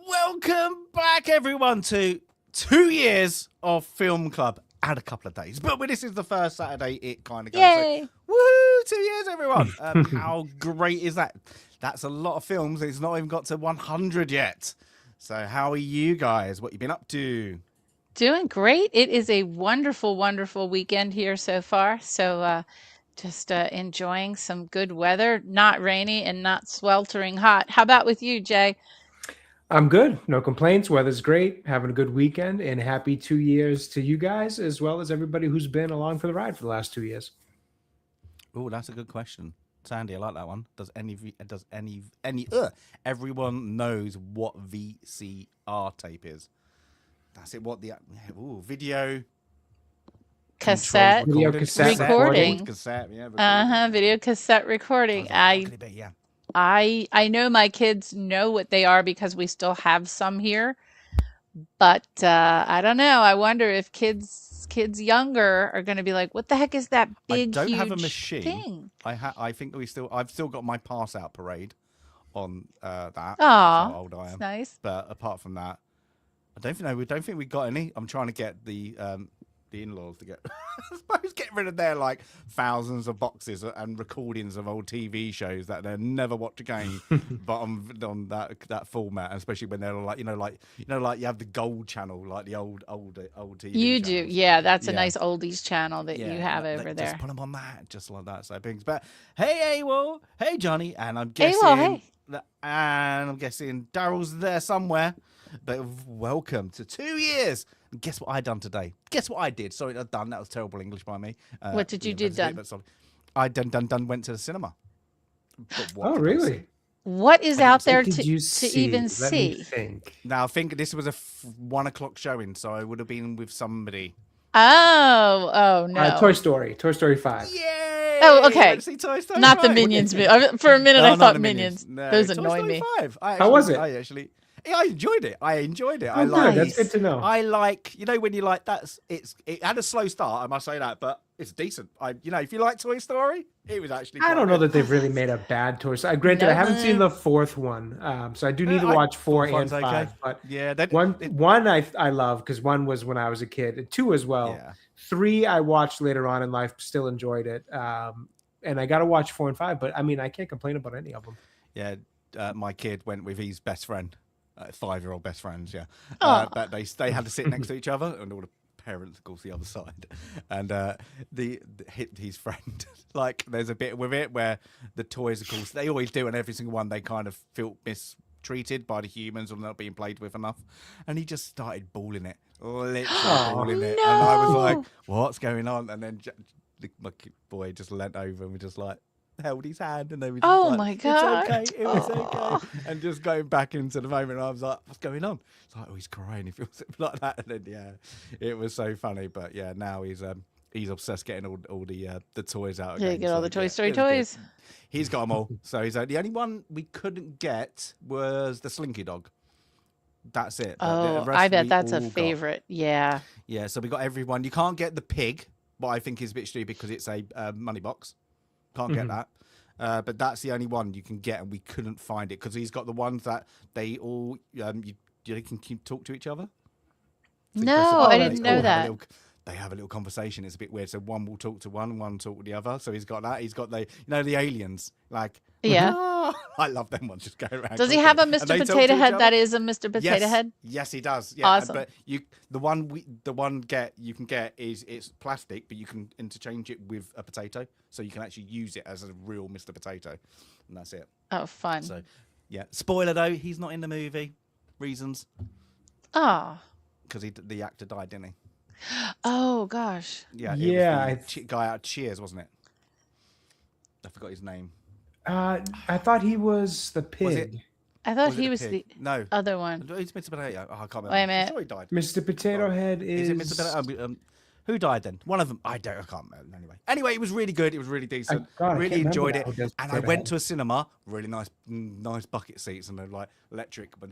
Welcome back, everyone, to 2 years of Film Club and a couple of days. But when this is the first Saturday, it kind of goes. Yay! So, woohoo! 2 years, everyone. How great is that? That's a lot of films. It's not even got to 100 yet. So how are you guys? What you been up to? Doing great. It is a wonderful, wonderful weekend here so far. So just enjoying some good weather, not rainy and not sweltering hot. How about with you, Jay? I'm good. No complaints. Weather's great. Having a good weekend, and happy 2 years to you guys, as well as everybody who's been along for the ride for the last 2 years. Oh, that's a good question. Sandy, I like that one. Everyone knows what VCR tape is. That's it. What the video Cassette Video cassette recording. Cassette, yeah. Video cassette recording. I I know my kids know what they are because we still have some here, but I don't know. I wonder if kids younger are going to be like, "What the heck is that big, I don't huge have a machine. thing?" I think I've still got my pass out parade on that. Oh, That's how old I am. nice. But apart from that, I don't think we got any. I'm trying to get the in-laws to get I suppose get rid of their like thousands of boxes and recordings of old TV shows that they'll never watch again, but on that format, especially when they're like you have the gold channel, like the old TV. You do, channels. yeah. That's a Yeah. nice oldies channel that you have over there. Just put them on that, just like that. So things. But hey, AWOL, hey Johnny, and I'm guessing, and I'm guessing Daryl's there somewhere. But welcome to 2 years. And guess what I done today? Guess what I did? Sorry, I've done. That was terrible English by me. What did you do, done? I done went to the cinema. Oh, really? What is out there What did you to even Let me see? think. Now I think this was a 1 o'clock showing, so I would have been with somebody. Oh no. Toy Story 5. Yay! Oh, okay. Went to see Toy Story Not the 5. Minions. For a minute, No, I not thought the Minions. No, Those Toy annoy Story me. 5. How was it? I enjoyed it. I enjoyed it. Oh, good. That's good to know. I like, when you like it had a slow start, I must say that, but it's decent. If you like Toy Story, it was actually I don't know that they've really made a bad Toy Story. Granted, I haven't seen the fourth one, so I do need to watch 4 and 5. Okay. But yeah, one I love because 1 was when I was a kid, and 2 as well. Yeah. 3 I watched later on in life, still enjoyed it, and I got to watch 4 and 5. But I mean, I can't complain about any of them. Yeah, my kid went with his best friend, 5-year-old best friends. Yeah, but they had to sit next to each other, and all the parents, of course, the other side, and his friend. Like, there's a bit with it where the toys, of course, they always do, and every single one they kind of feel mistreated by the humans or not being played with enough, and he just started bawling it, literally bawling it, and I was like, "What's going on?" And then my boy just leant over and was just like, held his hand, and they were just my God. it's okay, it was okay. And just going back into the moment, I was like, what's going on? It's like, oh, he's crying, he feels like that. And then it was so funny. But yeah, now he's obsessed getting all the toys out again. Yeah, get all the Toy Story it was toys. good. He's got them all. So he's the only one we couldn't get was the Slinky Dog. That's it. Oh, The rest I bet we that's a all got. favorite. Yeah. Yeah, so we got everyone. You can't get the pig, but I think is a bit stupid because it's a money box. Can't get that. But that's the only one you can get, and we couldn't find it because he's got the ones that they all they can talk to each other. So No, I didn't know that. they have a little conversation. It's a bit weird. So one will talk to one talk to the other. So he's got that. He's got the the aliens like. Yeah. I love them ones just going around. Does he have a talking. And Mr. they talk to Potato each Head other. that is a Mr. Potato Head? Yes, he does. Yeah, Awesome. but you can get is it's plastic, but you can interchange it with a potato, so you can actually use it as a real Mr. Potato, and that's it. Oh, fun. So, yeah. Spoiler though, he's not in the movie. Reasons. Oh. Because the actor died, didn't he? Oh gosh. Yeah. Yeah, It was the guy out of Cheers, wasn't it? I forgot his name. I thought he was the pig. Was it? I thought Was it he the was pig? the No. other one. It's Mr. Potato. Oh, I can't remember. Wait a minute. I'm sure he died. Mr. Potato Head Is is. it Mr. Potato? Who died then? One of them. I can't remember. Anyway, it was really good. It was really decent. I Really can't enjoyed it. remember now who does And I Potato went Head. to a cinema. Really nice bucket seats, and they're like electric. But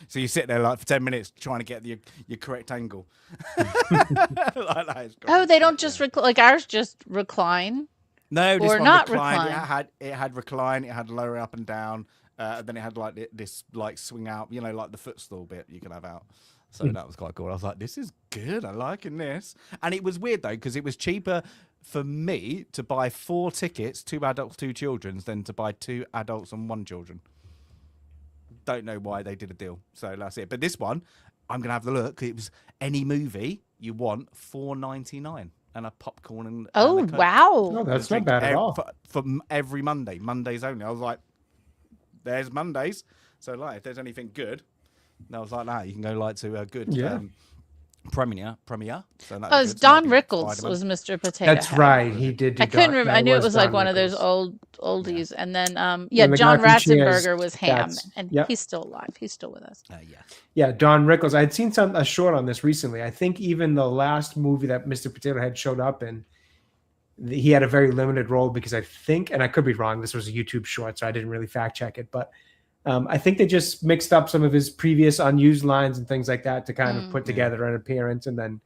so you sit there like for 10 minutes trying to get your correct angle. Like that is great. Oh, they don't just like ours just recline. No, this or one not reclined. recline. It had recline. It had lower up and down. Then it had like this like swing out. Like the footstool bit you can have out. So that was quite cool. I was like, this is good. I'm liking this. And it was weird though because it was cheaper for me to buy 4 tickets, 2 adults, 2 children, than to buy 2 adults and 1 children. Don't know why they did a deal. So that's it. But this one, I'm gonna have the look. It was any movie you want, $4.99. And a popcorn and Oh, a Coke. wow. No, that's not bad at all. For every Mondays only. I was like, there's Mondays. So like, if there's anything good, and I was like, you can go like to a good premiere. So Oh, it's Don Rickles was Mr. Potato That's Head. right. He did. Do I couldn't remember. I knew it was like Don one of those Rickles. oldies. And then, And the John guy from Cheers, Ratzenberger was Ham, that's- and yep. he's still alive. He's still with us. Yeah. Yeah, Don Rickles. I had seen a short on this recently. I think even the last movie that Mr. Potato Head showed up in, he had a very limited role because I think, and I could be wrong, this was a YouTube short, so I didn't really fact check it, but I think they just mixed up some of his previous unused lines and things like that to kind of put together an appearance, and then,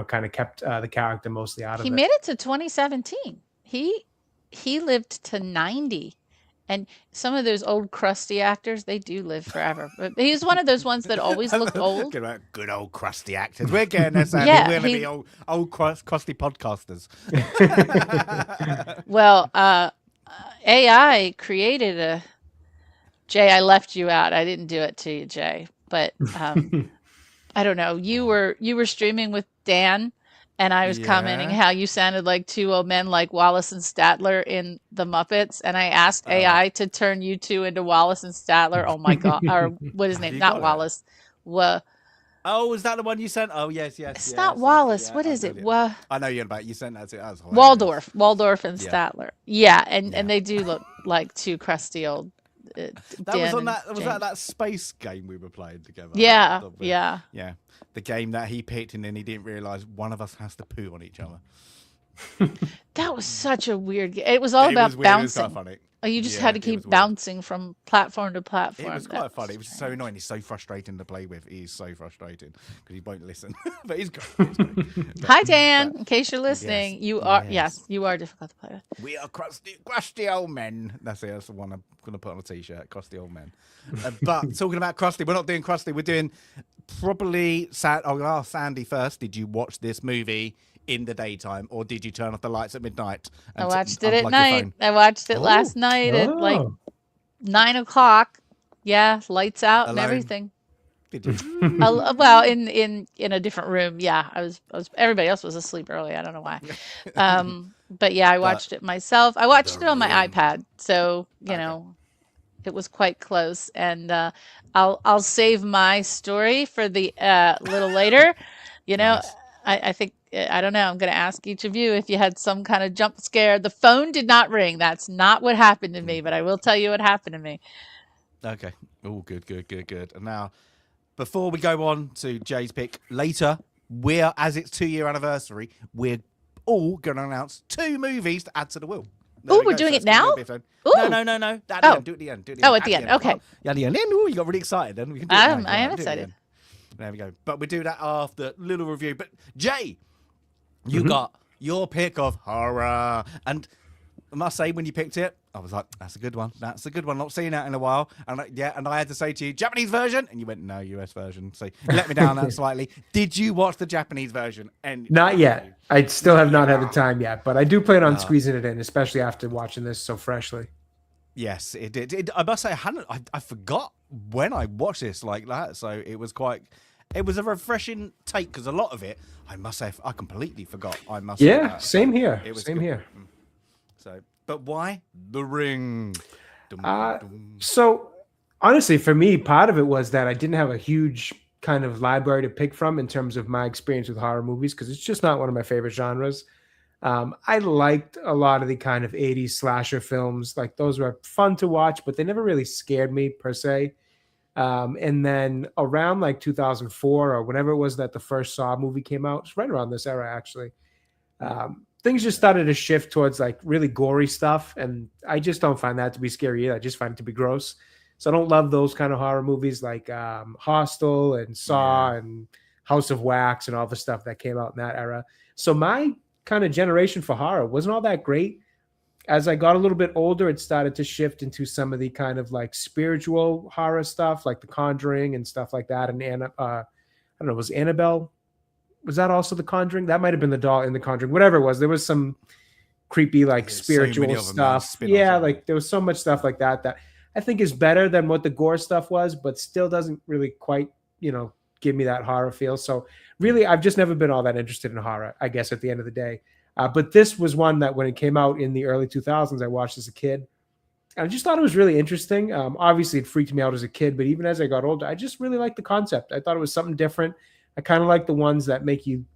kind of kept the character mostly out of He it. made it to 2017. He lived to 90. And some of those old crusty actors, they do live forever. But he's one of those ones that always looked old. Good old crusty actors. We're getting there, Sandy. Yeah, We're going to be old crusty podcasters. Well, AI created a... Jay, I left you out. I didn't do it to you, Jay. But I don't know. You were streaming with Dan, and I was commenting how you sounded like 2 old men like Wallace and Statler in The Muppets, and I asked AI to turn you 2 into Wallace and Statler. Oh my God. Or what is his name? Not Wallace. Oh, is that the one you sent? Oh, yes. It's not Wallace. What is it? I know you're about. You sent that to us. Waldorf and Statler. Yeah, and they do look like 2 crusty old. That was on that. Was that space game we were playing together? Yeah. The game that he picked, and then he didn't realize one of us has to poo on each other. That was such a weird game. It was all about bouncing. It was quite funny. You just had to keep bouncing from platform to platform. It was quite funny. It was so annoying. He's so frustrating to play with. He's so frustrating because he won't listen. But he's great. Hi, Dan. In case you're listening, you are difficult to play with. We are crusty old men. That's it. That's the one I'm going to put on a t-shirt. Crusty old men. But talking about crusty, we're not doing crusty. We're doing probably. I'll ask Sandy first. Did you watch this movie in the daytime, or did you turn off the lights at midnight? I watched it at night. I watched it last night at like 9 o'clock. Yeah, lights out and everything. Did you? Well, in a different room. Yeah, I was. Everybody else was asleep early. I don't know why. But yeah, I watched it myself. I watched it on my iPad, so it was quite close. And I'll save my story for the little later. Nice. I think. I don't know. I'm going to ask each of you if you had some kind of jump scare. The phone did not ring. That's not what happened to me, but I will tell you what happened to me. Okay. Oh, good. And now, before we go on to Jay's pick later, as it's 2-year anniversary, we're all going to announce 2 movies to add to the will. Oh, we're doing it now? No. At the end. Do it at the end. At the end. Okay. Yeah, at the end. Ooh, you got really excited then. We can do I am excited. There we go. But we do that after little review. But Jay, you got your pick of horror. And I must say, when you picked it, I was like, "That's a good one. That's a good one. Not seen that in a while." And I had to say to you, "Japanese version," and you went, "No, US version." So you let me down that slightly. Did you watch the Japanese version? And not yet. I still have not had the time yet, but I do plan on squeezing it in, especially after watching this so freshly. Yes, it did. I must say, I forgot when I watched this like that, so it was a refreshing take because a lot of it, I must say, I completely forgot. I must. Yeah, say same here. It was same good. here. So, but why The Ring? So honestly, for me, part of it was that I didn't have a huge kind of library to pick from in terms of my experience with horror movies because it's just not one of my favorite genres. I liked a lot of the kind of 80s slasher films. Like those were fun to watch, but they never really scared me per se. And then around like 2004 or whenever it was that the first Saw movie came out, it's right around this era actually. Things just started to shift towards like really gory stuff. And I just don't find that to be scary either. I just find it to be gross. So I don't love those kind of horror movies like Hostel and Saw and House of Wax and all the stuff that came out in that era. So my kind of generation for horror wasn't all that great. As I got a little bit older, it started to shift into some of the kind of like spiritual horror stuff, like The Conjuring and stuff like that. And I don't know, was Annabelle? Was that also The Conjuring? That might have been the doll in The Conjuring. Whatever it was, there was some creepy like spiritual stuff. Yeah, like there was so much stuff like that that I think is better than what the gore stuff was, but still doesn't really quite, give me that horror feel. So really, I've just never been all that interested in horror, I guess, at the end of the day. But this was one that when it came out in the early 2000s, I watched as a kid. I just thought it was really interesting. Obviously, it freaked me out as a kid, but even as I got older, I just really liked the concept. I thought it was something different. I kind of like the ones that make you,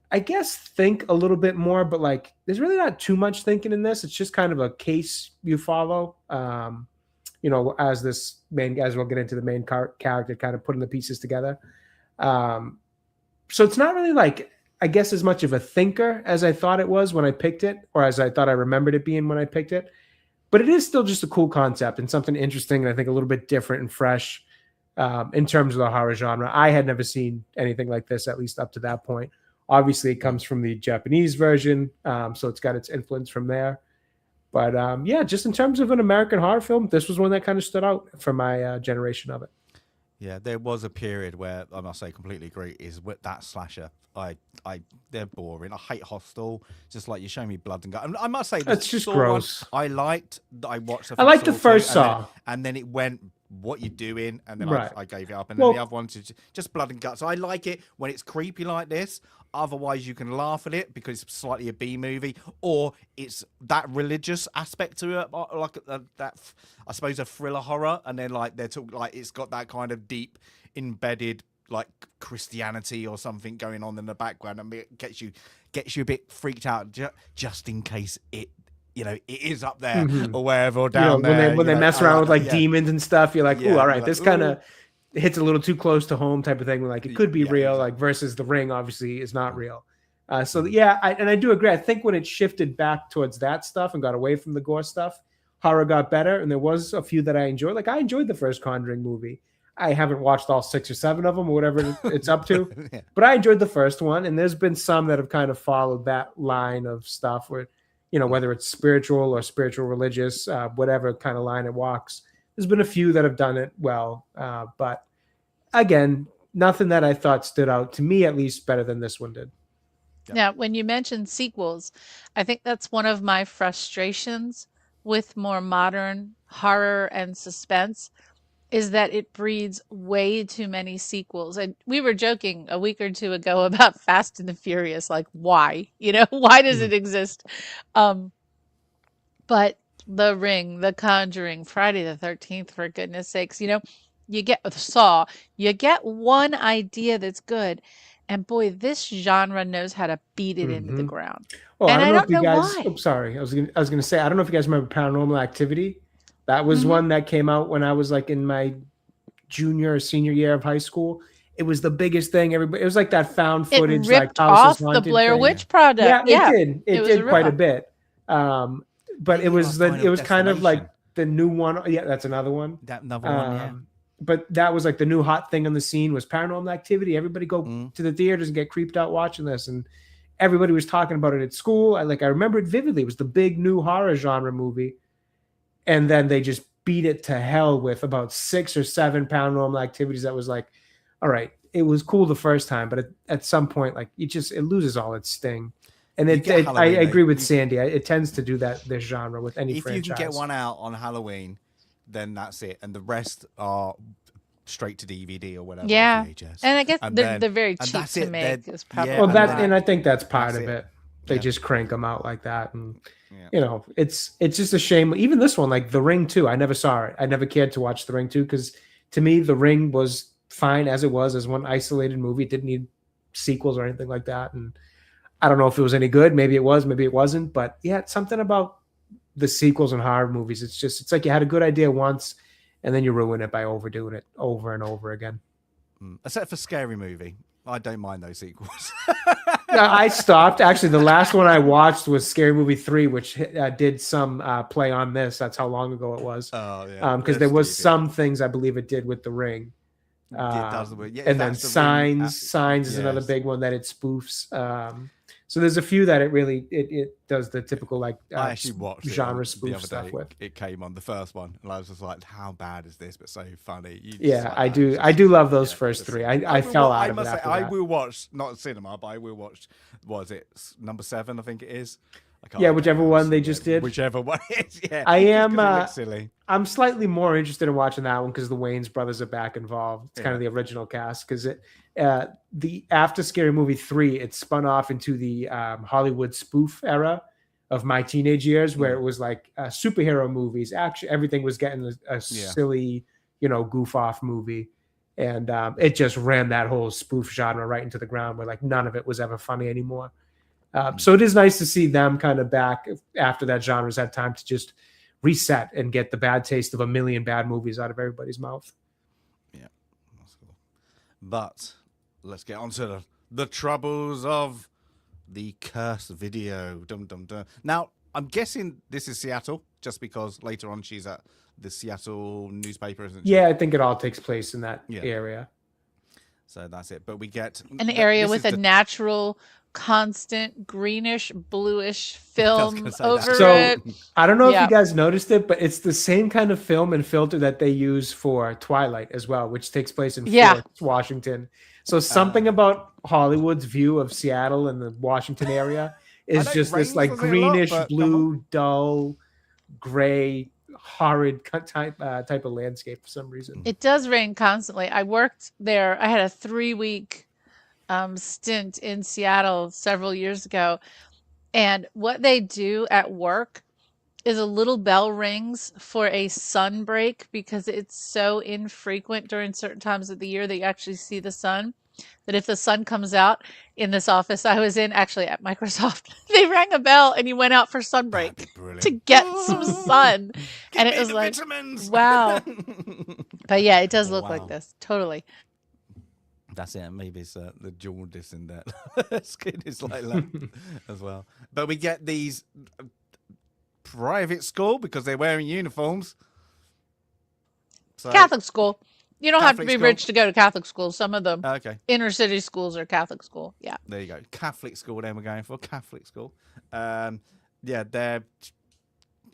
I guess, think a little bit more, but like there's really not too much thinking in this. It's just kind of a case you follow, as we'll get into the main character kind of putting the pieces together. So it's not really like, I guess, as much of a thinker as I thought it was when I picked it, or as I thought I remembered it being when I picked it. But it is still just a cool concept and something interesting, and I think a little bit different and fresh in terms of the horror genre. I had never seen anything like this, at least up to that point. Obviously, it comes from the Japanese version, so it's got its influence from there. But just in terms of an American horror film, this was one that kind of stood out for my generation of it. Yeah, there was a period where I must say, completely agree, is with that slasher. They're boring. I hate Hostel. Just like you show me blood and gut. I must say, that's just gross. I liked. I watched. I liked the first Saw, and then it went. What you doing? And then I gave it up. And then the other one's just blood and guts. So I like it when it's creepy like this. Otherwise, you can laugh at it because it's slightly a B movie, or it's that religious aspect to it, like that. I suppose a thriller horror, and then like they're talking like it's got that kind of deep embedded like Christianity or something going on in the background, and it gets you a bit freaked out just in case it. It is up there or wherever or down there. When they mess around with like demons and stuff, you're like, ooh, all right, this kind of hits a little too close to home type of thing. Like it could be real, like versus The Ring obviously is not real. I do agree. I think when it shifted back towards that stuff and got away from the gore stuff, horror got better. And there was a few that I enjoyed. Like I enjoyed the first Conjuring movie. I haven't watched all 6 or 7 of them or whatever it's up to, but I enjoyed the first one. And there's been some that have kind of followed that line of stuff where, whether it's spiritual or spiritual religious, whatever kind of line it walks. There's been a few that have done it well. But again, nothing that I thought stood out to me, at least better than this one did. Yeah. Now, when you mentioned sequels, I think that's one of my frustrations with more modern horror and suspense is that it breeds way too many sequels. And we were joking a week or two ago about Fast and the Furious, like why? Why does it exist? But The Ring, The Conjuring, Friday the 13th, for goodness sakes, you get Saw, you get one idea that's good. And boy, this genre knows how to beat it into the ground. Well, and I don't know why. Oh, sorry. I was gonna say, I don't know if you guys remember Paranormal Activity. That was one that came out when I was like in my junior or senior year of high school. It was the biggest thing. It was like that found footage, it ripped like off the Blair Witch Project. Yeah, it did. It did quite a bit. But it was kind of like the new one. Yeah, that's another one. That another one. Yeah. But that was like the new hot thing on the scene was Paranormal Activity. Everybody go to the theaters and get creeped out watching this, and everybody was talking about it at school. I remember it vividly. It was the big new horror genre movie. And then they just beat it to hell with about 6 or 7 paranormal activities. That was like, all right, it was cool the first time, but at some point, like it loses all its sting. And I agree with Sandy. It tends to do that, this genre, with any franchise. If you can get one out on Halloween, then that's it. And the rest are straight to DVD or whatever. Yeah. VHS. And I guess they're very cheap to make. And I think that's part of it. They just crank them out like that. And, it's just a shame. Even this one, like The Ring 2, I never saw it. I never cared to watch The Ring 2 because to me, The Ring was fine as it was, as one isolated movie. It didn't need sequels or anything like that. And I don't know if it was any good. Maybe it was, maybe it wasn't. But yeah, it's something about the sequels and horror movies. It's like you had a good idea once and then you ruin it by overdoing it over and over again. Except for Scary Movie. I don't mind those sequels. I stopped. Actually, the last one I watched was Scary Movie 3, which did some play on this. That's how long ago it was. Oh, yeah. Because there was some things I believe it did with The Ring. And then Signs is another big one that it spoofs. So there's a few that it does the typical I actually watched genre spoof stuff with. It came on the first one, and I was just like, "How bad is this?" But so funny. I do love those first three. I fell out of it after I that. will watch, not cinema, but I will watch. What is it? Number 7, I think it is. Whichever one they just did. Whichever one it is. Yeah. I am. Silly. I'm slightly more interested in watching that one because the Wayans brothers are back involved. It's kind of the original cast because after Scary Movie 3, it spun off into the Hollywood spoof era of my teenage years, where it was like superhero movies. Actually, everything was getting a silly, goof off movie, and it just ran that whole spoof genre right into the ground, where like none of it was ever funny anymore. So it is nice to see them kind of back after that genre's had time to just reset and get the bad taste of a million bad movies out of everybody's mouth. Yeah, that's cool. But let's get on to the troubles of the cursed video. Dum dum dum. Now, I'm guessing this is Seattle, just because later on she's at the Seattle newspaper, isn't she? Yeah, I think it all takes place in that area. So that's it. But we get an area with a natural, constant greenish, bluish film over it. I don't know if you guys noticed it, but it's the same kind of film and filter that they use for Twilight as well, which takes place in Forks, Washington. So something about Hollywood's view of Seattle and the Washington area is just this like greenish, blue, dull, gray, horrid type of landscape for some reason. It does rain constantly. I worked there. I had a 3-week stint in Seattle several years ago, and what they do at work is a little bell rings for a sun break, because it's so infrequent during certain times of the year that you actually see the sun, that if the sun comes out in this office I was in, actually at Microsoft, they rang a bell and you went out for sun break to get some sun. And it was like, vitamins. Wow. But yeah, it does look like this. Totally. That's it. Maybe it's the jaundice in that skin is like that as well. But we get these private school because they're wearing uniforms. So, Catholic school. You don't have to be rich to go to Catholic school. Some of them inner city schools are Catholic school. Yeah. There you go. Catholic school. Then we're going for Catholic school. They're having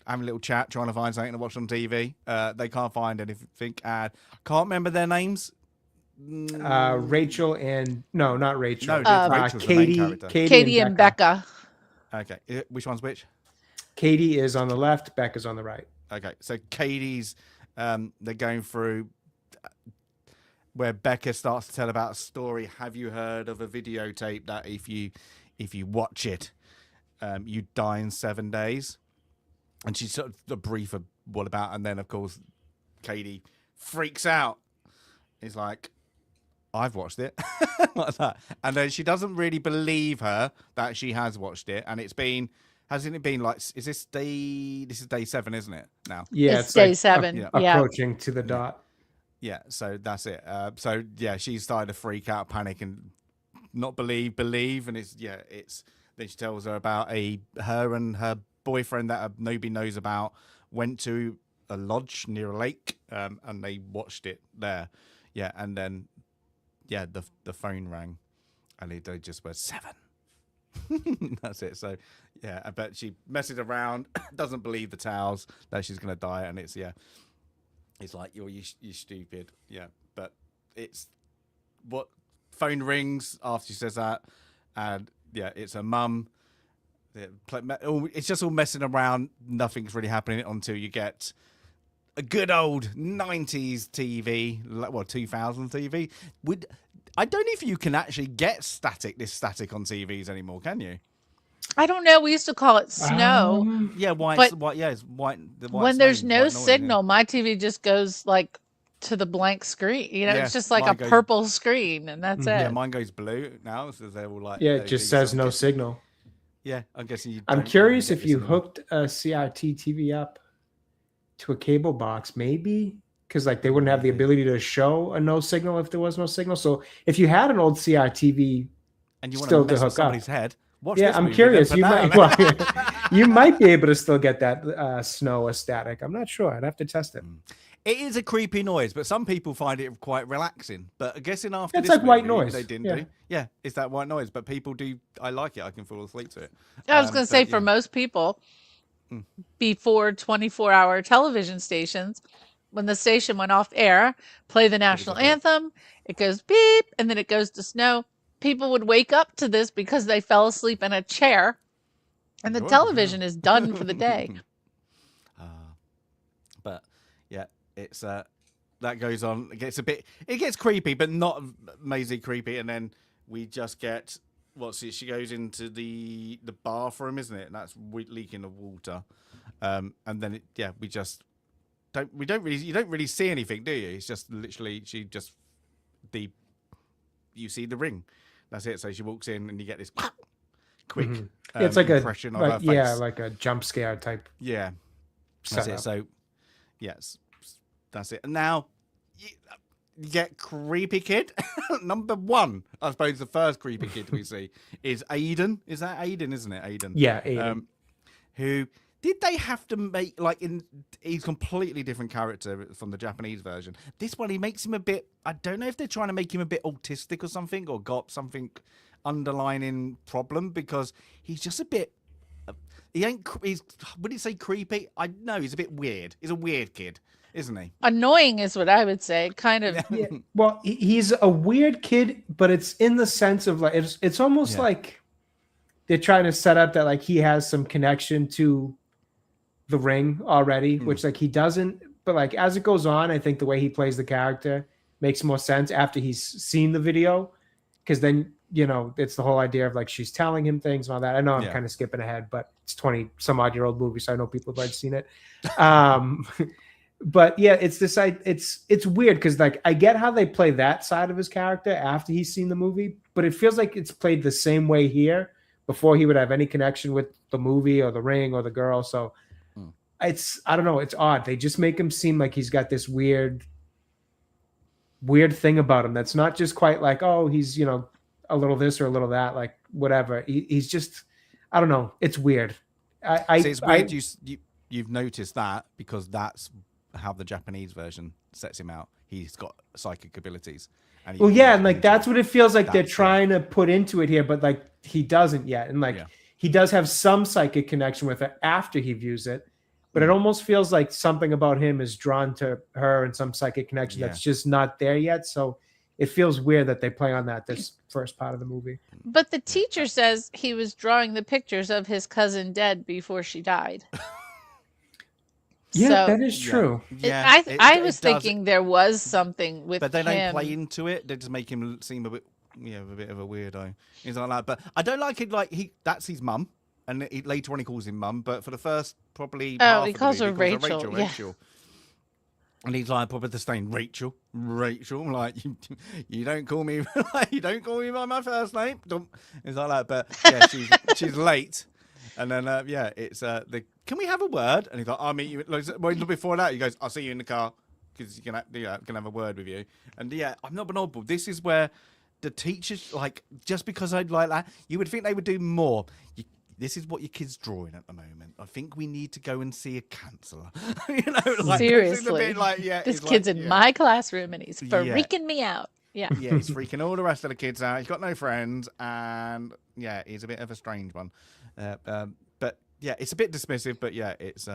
a little chat, trying to find something to watch on TV. They can't find anything. I can't remember their names. Rachel and not Rachel. No, Rachel's the main character. Katie and Becca. Okay, which one's which? Katie is on the left. Becca's on the right. Okay, so Katie's they're going through where Becca starts to tell about a story. Have you heard of a videotape that if you watch it, you die in 7 days? And she's sort of the brief of what about, and then of course Katie freaks out. It's like, I've watched it. Like that. And then she doesn't really believe her that she has watched it. And hasn't it been like, this is day 7, isn't it now? Yeah, it's day 7. Approaching to the dot. Yeah, so that's it. So she started to freak out, panic, and not believe. And then she tells her about her and her boyfriend that nobody knows about went to a lodge near a lake, and they watched it there. Yeah, and then the phone rang, and they just went 7. That's it. So yeah, I bet she messes around, doesn't believe the towels that she's gonna die, and it's like you stupid. Yeah, but it's what phone rings after she says that, and yeah, it's her mum. It's just all messing around. Nothing's really happening until you get a good old 90s TV, well, 2000 TV. I don't know if you can actually get this static on TVs anymore, can you? I don't know. We used to call it snow. Yeah, but it's white. Yeah, it's white. The white when there's snow, no white noise, signal, my TV just goes like to the blank screen. You know, Yeah, it's just like a mine goes- purple screen, and that's Yeah, it. mine goes blue now, so they're all like. Yeah, it just says no signal. Yeah, I'm guessing you. I'm don't curious really if get you the signal. hooked a CRT TV up to a cable box, maybe because like they wouldn't have the ability to show a no signal if there was no signal. So if you had an old CRTV And you want still to to mess hook with somebody's up, head. Watch yeah, this I'm movie, curious. then You put might that on. you might be able to still get that snow static. I'm not sure. I'd have to test it. It is a creepy noise, but some people find it quite relaxing. But I guess after It's this like white movie, noise. they didn't Yeah. do. Yeah, it's that white noise. But people do. I like it. I can fall asleep to it. I was going to say, but for yeah. most people, before 24-hour television stations, when the station went off air, play the national just like- anthem, it goes beep, and then it goes to snow. People would wake up to this because they fell asleep in a chair, and the Good. television is done for the day. But yeah, it's that goes on. It gets creepy, but not amazingly creepy. And then we just get she goes into the bathroom, isn't it? And that's leaking of water. And then we just you don't really see anything, do you? It's just literally you see the ring. That's it. So she walks in, and you get this quick It's like impression of her face. Yeah, like a jump scare type. Yeah, that's setup. it. So yes, that's it. And now you get creepy kid. Number one, I suppose the first creepy kid we see is Aiden. Is that Aiden? Isn't it Aiden? Yeah, Aiden. Who did they have to make he's completely different character from the Japanese version. This one, he makes him a bit, I don't know if they're trying to make him a bit autistic or something, or got something underlining problem, because he's just a bit, would you say creepy? I know, he's a bit weird. He's a weird kid, isn't he? Annoying is what I would say. Kind of. Yeah. Well, he's a weird kid, but it's in the sense of like, it's almost like they're trying to set up that like he has some connection to the ring already, which like he doesn't, but like as it goes on, I think the way he plays the character makes more sense after he's seen the video, because then it's the whole idea of like she's telling him things and all that. I know I'm kind of skipping ahead, but it's 20 some odd year old movie, so I know people have already seen it. But yeah, it's this it's weird because like I get how they play that side of his character after he's seen the movie, but it feels like it's played the same way here before he would have any connection with the movie or the ring or the girl. So I don't know, it's odd. They just make him seem like he's got this weird thing about him that's not just quite like, oh, he's a little this or a little that, like whatever. He's just, I don't know, it's weird. It's weird you've noticed that, because that's how the Japanese version sets him out. He's got psychic abilities. And and like that's what it feels like they're trying to put into it here, but like he doesn't yet. And like he does have some psychic connection with it after he views it. But it almost feels like something about him is drawn to her and some psychic connection that's just not there yet. So it feels weird that they play on that this first part of the movie. But the teacher says he was drawing the pictures of his cousin dead before she died. Yeah, So- that is true. I was thinking there was something with but they him. don't play into it. They just make him seem a bit of a weirdo. He's like that. But I don't like it. Like that's his mum, and later on he calls him mum. But for the first probably he calls her Rachel. Yeah. Rachel. And he's like probably the same Rachel. I'm like, you don't call me you don't call me by my first name. It's like that. But yeah, she's late. And then it's can we have a word? And he's like, I'll meet you. Well, before that, he goes, I'll see you in the car, because you can have a word with you. And I'm not an oddball. This is where the teachers, like, just because I'd like that, you would think they would do more. This is what your kid's drawing at the moment. I think we need to go and see a counsellor. Seriously, this is a bit like, this kid's in my classroom and he's freaking me out. Yeah. Yeah, he's freaking all the rest of the kids out. He's got no friends, and yeah, he's a bit of a strange one. But yeah, it's a bit dismissive. But yeah, it's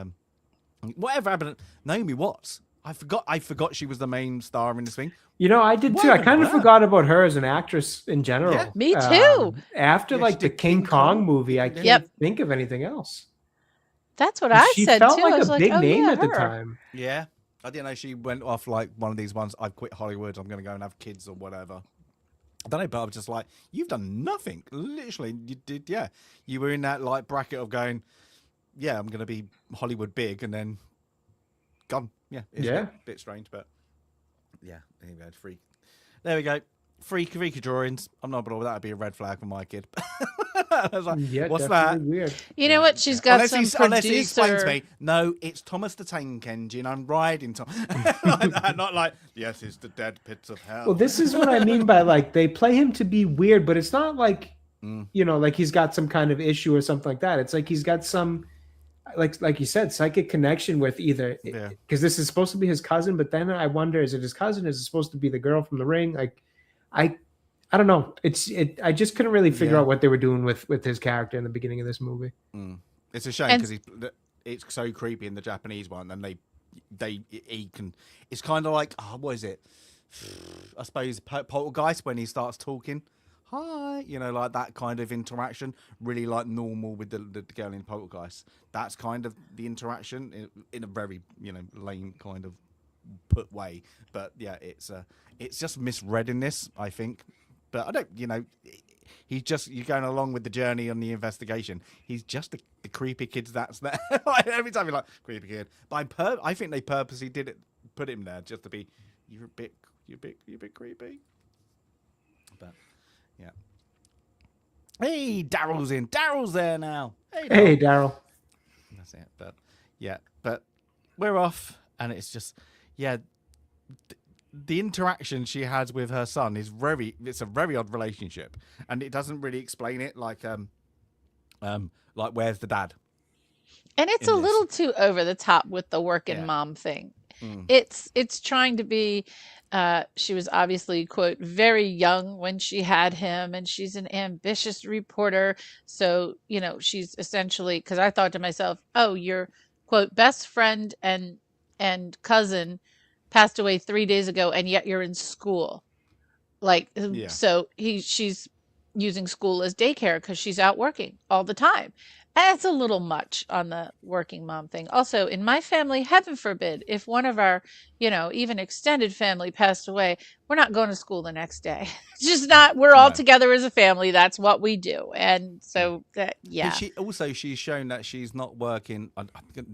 whatever happened. Naomi Watts. I forgot she was the main star in this thing. I did too. I kind of forgot about her as an actress in general. Yeah. Me too. After like the King Kong movie, I can't think of anything else. That's what I she said felt too. like I was a like, big oh, name yeah, at the her. time. Yeah, I didn't know she went off like one of these ones. I've quit Hollywood. I'm going to go and have kids or whatever. I don't know, but I was just like, you've done nothing. Literally, you did. Yeah, you were in that like bracket of going, yeah, I'm going to be Hollywood big, and then gone. Yeah, it's a bit strange, but yeah, there you go. Freak. There we go. Freak drawings. I'm not bothered. That would be a red flag for my kid. I was like, what's that? Weird. You know what? She's got Unless he explains to me, no, it's Thomas the Tank Engine. I'm riding Tom. Like that, not like, yes, it's the dead pits of hell. Well, this is what I mean by like they play him to be weird, but it's not like like he's got some kind of issue or something like that. It's like he's got some like you said, psychic connection with either because this is supposed to be his cousin, but then I wonder, is it his cousin? Is it supposed to be the girl from The Ring? Like I don't know. I just couldn't really figure out what they were doing with his character in the beginning of this movie. It's a shame because it's so creepy in the Japanese one, and he can. It's kind of like what is it? I suppose Poltergeist when he starts talking. Hi, like that kind of interaction, really like normal with the girl in Poltergeist. That's kind of the interaction in a very lame kind of put way. But yeah, it's just misread in this, I think. But I don't, he's just, you're going along with the journey on the investigation. He's just the creepy kid that's there. Every time you're like, creepy kid. But I think they purposely put him there just to be, you're a bit creepy. But yeah. Hey, Daryl's in. Daryl's there now. Hey, Daryl. That's it. But yeah, but we're off, and it's just the interaction she has with her son is it's a very odd relationship, and it doesn't really explain it. Like where's the dad? And it's a little too over the top with the working mom thing. It's trying to be. She was obviously, quote, very young when she had him, and she's an ambitious reporter. So, she's essentially, because I thought to myself, oh, your, quote, best friend and cousin passed away 3 days ago, and yet you're in school. So she's using school as daycare because she's out working all the time. That's a little much on the working mom thing. Also, in my family, heaven forbid, if one of our, even extended family passed away, we're not going to school the next day. It's just not, we're all together as a family. That's what we do. And so, she's shown that she's not working,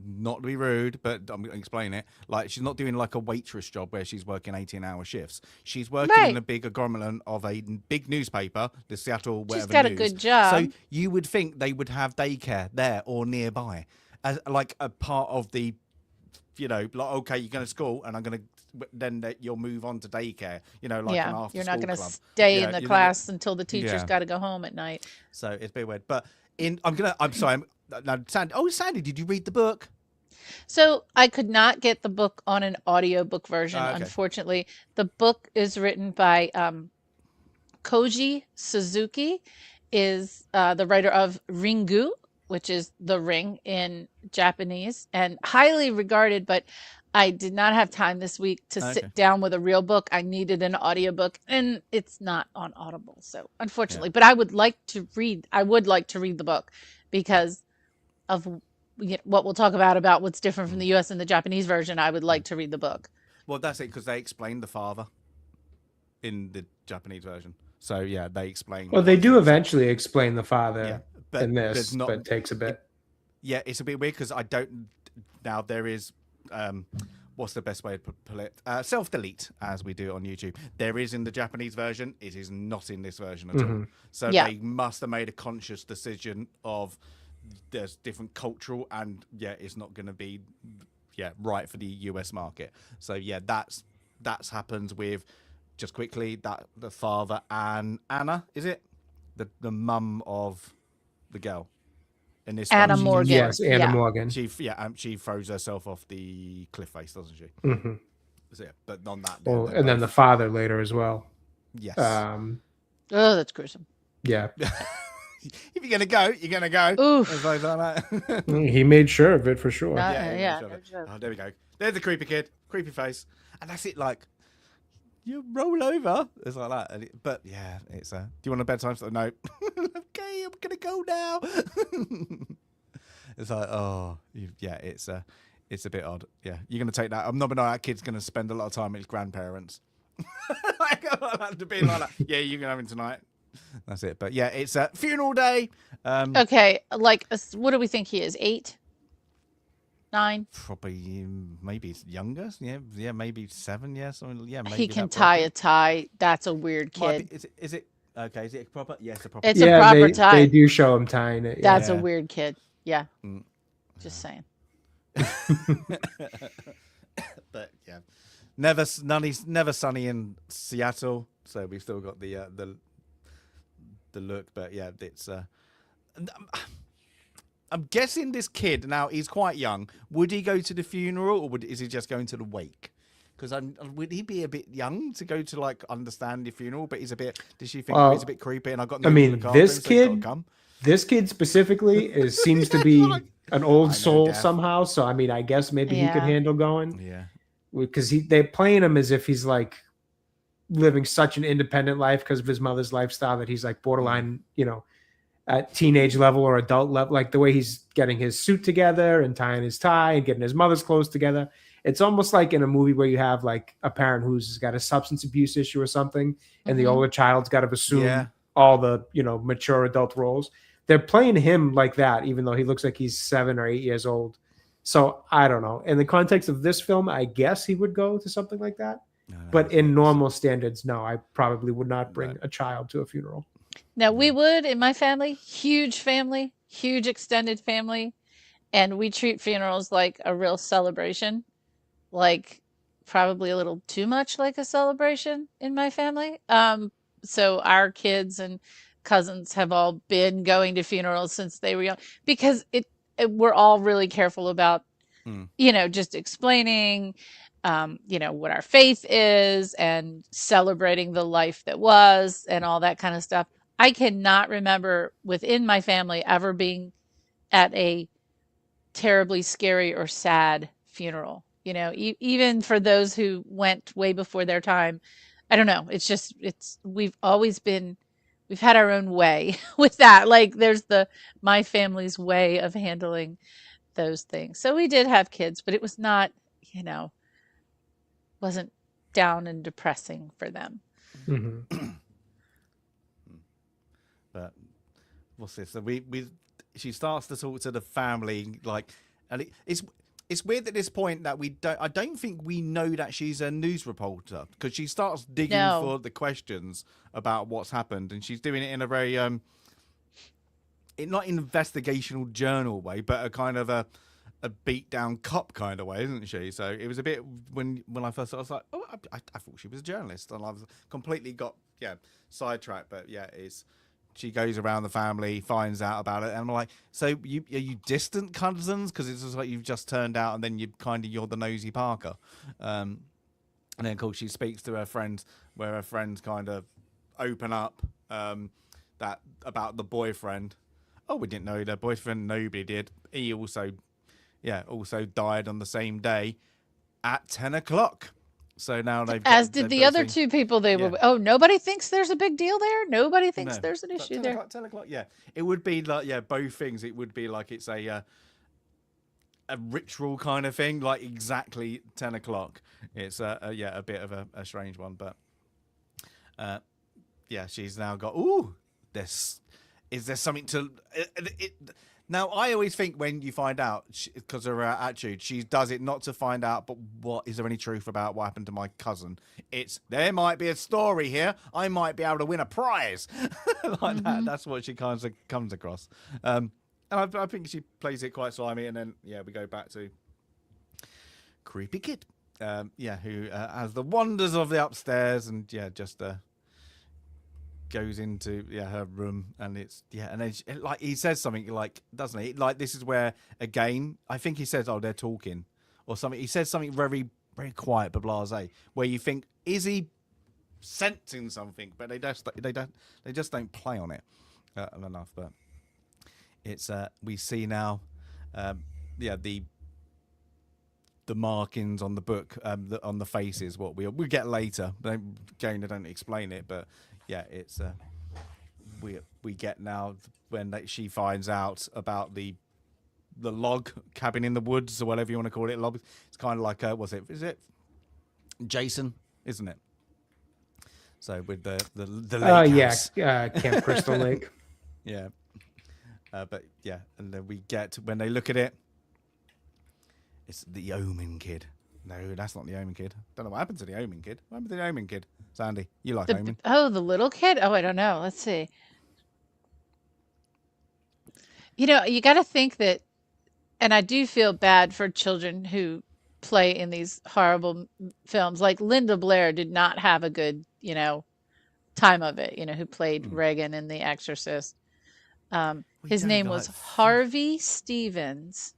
not to be rude, but I'm going to explain it. Like, she's not doing like a waitress job where she's working 18-hour shifts. She's working in a big agglomerates of a big newspaper, the Seattle whatever. She's got a good job. So you would think they would have daycare there or nearby as like a part of the, like, okay, you're going to school and I'm going to, then you'll move on to daycare, like an after you're not going to club. stay in the class until the teacher's got to go home at night. So it's a bit weird, but I'm sorry. Now, Sandy, did you read the book? So I could not get the book on an audiobook version, unfortunately. The book is written by Koji Suzuki, is the writer of Ringu, which is The Ring in Japanese, and highly regarded, but I did not have time this week to sit down with a real book. I needed an audiobook, and it's not on Audible, so unfortunately. But I would like to read the book because of what we'll talk about what's different from the US and the Japanese version. I would like to read the book. Well, that's it, because they explained the father in the Japanese version. So yeah, they explain. Well, they do eventually explain the father in this, but it takes a bit. It's a bit weird because I don't. Now there is, what's the best way to put it? Self-delete, as we do it on YouTube. There is in the Japanese version. It is not in this version at all. So they must have made a conscious decision of there's different cultural, and it's not going to be right for the US market. So that's happens with. Just quickly, that the father and Anna, is it the mum of the girl in this Anna one? Morgan? Yes, Anna Morgan. She throws herself off the cliff face, doesn't she? So, but on that, and then the father later as well. Yes. Oh, that's gruesome. Yeah. If you're gonna go, you're gonna go. Oof. It's like that. He made sure of it for sure. Yeah, sure. no joke. Oh, there we go. There's the creepy kid, creepy face, and that's it. Like, you roll over. It's like that. But yeah, it's do you want a bedtime story? No. Okay, I'm gonna go now. It's like, it's a bit odd. Yeah, you're gonna take that. I'm not that kid's gonna spend a lot of time with his grandparents. Like, to be like that. Yeah, you can have him tonight. That's it. But yeah, it's a funeral day. Okay, like, what do we think he is? 8, 9? Probably maybe younger. Yeah, maybe 7. Yeah, something. Yeah, maybe He can tie a tie. That's a weird kid. Is it okay? Is it proper? Yes, a proper. It's a proper tie. They do show him tying it. Yeah. That's a weird kid. Yeah. Just saying. But yeah, never sunny in Seattle. So we've still got the look. But yeah, it's I'm guessing this kid now, he's quite young. Would he go to the funeral, or is he just going to the wake? Because would he be a bit young to go to like understand the funeral? But he's a bit. Does she think he's a bit creepy? And I got. This kid specifically seems to be an old soul somehow. So I mean, I guess maybe he could handle going. Yeah. Because they're playing him as if he's like living such an independent life because of his mother's lifestyle that he's like borderline, at teenage level or adult level, like the way he's getting his suit together and tying his tie and getting his mother's clothes together. It's almost like in a movie where you have like a parent who's got a substance abuse issue or something, and the older child's got to assume all the, mature adult roles. They're playing him like that, even though he looks like he's 7 or 8 years old. So I don't know. In the context of this film, I guess he would go to something like that. But in normal standards, no, I probably would not bring a child to a funeral. Now, we would, in my family, huge extended family, and we treat funerals like a real celebration, like probably a little too much like a celebration in my family. So our kids and cousins have all been going to funerals since they were young, because we're all really careful about, just explaining, what our faith is and celebrating the life that was and all that kind of stuff. I cannot remember within my family ever being at a terribly scary or sad funeral. Even for those who went way before their time, I don't know. We've had our own way with that. Like there's my family's way of handling those things. So we did have kids, but it was not, wasn't down and depressing for them. Mm-hmm. But what's this? So she starts to talk to the family, like, and it's weird at this point that I don't think we know that she's a news reporter, because she starts digging for the questions about what's happened, and she's doing it in a very not investigational journal way, but a kind of a beat down cop kind of way, isn't she? So it was a bit when I first saw it, I was like, oh, I thought she was a journalist, and I was completely got sidetracked. But she goes around the family, finds out about it, and I'm like, so are you distant cousins? Because it's just like you've just turned out, and then you're the nosy Parker. And then, of course, she speaks to her friends, where her friends kind of open up that about the boyfriend. Oh, we didn't know their boyfriend. Nobody did. He also died on the same day at 10 o'clock. So now as did the other two people were. Oh, nobody thinks there's a big deal there? Nobody thinks there's an issue there? 10 o'clock, yeah. It would be like, both things. It would be like it's a ritual kind of thing, like exactly 10 o'clock. It's a bit of a strange one. But she's now got, is there something to... Now, I always think when you find out, because of her attitude, she does it not to find out, but is there any truth about what happened to my cousin? There might be a story here. I might be able to win a prize. That. That's what she kind of comes across. And I think she plays it quite slimy. And then, we go back to creepy kid, who has the wonders of the upstairs and, just... goes into her room, and and then he says something, like, doesn't he, like, this is where again I think he says, they're talking or something. He says something very, very quiet but blasé, where you think, is he sensing something, but they just don't play on it enough. But it's we see now, the markings on the book, on the faces. What we get later. They don't explain it, but yeah, it's we get now when she finds out about the log cabin in the woods or whatever you want to call it. Log. It's kind of like is it Jason, isn't it? So with the lake house. Camp Crystal Lake. Yeah. But yeah, and then we get when they look at it, it's the Omen kid. No, that's not the Omen kid. Don't know what happened to the Omen kid. What happened to the Omen kid? Sandy, you like Omen? Oh, the little kid? Oh, I don't know. Let's see. You know, you got to think that, and I do feel bad for children who play in these horrible films. Like Linda Blair did not have a good, time of it, who played Reagan in The Exorcist. His name was Harvey Stevens.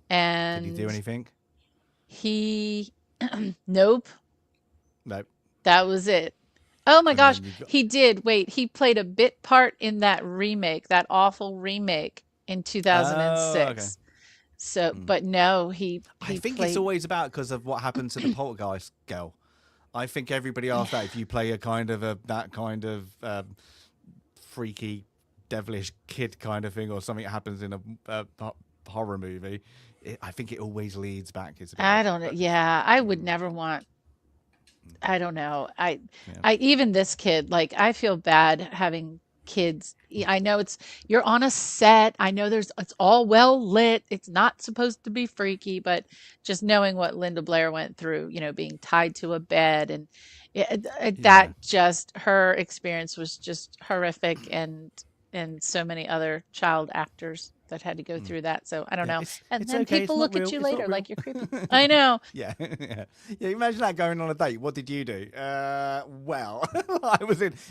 And did he do anything? He, nope. Nope. That was it. Oh my gosh, he did. Wait, he played a bit part in that remake, that awful remake in 2006. Oh, okay. So, but no, I think it's always about because of what happened to the Poltergeist girl. I think everybody asks that if you play that kind of freaky, devilish kid kind of thing, or something that happens in a horror movie. I think it always leads back. I don't know. Yeah, I would never want. I don't know. I even this kid, like, I feel bad having kids. I know you're on a set. I know it's all well lit. It's not supposed to be freaky, but just knowing what Linda Blair went through, being tied to a bed, and her experience was just horrific, and so many other child actors that had to go through that. So I don't know. And then okay. people look at you later like you're creepy. I know. Yeah. Imagine that going on a date. What did you do? Well,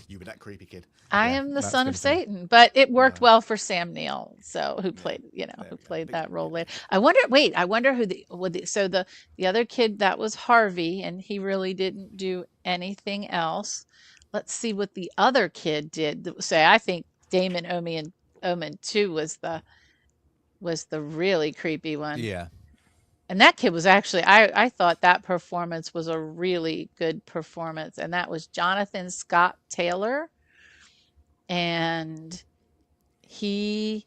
you were that creepy kid. I am the son of Satan, but it worked well for Sam Neill. So who played, that role later. I wonder who the other kid, that was Harvey, and he really didn't do anything else. Let's see what the other kid did. So I think Damon Omen 2 was the really creepy one. Yeah. And that kid was actually, I thought that performance was a really good performance. And that was Jonathan Scott Taylor. And he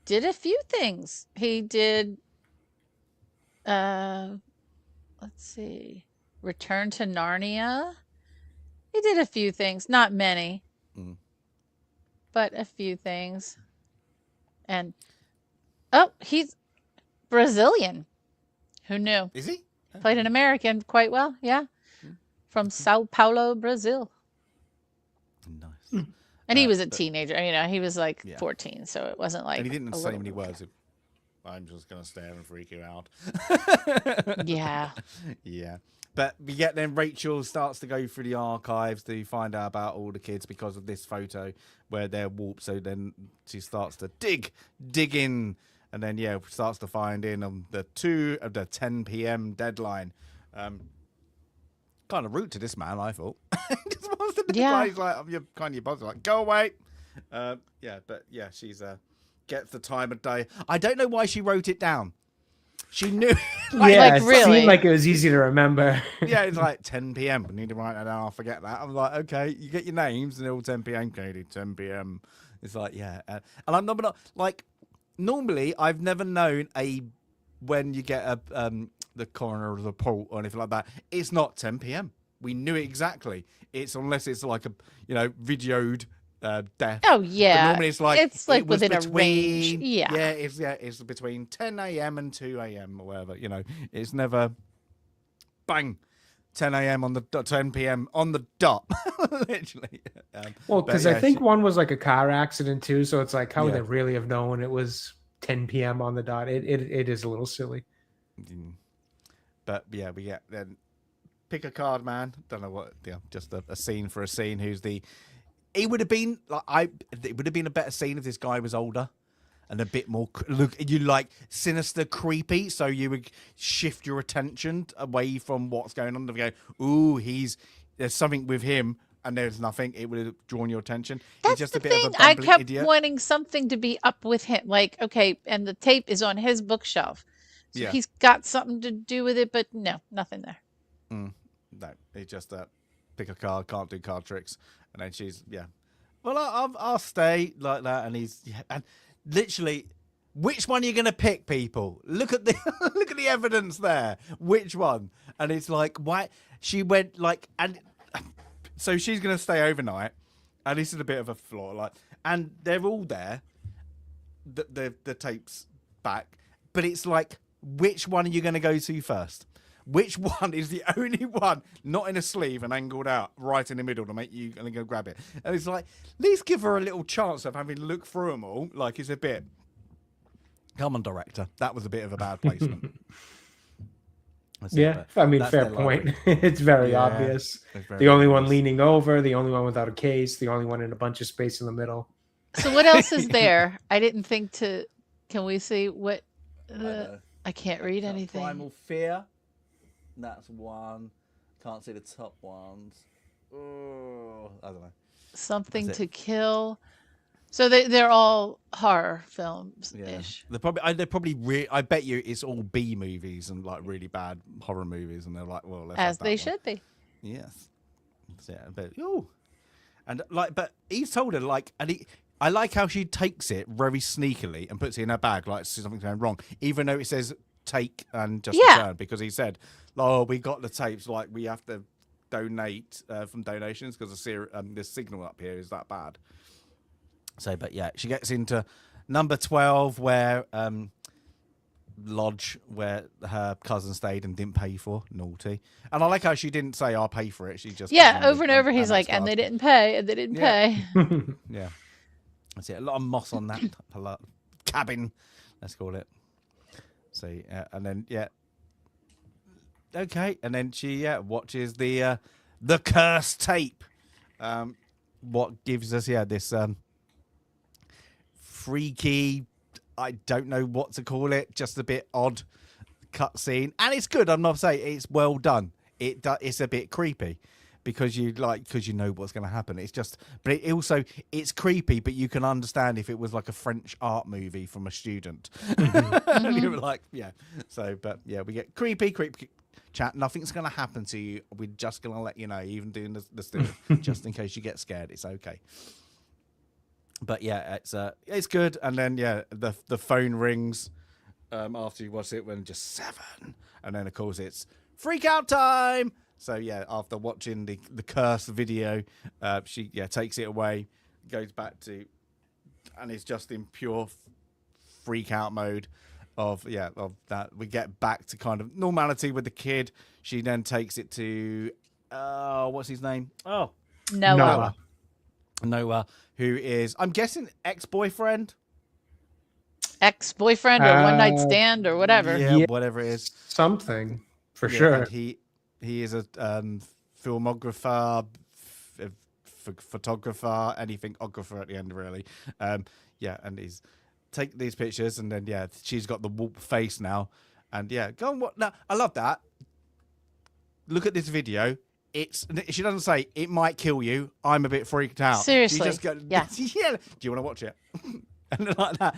did a few things. He did, let's see, Return to Narnia. He did a few things, not many, but a few things. And he's Brazilian. Who knew? Is he? Played an American quite well, yeah. From Sao Paulo, Brazil. Nice. And he was a teenager. He was like 14, so it wasn't like. And he didn't say many words. I'm just gonna stare and freak you out. Yeah. Yeah. But we get then Rachel starts to go through the archives to find out about all the kids because of this photo where they're warped. So then she starts to dig in, and then starts to find in on the 10 p.m. deadline. Kind of rude to this man, I thought. Just wants to he's like, you're kind of your boss, like, go away. She's gets the time of day. I don't know why she wrote it down. She knew. It seemed like it was easy to remember. Yeah, it's like 10 p.m. I need to write that down. I'll forget that. I was like, okay, you get your names and they're all 10 p.m. Katie, 10 p.m. It's like, yeah. And I'm not like, normally I've never known when you get the coroner report or anything like that, it's not 10 p.m. We knew it exactly. It's unless it's like a, videoed death. Oh yeah. But normally it's like within a range. Yeah. It's between 10 a.m. and 2 a.m. or whatever. It's never bang 10 a.m. on the 10 p.m. on the dot. Literally. Because I think one was like a car accident too, so it's like how would they really have known it was 10 p.m. on the dot? It is a little silly. But yeah, we get then pick a card, man. Don't know what. Just a scene for a scene. It would have been a better scene if this guy was older, and a bit more look. You like sinister, creepy, so you would shift your attention away from what's going on. And go, ooh, there's something with him, and there's nothing. It would have drawn your attention. That's He's just the a bit thing. of a I bumbling kept idiot. wanting something to be up with him. Like, okay, and the tape is on his bookshelf. So Yeah. he's got something to do with it, but no, nothing there. No, he just pick a card, can't do card tricks, and then she's well, I'll stay like that, and and literally, which one are you gonna pick, people? Look at the look at the evidence there. Which one? And it's like, why she went like, and so she's gonna stay overnight, and this is a bit of a flaw, like, and they're all there, the tapes back, but it's like, which one are you gonna go to first? Which one is the only one not in a sleeve and angled out right in the middle to make you and go grab it? And it's like, at least give her a little chance of having to look through them all. Like, it's a bit. Come on, director. That was a bit of a bad placement. Yeah, I mean, fair point. It's very obvious. It's very the only one obvious. leaning over, the only one without a case, the only one in a bunch of space in the middle. So what else is there? I didn't think to. Can we see what? I can't read anything. Primal Fear. That's one. Can't see the top ones. Oh, I don't know. Something That's to it. Kill. So they're all horror films ish. They're probably I bet you it's all B movies and like really bad horror movies, and they're like, well, let's As have that they one. should be. Yes. That's it. But and like, but he's told her like, and I like how she takes it very sneakily and puts it in her bag like something's going wrong, even though it says take and just return, because he said, oh, we got the tapes, like we have to donate from donations because the signal up here is that bad. So, but yeah, she gets into number 12 where Lodge, where her cousin stayed and didn't pay for. Naughty. And I like how she didn't say I'll pay for it. She just over and over he's like, and they didn't pay, and they didn't pay. Yeah. That's it. A lot of moss on that cabin, let's call it. So and then okay, and then she watches the cursed tape. What gives us this freaky, I don't know what to call it, just a bit odd cutscene, and it's good. I'm not saying it's well done. It's a bit creepy because you know what's going to happen. It's just, but it's creepy, but you can understand if it was like a French art movie from a student. And you were like, So, but we get creepy chat. Nothing's going to happen to you. We're just going to let you know, even doing the still, just in case you get scared. It's okay. But it's good. And then the phone rings after you watch it when just 7, and then of course it's freak out time. So after watching the cursed video, she takes it away, goes back to, and is just in pure freak out mode of that. We get back to kind of normality with the kid. She then takes it to what's his name? Oh, Noah, who is, I'm guessing, ex-boyfriend or one night stand or whatever. Yeah, whatever it is. Something for sure. He is a filmographer, photographer, anything ographer at the end, really. And he's take these pictures, and then she's got the whoop face now, and go on. What now? I love that. Look at this video. She doesn't say it might kill you. I'm a bit freaked out. Seriously, she just goes, Do you want to watch it? And like that,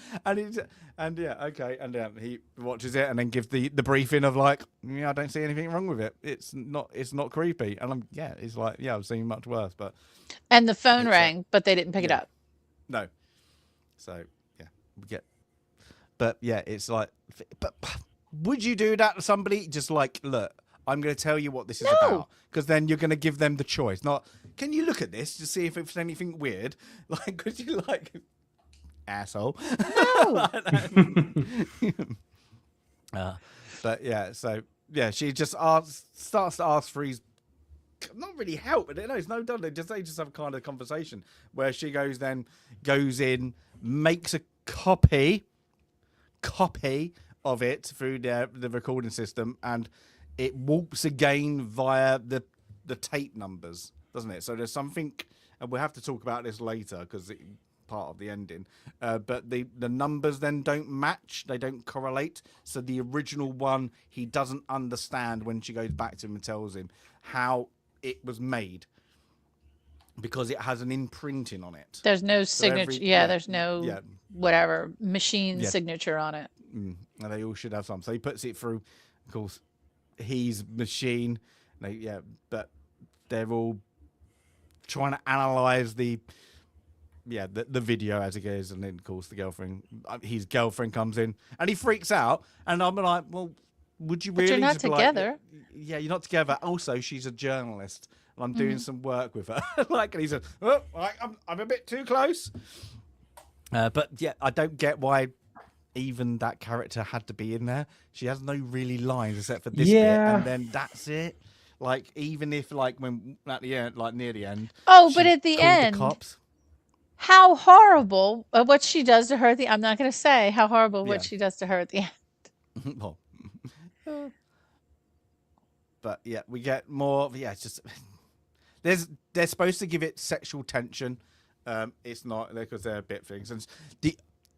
okay, and he watches it and then gives the briefing of like, I don't see anything wrong with it. It's not creepy, and it's like, I've seen much worse, but. And the phone rang, but they didn't pick it up. No, so we get, but it's like, but would you do that to somebody? Just like, look, I'm going to tell you what this is about, because then you're going to give them the choice. Not, can you look at this to see if it's anything weird? Like, could you like. Asshole. No. She just starts to ask for his, not really help, but it's no done. They just have a kind of conversation where she goes in, makes a copy of it through the recording system, and it whoops again via the tape numbers, doesn't it? So there's something, and we'll have to talk about this later because it part of the ending. But the numbers then don't match; they don't correlate. So the original one, he doesn't understand when she goes back to him and tells him how it was made, because it has an imprinting on it. There's no So signature. There's no whatever machine signature on it. And they all should have some. So he puts it through. Of course, he's machine. But they're all trying to analyze the video as it goes, and then of course his girlfriend comes in and he freaks out, and I'm like, well, would you really? But you're not together. You're not together. Also, she's a journalist, and I'm doing some work with her. And he said, oh, I'm a bit too close. But yeah, I don't get why even that character had to be in there. She has no really lines except for this bit, and then that's it. Like, even if when at the end, near the end. Oh, but at the end, the cops. How horrible what she does to her at the I'm not going to say how horrible what she does to her at the end. Well, but yeah, we get more. Yeah, it's just they're supposed to give it sexual tension. It's not, because they're a bit things. And do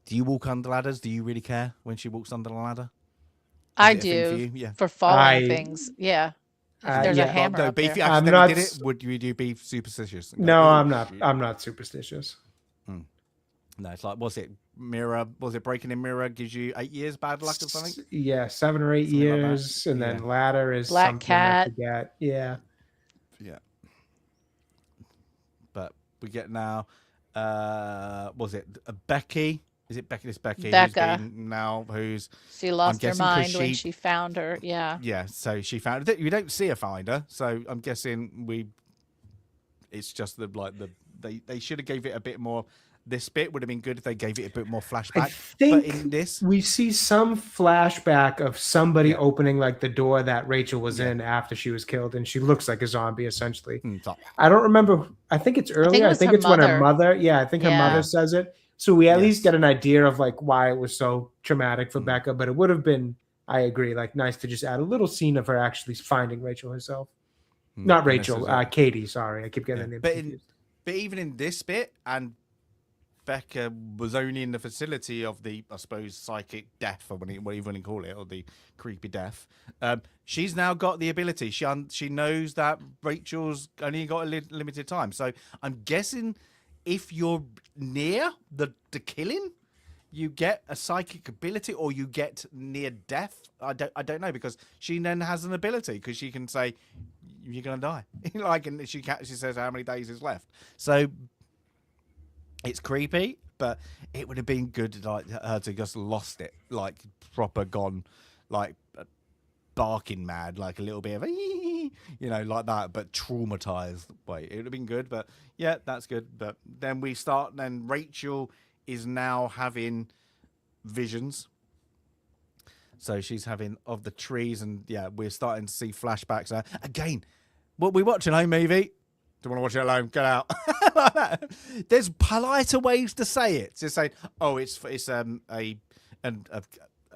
you walk under ladders? Do you really care when she walks under the ladder? I do. For falling things. Yeah. There's a hammer up there. If you accidentally did it, would you be superstitious? No, I'm not. I'm not superstitious. No, it's like, was it Breaking in Mirror gives you 8 years bad luck or something? Yeah, 7 or 8 years, and then ladder is Black something Cat. I forget. Yeah. But we get now. Was it Becky? Is it Becky? It's Becky. Becca. Who's she lost her mind when she found her. Yeah. Yeah. So she found it. We don't see her find her. So I'm guessing it's just they should have gave it a bit more. This bit would have been good if they gave it a bit more flashback. I think but in this, we see some flashback of somebody opening the door that Rachel was in after she was killed, and she looks like a zombie essentially. I don't remember. I think it's earlier. I think it's when her mother. Yeah, I think her mother says it. So we at least get an idea of why it was so traumatic for Becca. But it would have been, I agree, nice to just add a little scene of her actually finding Rachel herself. Not Rachel, Katie. Sorry, I keep getting the name confused. But even in this bit, and Becca was only in the facility of the, I suppose, psychic death, or whatever you want to call it, or the creepy death. She's now got the ability. She knows that Rachel's only got a limited time. So I'm guessing if you're near the killing, you get a psychic ability, or you get near death. I don't know, because she then has an ability, because she can say you're gonna die. And she says how many days is left. So it's creepy, but it would have been good her to just lost it, proper gone, barking mad, a little bit of like that, but traumatized. Wait, it would have been good, but yeah, that's good. But then then Rachel is now having visions. So she's having of the trees, and we're starting to see flashbacks. Again, what we watching home movie. Do you want to watch it alone? Get out. Like that. There's politer ways to say it. Just say, oh, it's a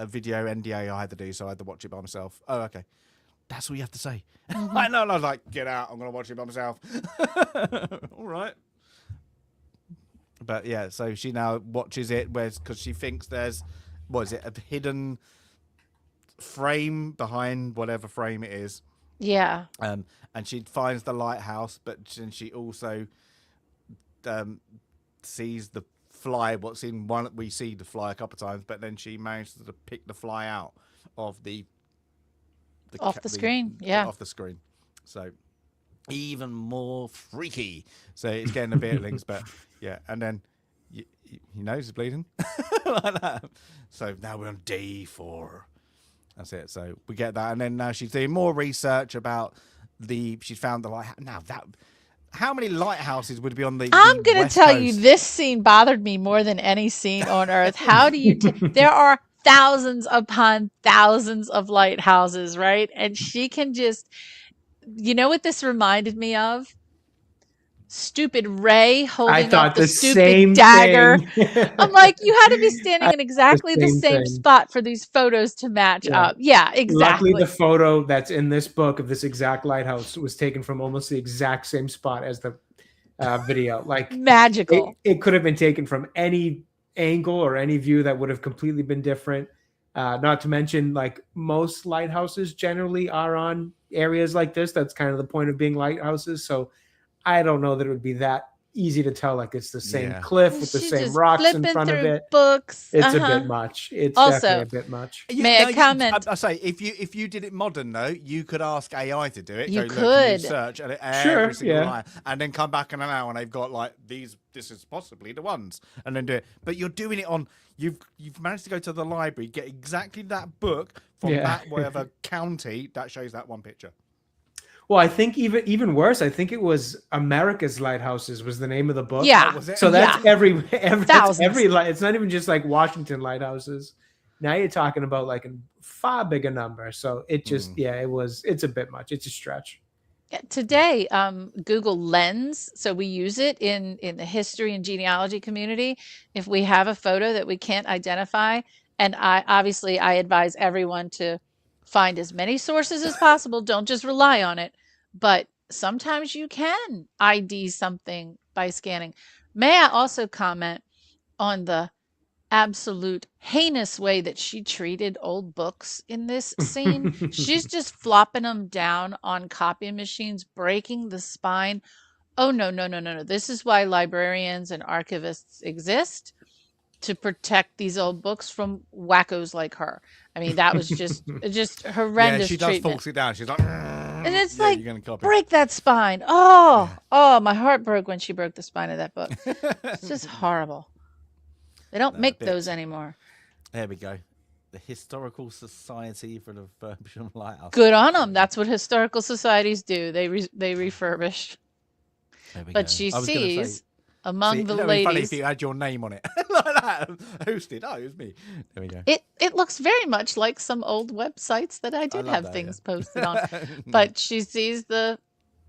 video NDA I had to do, so I had to watch it by myself. Oh, okay. That's all you have to say. I know. I was like, get out. I'm going to watch it by myself. All right. But yeah, so she now watches it because she thinks there's, a hidden frame behind whatever frame it is. Yeah. And she finds the lighthouse, but she also sees the fly. What's in one? We see the fly a couple of times, but then she manages to pick the fly out of the screen. Yeah, off the screen. So even more freaky. So it's getting a bit of links, but yeah. And then he knows he's bleeding like that. So now we're on day 4. That's it. So we get that, and then now she's doing more research about she's found the lighthouse. Now how many lighthouses would be on the? I'm going to tell coast? You, this scene bothered me more than any scene on Earth. How do you? There are thousands upon thousands of lighthouses, right? And she can just, you know what this reminded me of? Stupid Ray holding up the stupid dagger. I'm like, you had to be standing in exactly the same spot for these photos to match up. Yeah, exactly. Luckily, the photo that's in this book of this exact lighthouse was taken from almost the exact same spot as the video. Like Magical. it could have been taken from any angle or any view that would have completely been different. Not to mention, like most lighthouses generally are on areas like this. That's kind of the point of being lighthouses. So I don't know that it would be that easy to tell. Like it's the same cliff with the She's same just rocks in flipping front of through it. books. It's a bit much. It's Also, definitely a bit much. May I comment? I say if you did it modern though, you could ask AI to do it. You Look, could search and Sure, every single yeah. line, and then come back in an hour and they've got like these. This is possibly the ones, and then do it. But you're doing it on. You've managed to go to the library, get exactly that book from that whatever county that shows that one picture. Well, I think even worse. I think it was America's Lighthouses was the name of the book. Yeah. Oh, was it? So that's every Thousands. light. It's not even just like Washington lighthouses. Now you're talking about like a far bigger number. So it just it's a bit much. It's a stretch. Yeah, today, Google Lens, so we use it in the history and genealogy community. If we have a photo that we can't identify, and I advise everyone to find as many sources as possible. Don't just rely on it. But sometimes you can ID something by scanning. May I also comment on the absolute heinous way that she treated old books in this scene? She's just flopping them down on copy machines, breaking the spine. Oh, no, no, no, no, no. This is why librarians and archivists exist, to protect these old books from wackos like her. I mean, that was just horrendous she does treatment. force it down. She's like, and it's you're gonna copy. Break that spine. Oh, my heart broke when she broke the spine of that book. It's just horrible. They don't make those anymore. There we go. The Historical Society for the Refurbishment Lighthouse. Good on them. That's what historical societies do. They refurbish. But she sees among the ladies. Funny if you had your name on it like that. Hosted. Oh, it was me. There we go. It looks very much like some old websites that I did have things posted on. But she sees the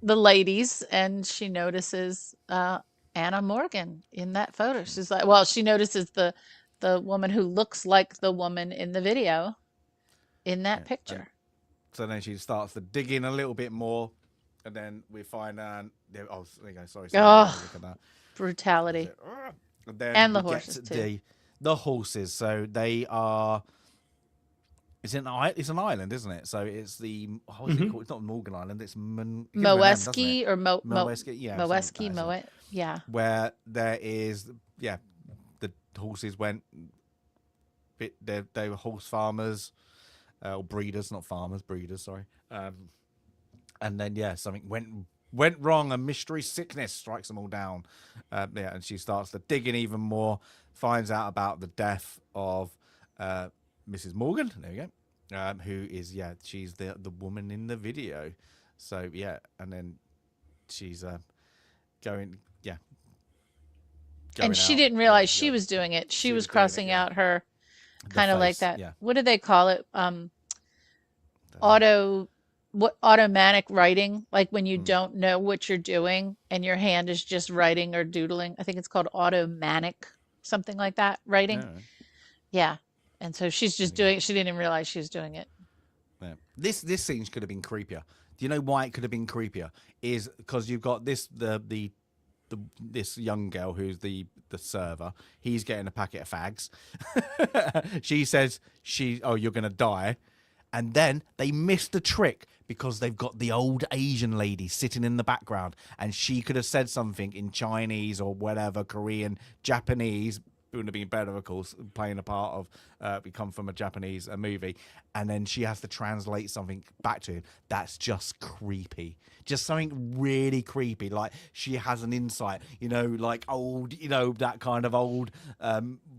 ladies and she notices Anna Morgan in that photo. She's like, well, she notices the woman who looks like the woman in the video in that picture. So then she starts to dig in a little bit more, and then we find there you go. Sorry. Brutality. And the horses too. The horses. So they are. It's an island, isn't it? So it's the what's it called? It's not Morgan Island. It's Moeski or Moeski. Yeah. Moeski. Yeah. Where there is the horses went. They were horse farmers, or breeders, not farmers, breeders. Sorry. And then something went wrong. A mystery sickness strikes them all down. And she starts to dig in even more. Finds out about the death of Mrs. Morgan. There we go. Who is she's the woman in the video. So and then she's going and she didn't realize she was doing it. She was crossing out her kind of like that. Yeah. What do they call it? Automatic writing, like when you don't know what you're doing and your hand is just writing or doodling. I think it's called automatic, something like that, writing. Yeah. And so she's just doing it. She didn't even realize she was doing it. Yeah. This scene could have been creepier. Do you know why it could have been creepier? Is because you've got this this young girl who's the server. He's getting a packet of fags. She says you're gonna die. And then they missed the trick because they've got the old Asian lady sitting in the background, and she could have said something in Chinese or whatever, Korean, Japanese. Wouldn't have been better, of course, playing a part of we come from a Japanese movie, and then she has to translate something back to him. That's just creepy. Just something really creepy. Like she has an insight, like old, that kind of old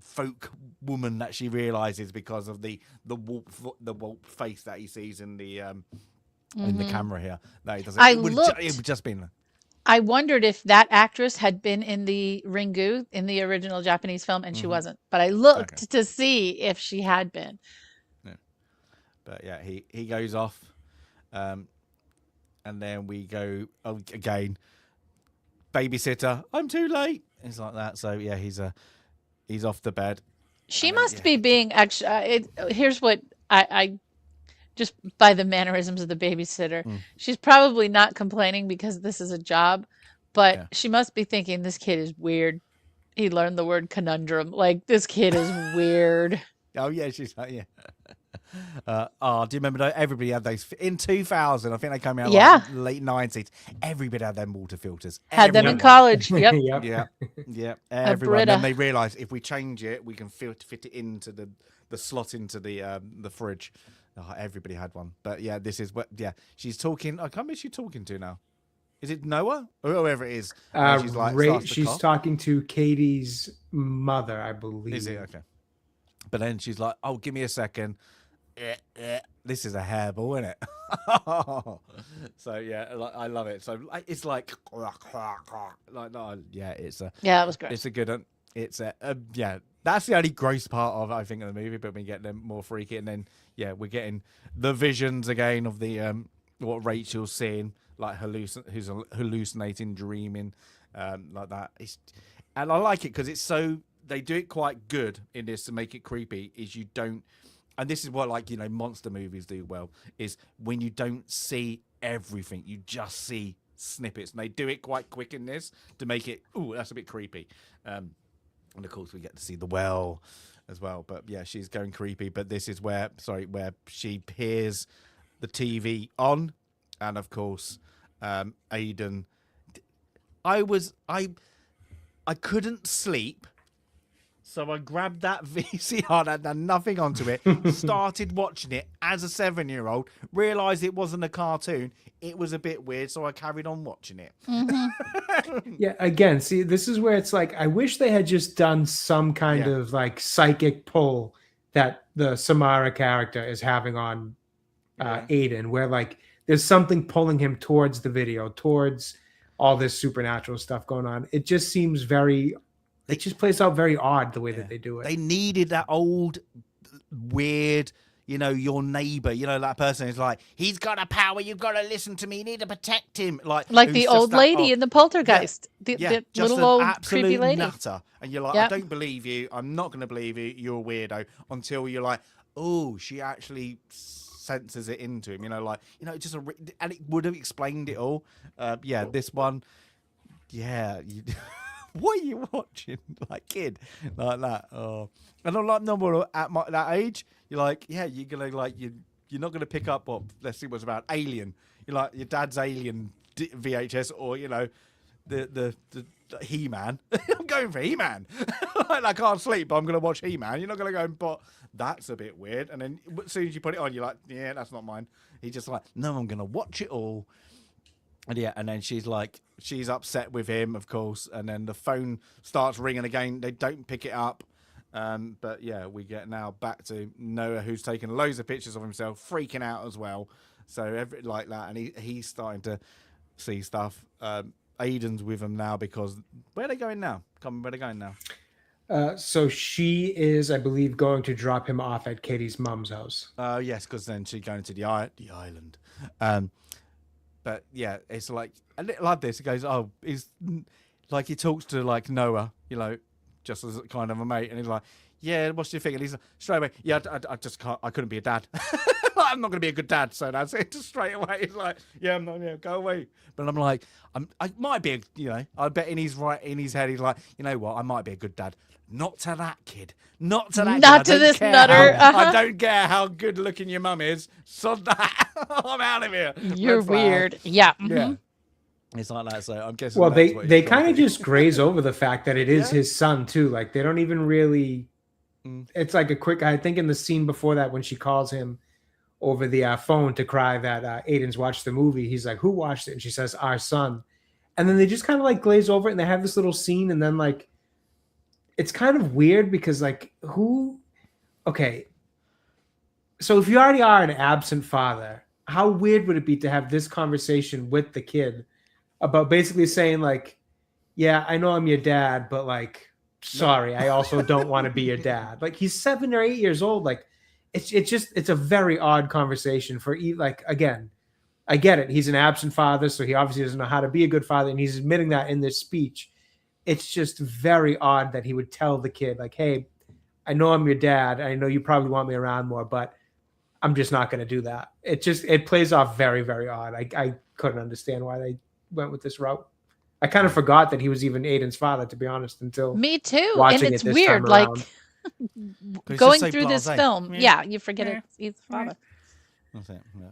folk woman that she realizes because of the warped face that he sees in the camera here. No, it doesn't. It would just been. I wondered if that actress had been in the Ringu in the original Japanese film, and she wasn't. But I looked to see if she had been. Yeah. But he goes off, and then we go again. Babysitter, I'm too late. It's like that. So he's off to bed. She must be being actually. Here's what I just by the mannerisms of the babysitter. She's probably not complaining because this is a job, But Yeah. she must be thinking this kid is weird. He learned the word conundrum. Like, this kid is weird. Oh yeah, she's like, yeah. Do you remember everybody had those in 2000? I think they came out Yeah. like late 90s. Everybody had them water filters. Had them in Everyone. college. Yep. Yep. Yeah. A Everyone. Then Brita. they realised if we change it, we can fit it into the slot into the fridge. Oh, everybody had one. But yeah, this is what. Yeah, she's talking. I can't remember who she's talking to now. Is it Noah or whoever it is? And she's like, starts to She's cough. talking to Katie's mother, I believe. Is it okay? But then she's like, "Oh, give me a second. This is a hairball, isn't it?" So yeah, I love it. So it's like no, yeah, Yeah, it was great. it's a good. It's a yeah. That's the only gross part of I think of the movie, but we get them more freaky, and then yeah, we're getting the visions again of the what Rachel's seeing, like who's hallucinating, dreaming, like that. And I like it because it's so they do it quite good in this to make it creepy. Is you don't, and this is what like monster movies do well is when you don't see everything, you just see snippets, and they do it quite quick in this to make it. Ooh, that's a bit creepy. And of course, we get to see the well as well. But yeah, she's going creepy. But this is where she hears the TV on, and of course, Aiden. I couldn't sleep, so I grabbed that VCR that had nothing onto it, started watching it as a 7-year-old, realised it wasn't a cartoon. It was a bit weird, so I carried on watching it. Mm-hmm. Yeah, again, see, this is where it's like, I wish they had just done some kind of like psychic pull that the Samara character is having on Aiden, where like there's something pulling him towards the video, towards all this supernatural stuff going on. It just seems it just plays out very odd the way that they do it. They needed that old, weird, your neighbor, that person is like, he's got a power, you've got to listen to me, you need to protect him. Like the old lady in the Poltergeist. The little old creepy lady. Nutter. And you're like, I don't believe you. I'm not going to believe you. You're a weirdo. Until you're like, oh, she actually senses it into him. Just and it would have explained it all. This one, what are you watching, like kid, like that? Oh, and I'm like, no, at that age, you're like, yeah, you're gonna like you're not gonna pick up what. Let's see what's about Alien. You're like your dad's Alien VHS, or the He-Man. I'm going for He-Man. Like, I can't sleep, but I'm gonna watch He-Man. You're not gonna go, but that's a bit weird. And then as soon as you put it on, you're like, yeah, that's not mine. He's just like, no, I'm gonna watch it all. And yeah, and then she's upset with him, of course, and then the phone starts ringing again. They don't pick it up. But yeah, we get now back to Noah, who's taken loads of pictures of himself, freaking out as well. So like that, and he's starting to see stuff. Aiden's with him now because where are they going now? Where are they going now? So she is, I believe, going to drop him off at Katie's mom's house. Yes, because then she's going to the island. But yeah, it's like a little like this. It goes, oh, he's like he talks to like Noah, just as kind of a mate, and he's like, yeah, what's your thing? And he's like, straight away, yeah, I just can't. I couldn't be a dad. I'm not going to be a good dad, so that's it. Just straight away, he's like, yeah, I'm not. Yeah, go away. But I'm like, I might be, I bet in his head, he's like, you know what, I might be a good dad. Not to that kid. Not to that. Not to this nutter. I don't care how good looking your mum is. Sod that. I'm out of here. You're weird. Yeah. Mm-hmm. Yeah. It's like that. So I'm guessing. Well, they kind of just graze over the fact that it is his son too. Like they don't even really. It's like a quick. I think in the scene before that, when she calls him over the phone to cry that Aiden's watched the movie, he's like, "Who watched it?" And she says, "Our son." And then they just kind of like glaze over it, and they have this little scene, and then like. It's kind of weird because like okay. So if you already are an absent father, how weird would it be to have this conversation with the kid about basically saying like, yeah, I know I'm your dad, but like, sorry, I also don't want to be your dad. Like he's 7 or 8 years old. Like it's a very odd conversation for like, again, I get it. He's an absent father. So he obviously doesn't know how to be a good father. And he's admitting that in this speech. It's just very odd that he would tell the kid, like, hey, I know I'm your dad. I know you probably want me around more, but I'm just not going to do that. It plays off very, very odd. I couldn't understand why they went with this route. I kind of forgot that he was even Aiden's father, to be honest, until Me too. And watching it's it this weird, time like around. going through this blasé. film. Yeah, you forget he's the father. That's it. Yeah.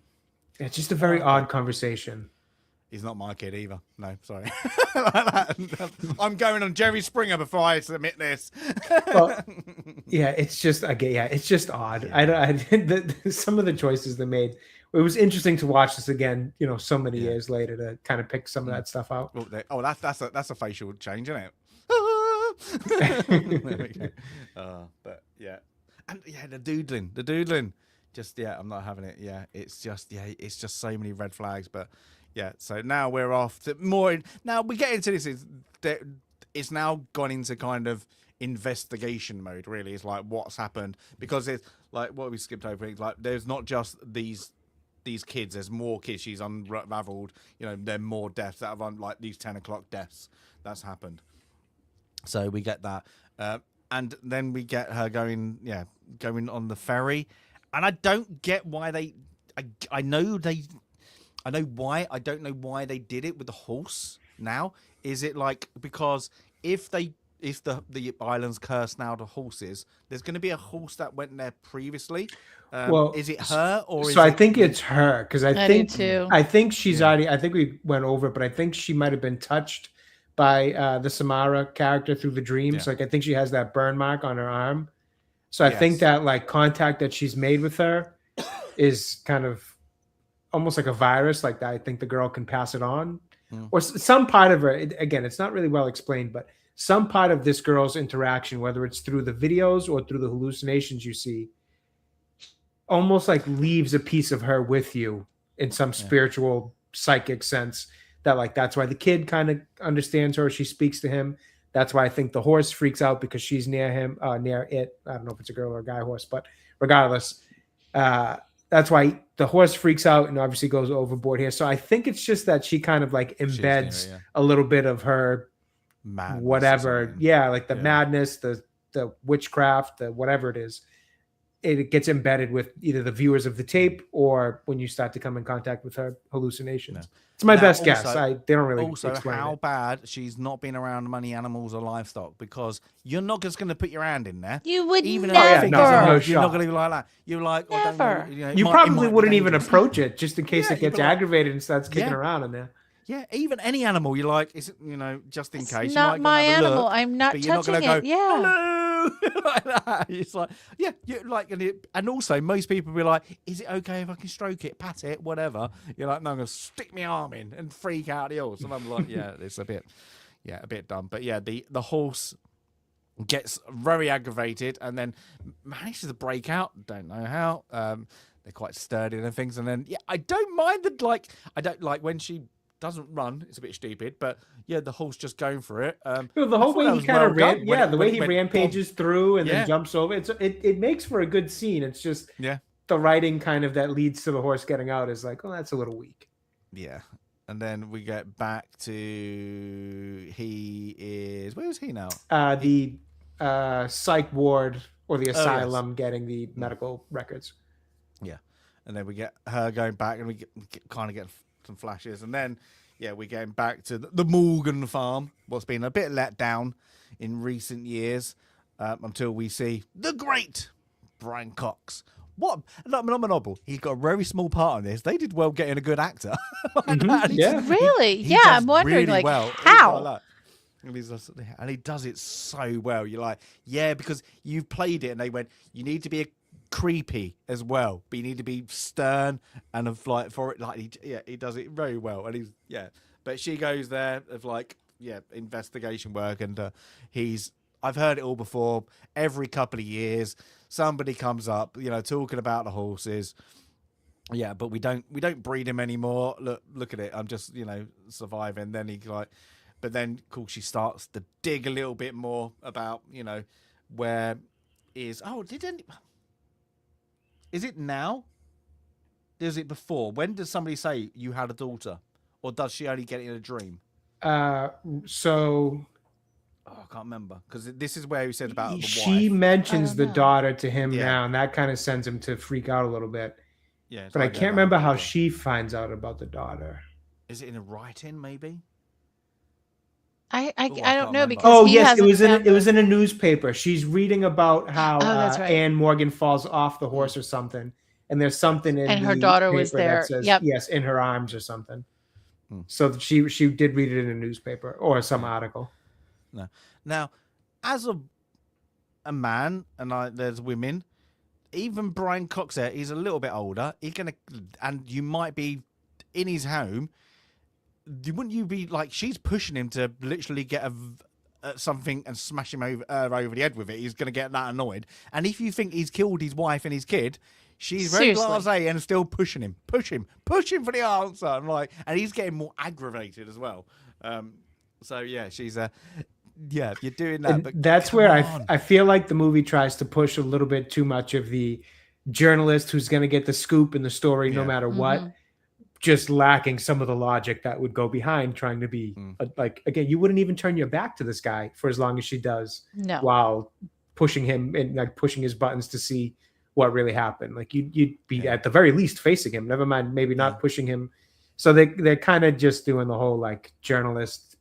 It's just a very odd conversation. He's not my kid either. No, sorry. I'm going on Jerry Springer before I submit this. Well, yeah, it's just it's just odd. Yeah. Some of the choices they made. It was interesting to watch this again. So many years later to kind of pick some of that stuff out. That's a facial change, isn't it? There we go. But yeah, and the doodling. Just I'm not having it. Yeah, it's just so many red flags. But yeah, so now we're off to more. Now we get into this. It's now gone into kind of investigation mode. Really, it's like what's happened, because it's like what we skipped over. Like there's not just these kids. There's more kids. She's unraveled. There are more deaths that have like these 10 o'clock deaths that's happened. So we get that, and then we get her going on the ferry. And I don't get why I know why. I don't know why they did it with the horse now. Is it like because if the island's cursed now to horses, there's going to be a horse that went there previously? Is it her or? So I think it's her, because I think she's already. I think we went over it, but I think she might have been touched by the Samara character through the dreams. Like I think she has that burn mark on her arm. So I think that like contact that she's made with her is kind of almost like a virus. Like that, I think the girl can pass it on, or some part of her. Again, it's not really well explained, but some part of this girl's interaction, whether it's through the videos or through the hallucinations you see, almost like leaves a piece of her with you in some spiritual, psychic sense. That like that's why the kid kind of understands her. She speaks to him. That's why I think the horse freaks out, because she's near him, near it. I don't know if it's a girl or a guy horse, but regardless, that's why the horse freaks out and obviously goes overboard here. So I think it's just that she kind of like embeds a little bit of her madness, whatever. Yeah, like the madness, the witchcraft, the whatever it is. It gets embedded with either the viewers of the tape or when you start to come in contact with her hallucinations. No. It's my best guess. They don't really explain how it. bad she's not been around many animals or livestock, because you're not just going to put your hand in there. You would even never. You're not going to be like that. You're like, never. You probably wouldn't even approach it just in case it gets aggravated and starts kicking around in there. Yeah, even any animal, you're like, is it, just in case. Not my animal. Look, I'm not touching it. Go, yeah. Hello. Like that. It's like, you're like, and also most people be like, is it okay if I can stroke it, pat it, whatever? You're like, no, I'm gonna stick my arm in and freak out the horse. And I'm like, it's a bit dumb. But yeah, the horse gets very aggravated and then manages to break out. Don't know how. They're quite sturdy and things. And then I don't mind I don't like when she doesn't run. It's a bit stupid, but the horse just going for it. The whole way he kind of the way he rampages through and then jumps over. It makes for a good scene. It's just the writing kind of that leads to the horse getting out is like, oh, that's a little weak. Yeah, and then we get back to where is he now? The psych ward or the asylum getting the medical records. Yeah, and then we get her going back, and we kind of get some flashes, and then we're getting back to the Morgan farm, what's been a bit let down in recent years, until we see the great Brian Cox. What phenomenal. He's got a very small part in this. They did well getting a good actor. Really? He I'm wondering really well. How. And he does it so well. You're like, because you've played it and they went, you need to be creepy as well, but you need to be stern and of like for it, like he does it very well. And he's but she goes there of like investigation work, and I've heard it all before. Every couple of years somebody comes up talking about the horses, but we don't breed him anymore. Look at it, I'm just surviving. Then he but then cool, she starts to dig a little bit more about where is is it now? Is it before? When does somebody say you had a daughter? Or does she only get it in a dream? I can't remember. Because this is where he said about the wife. She mentions the daughter to him now, and that kind of sends him to freak out a little bit. Yeah, but I can't remember how she finds out about the daughter. Is it in a writing, maybe? I Oh, I don't can't know remember. because Oh he yes, hasn't found it was the. in a newspaper. She's reading about how Oh, that's right. Anne Morgan falls off the horse or something, and there's something in And her the daughter was paper that there. says Yep. yes, in her arms or something. Hmm. So she did read it in a newspaper or some Yeah. article. No. Now, as a man, and there's women, even Brian Cox there, he's a little bit older. He's gonna, and you might be in his home. Wouldn't you be like, she's pushing him to literally get something and smash him over the head with it? He's gonna get that annoyed. And if you think he's killed his wife and his kid, she's very Seriously. blasé and still pushing him for the answer. I'm like, and he's getting more aggravated as well. So yeah, she's yeah, you're doing that. And But that's come where on. I feel like the movie tries to push a little bit too much of the journalist who's going to get the scoop in the story no Yeah. matter what, just lacking some of the logic that would go behind trying to be like, again, you wouldn't even turn your back to this guy for as long as she does No. while pushing him and like pushing his buttons to see what really happened. Like you'd be at the very least facing him, never mind maybe not pushing him. So they're kind of just doing the whole like journalist,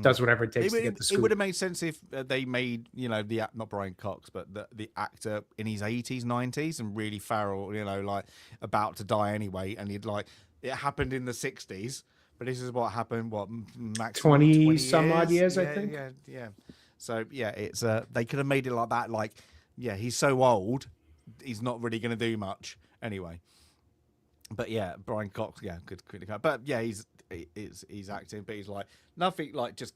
does whatever it takes to get the scoop. It would have made sense if they made, not Brian Cox, but the actor in his 80s, 90s, and really feral, like about to die anyway, and he'd like, it happened in the 60s, but this is what happened, maximum 20 some odd years, I think. Yeah. So yeah, it's they could have made it like that, like, yeah, he's so old, he's not really going to do much anyway. But yeah, Brian Cox, yeah, good critical. But yeah, he's acting, but he's like nothing, like just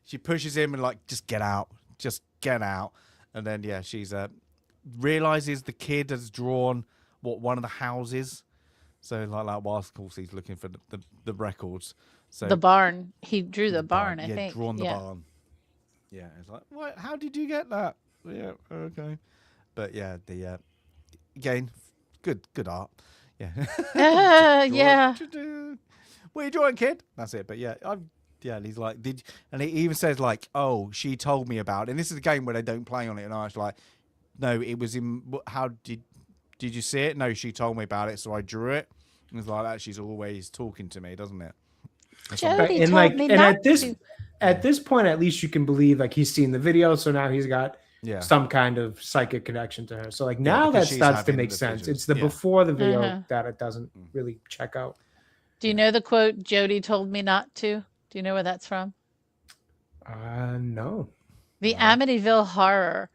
she pushes him and like just get out, and then yeah, she's realizes the kid has drawn one of the houses, so like whilst of course he's looking for the records, so The barn. He drew the barn, I yeah, think. drawn the barn. Yeah, it's like, what? How did you get that? Yeah, okay, but yeah, the again, good art. Yeah. Yeah. What are you drawing, kid? That's it. But yeah, and he's like, and he even says like, oh, she told me about it. And this is a game where they don't play on it. And I was like, no, it was in. How did you see it? No, she told me about it, so I drew it. And it's like that. She's always talking to me, doesn't it? Jody and told like, me and not at this point, at least you can believe like he's seen the video, so now he's got some kind of psychic connection to her. So like now that starts to make sense. It's the before the video that it doesn't really check out. Do you know the quote, Jody told me not to? Do you know where that's from? No. The Amityville Horror,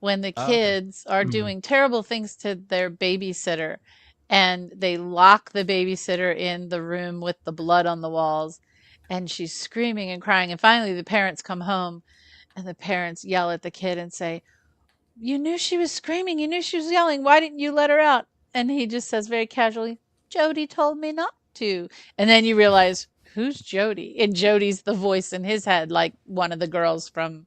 when the kids are doing terrible things to their babysitter and they lock the babysitter in the room with the blood on the walls and she's screaming and crying. And finally the parents come home and the parents yell at the kid and say, you knew she was screaming. You knew she was yelling. Why didn't you let her out? And he just says very casually, Jody told me not to. And then you realize, who's Jody? And Jody's the voice in his head, like one of the girls from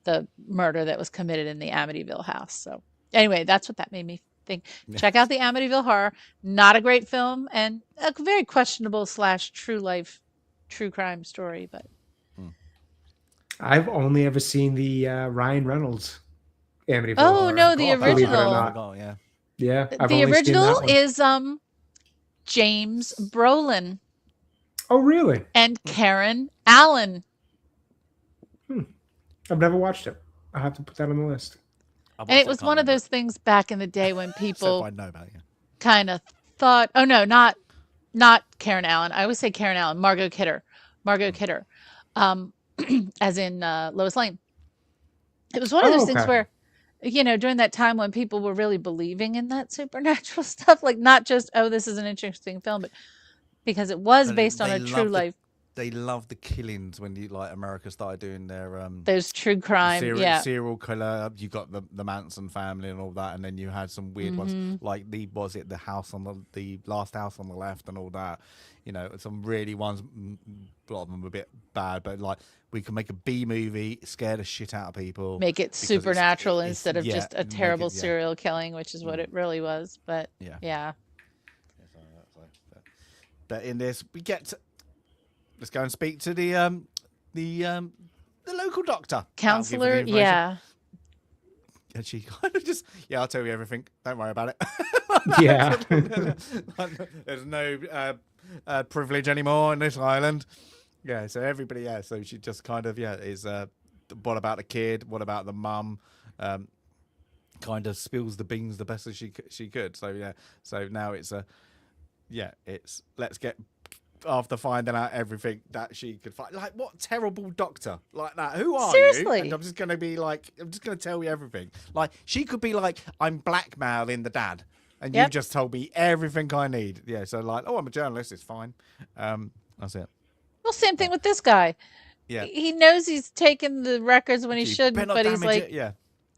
the murder that was committed in the Amityville house. So anyway, that's what that made me think. Yeah. Check out the Amityville Horror. Not a great film and a very questionable / true crime story, but I've only ever seen the Ryan Reynolds Amityville. Oh no, the original. Yeah, the original is James Brolin. Oh really? And Karen Allen. I've never watched it. I have to put that on the list. And it was one of those things back in the day when people kind of thought, oh no, not Karen Allen. I always say Karen Allen, Margot Kidder. As in Lois Lane. It was one of those things where, during that time when people were really believing in that supernatural stuff, like not just, oh, this is an interesting film, but because it was based on a true life. They loved the killings when America started doing their those true crime, serial killer. You got the Manson family and all that, and then you had some weird ones like the house on the last house on the left and all that. Some really ones. A lot of them were a bit bad, but like we can make a B movie, scare the shit out of people, make it supernatural instead of just a terrible serial killing, which is what it really was. But yeah. But in this, we get to, let's go and speak to the local doctor, counselor. Yeah. And she kind of just, I'll tell you everything. Don't worry about it. Yeah. There's no privilege anymore in this island. Yeah, so everybody, yeah, so she just kind of, yeah, is what about the kid? What about the mum? Kind of spills the beans the best as she could. So yeah, so now it's it's let's get after finding out everything that she could find. Like, what terrible doctor like that? Who are you? Seriously. And I'm just gonna be like, I'm just gonna tell you everything. Like, she could be like, I'm blackmailing the dad, and Yep. you've just told me everything I need. Yeah, so like, oh, I'm a journalist. It's fine. That's it. Well, same thing with this guy. Yeah. He knows he's taken the records when he You shouldn't, better not but he's damage like, it. Yeah.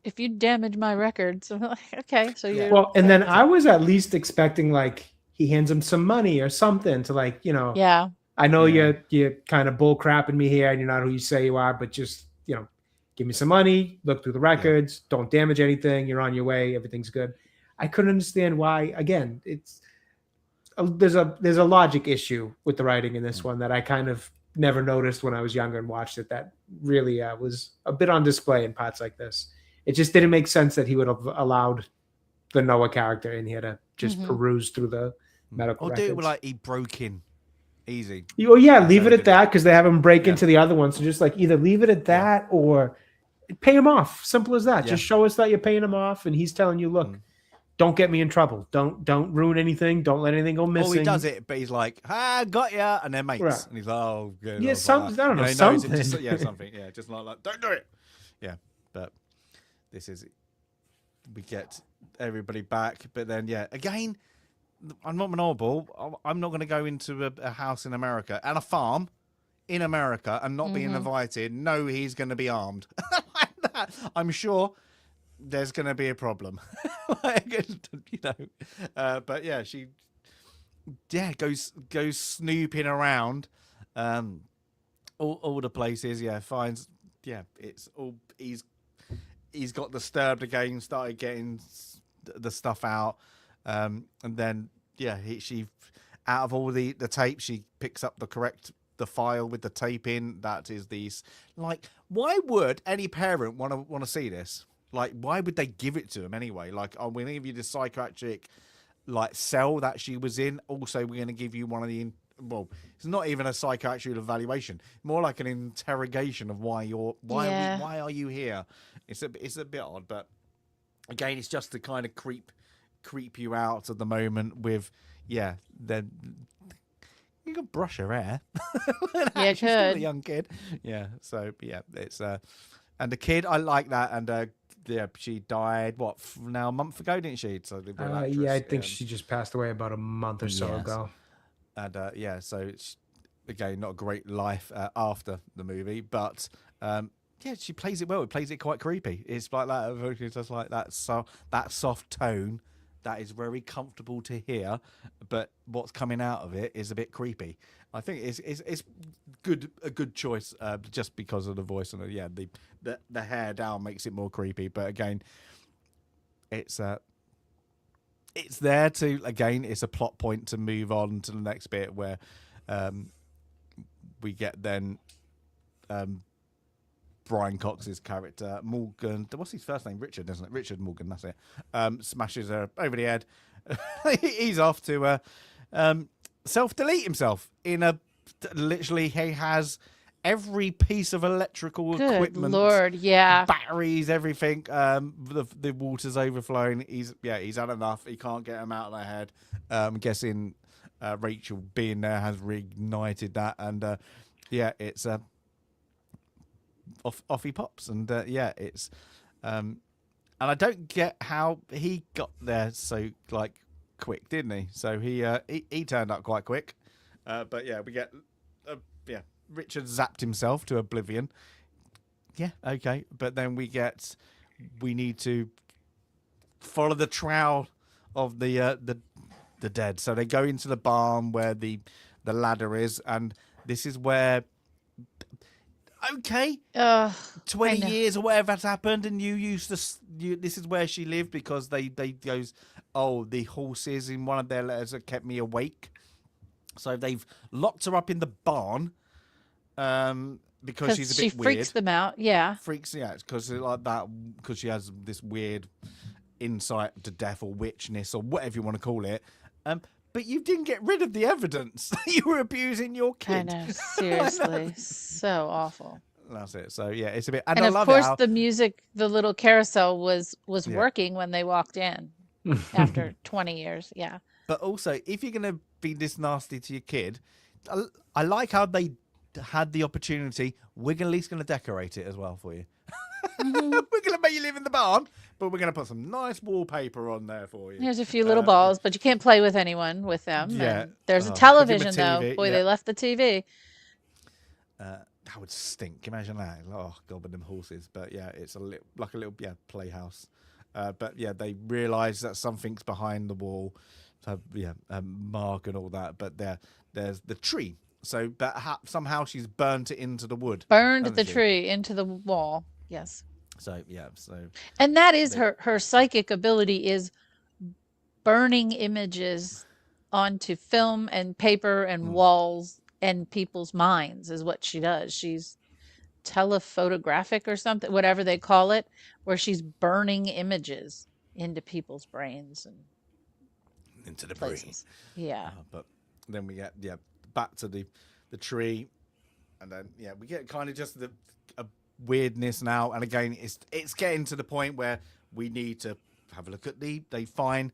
if you damage my records, I'm like, okay, so Yeah. you're Well, and then I was at least expecting like he hands him some money or something to like, yeah. I know Yeah. you're kind of bull crapping me here and you're not who you say you are, but just, give me some money, look through the records, don't damage anything, you're on your way, everything's good. I couldn't understand why. Again, there's a logic issue with the writing in this one that I kind of never noticed when I was younger and watched it. That really was a bit on display in parts like this. It just didn't make sense that he would have allowed the Noah character in here to just peruse through the medical Or records. do it like he broke in easy. Oh yeah, That's leave how it they at did that because they have him break Yeah. into the other one. So just like either leave it at that or pay him off. Simple as that. Yeah. Just show us that you're paying him off, and he's telling you, look, don't get me in trouble. Don't ruin anything. Don't let anything go missing. Oh, he does it, but he's like, got ya, and they're mates. Right. And he's like, oh, good. Yeah, I was like I don't that. know, He knows it something. just, something. Yeah, just like, don't do it. Yeah, but this is, we get everybody back, but then, again, I'm not Manobble. I'm not going to go into a house in America and a farm in America and not being invited. No, he's going to be armed. Like that. I'm sure there's going to be a problem. But yeah, she goes snooping around all the places. Finds it's all he's got disturbed again, started getting the stuff out, and then she out of all the tape, she picks up the file with the tape in. That is these, like, why would any parent want to see this? Like, why would they give it to him anyway? Like, oh, we're going to give you the psychiatric, like, cell that she was in. Also, we're going to give you one of the, it's not even a psychiatric evaluation. More like an interrogation of why are you here? It's a bit odd, but again, it's just to kind of creep you out at the moment with, then you can brush her hair. Yeah, she's still a could. young kid. Yeah, so it's and the kid, I like that, and she died now a month ago, didn't she? So the actress, I think she just passed away about a month or so ago. And so it's again not a great life after the movie, but she plays it well. It plays it quite creepy. It's like that. It's just like that. So that soft tone that is very comfortable to hear, but what's coming out of it is a bit creepy. I think it's good, a good choice just because of the voice and the hair down makes it more creepy. But again, it's there to, again, it's a plot point to move on to the next bit where we get then Brian Cox's character, Morgan, what's his first name? Richard, isn't it? Richard Morgan, that's it. Smashes her over the head. He's off to self-delete himself in literally he has every piece of electrical Good equipment. Lord, yeah. Batteries, everything. The water's overflowing. He's had enough. He can't get him out of their head. I'm guessing Rachel being there has reignited that, and it's off he pops, and it's and I don't get how he got there so like quick, didn't he? So he turned up quite quick, but we get Richard zapped himself to oblivion. Yeah, okay, but then we need to follow the trail of the dead. So they go into the barn where the ladder is, and this is where. Okay, 20 years or whatever has happened, and you used to. This is where she lived because they goes, oh, the horses in one of their letters that kept me awake. So they've locked her up in the barn, because she's a bit weird. She freaks them out. Yeah, because like that, because she has this weird insight to death or witchness or whatever you want to call it. but you didn't get rid of the evidence. You were abusing your I kid. know, seriously, so awful. That's it. So yeah, it's a bit. And And I of love course, it how, the music, the little carousel was yeah. working when they walked in after 20 years. Yeah. But also, if you're gonna be this nasty to your kid, I like how they had the opportunity. We're at least gonna decorate it as well for you. Mm-hmm. We're gonna make you live in the barn, but we're gonna put some nice wallpaper on there for you. Here's a few little balls, but you can't play with anyone with them. Yeah. And there's a Oh, television, give 'em a though. TV, Boy, yeah. they left the TV. That would stink. Imagine that. Oh god, with them horses. But yeah, it's like a little playhouse. But yeah, they realise that something's behind the wall. So yeah, Mark and all that. But there's the tree. So, but somehow she's burnt it into the wood. Burned hasn't the she? tree into the wall. Yes. So yeah, so And that is her psychic ability, is burning images onto film and paper and walls and people's minds is what she does. She's telephotographic or something, whatever they call it, where she's burning images into people's brains and into the brain. places. Yeah. But then we get back to the tree, and then we get kind of just the weirdness now. And again, it's getting to the point where we need to have a look at they find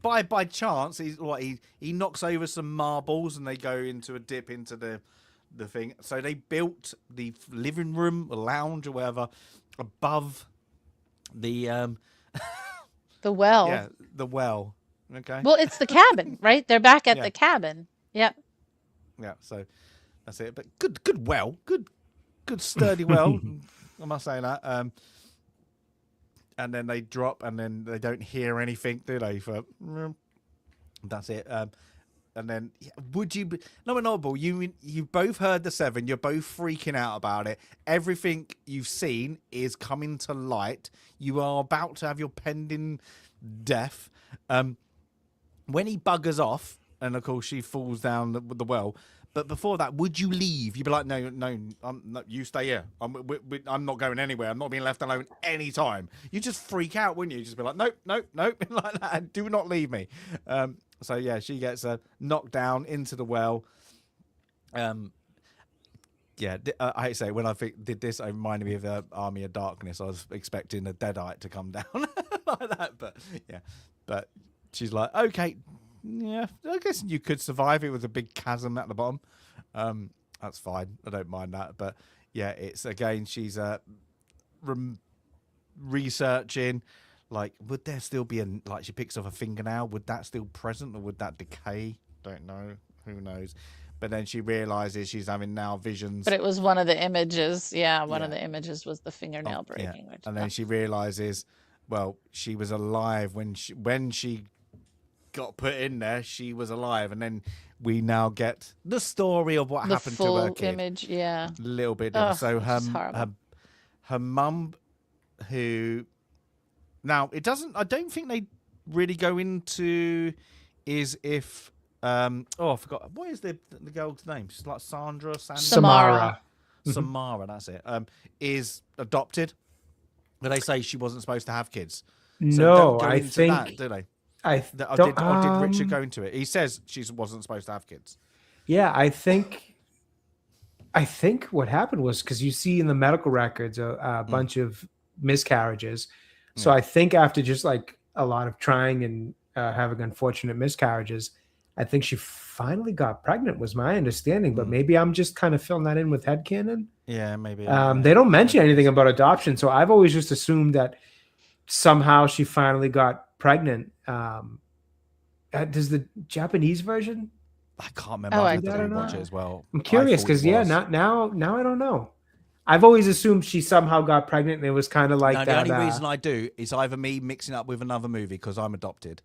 by chance he knocks over some marbles and they go into a dip into the thing. So they built the living room, a lounge or whatever above the The well. yeah, the well. Okay. Well, it's the cabin, right? They're back at the cabin. Yep. Yeah, so that's it. But good well, good sturdy well. I must say that. And then they drop, and then they don't hear anything, do they? That's it. And then would you? No, you both heard the 7. You're both freaking out about it. Everything you've seen is coming to light. You are about to have your pending death. When he buggers off, and of course she falls down the well. But before that, would you leave? You'd be like, no, you stay here. I'm not going anywhere. I'm not being left alone any time. You just freak out, wouldn't you? Just be like, nope, like that. Do not leave me. So yeah, she gets knocked down into the well. I hate to say, when I did this, it reminded me of Army of Darkness. I was expecting a Deadite to come down like that, but she's like, okay. Yeah, I guess you could survive it with a big chasm at the bottom. That's fine. I don't mind that. But yeah, it's again, she's researching. Like, would there still be she picks off a fingernail? Would that still present or would that decay? Don't know. Who knows? But then she realizes she's having now visions. But it was one of the images. Yeah, one of the images was the fingernail breaking. Yeah. And then she realizes, well, she was alive when she got put in there. She was alive, and then we now get the story of what happened to her kid. Image, yeah, a little bit different. So her mum, who now it doesn't. I don't think they really go into is if I forgot what is the girl's name. She's like Samara. Samara, that's it. Is adopted, but they say she wasn't supposed to have kids. So no, I think that, do they? Did Richard go into it? He says she wasn't supposed to have kids. Yeah, I think what happened was, because you see in the medical records a bunch of miscarriages. So I think after just like a lot of trying and having unfortunate miscarriages, I think she finally got pregnant, was my understanding. But maybe I'm just kind of filling that in with headcanon. Yeah, maybe. They don't mention anything about adoption. So I've always just assumed that somehow she finally got pregnant. Does the Japanese version? I can't remember. I I don't watch it as well. I'm curious because now I don't know. I've always assumed she somehow got pregnant, and it was kind of like that. The only reason I do is either me mixing up with another movie because I'm adopted,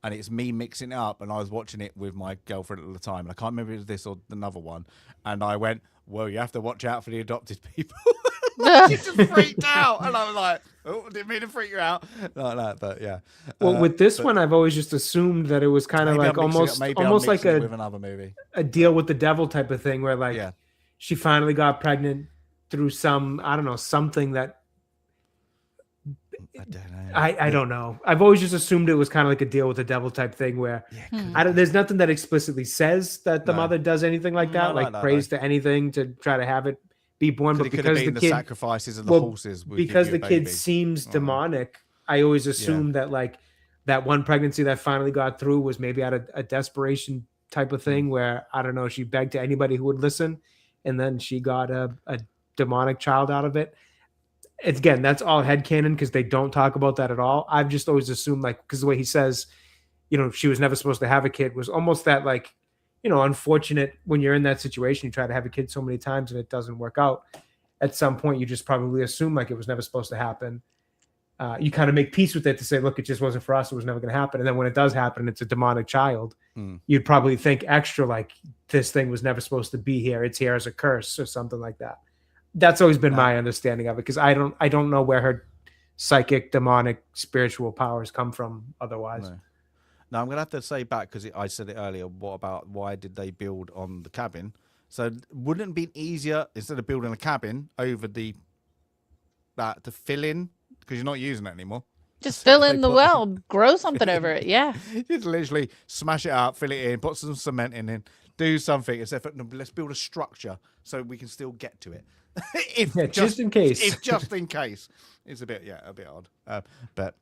and it's me mixing it up, and I was watching it with my girlfriend at the time, and I can't remember if it was this or another one, and I went, "Well, you have to watch out for the adopted people." She just freaked out, and I was like, "Oh, didn't mean to freak you out like that." But yeah. Well, with this one, I've always just assumed that it was kind of like almost like with another movie, a deal with the devil type of thing, where like she finally got pregnant through some, I don't know, something that I don't know. I don't know. I've always just assumed it was kind of like a deal with the devil type thing where there's nothing that explicitly says that the mother does anything like that, like prays to anything to try to have it be born. But because the kid, sacrifices of the horses would because give you the a kid baby. seems demonic, I always assumed that like that one pregnancy that finally got through was maybe out of a desperation type of thing where, I don't know, she begged to anybody who would listen, and then she got a demonic child out of it. Again, that's all headcanon because they don't talk about that at all. I've just always assumed, like, because the way he says, she was never supposed to have a kid was almost that, like, unfortunate when you're in that situation, you try to have a kid so many times and it doesn't work out. At some point, you just probably assume like it was never supposed to happen. You kind of make peace with it to say, look, it just wasn't for us. It was never going to happen. And then when it does happen, it's a demonic child. You'd probably think extra like this thing was never supposed to be here. It's here as a curse or something like that. That's always been my understanding of it because I don't know where her psychic, demonic, spiritual powers come from otherwise. Now I'm going to have to say back because I said it earlier. What about why did they build on the cabin? So wouldn't it be easier instead of building a cabin over to fill in because you're not using it anymore? Just fill in the well, grow something over it. Yeah. Just literally smash it up, fill it in, put some cement in it, do something. Let's build a structure so we can still get to it. Just in case. Just in case. It's a bit odd. But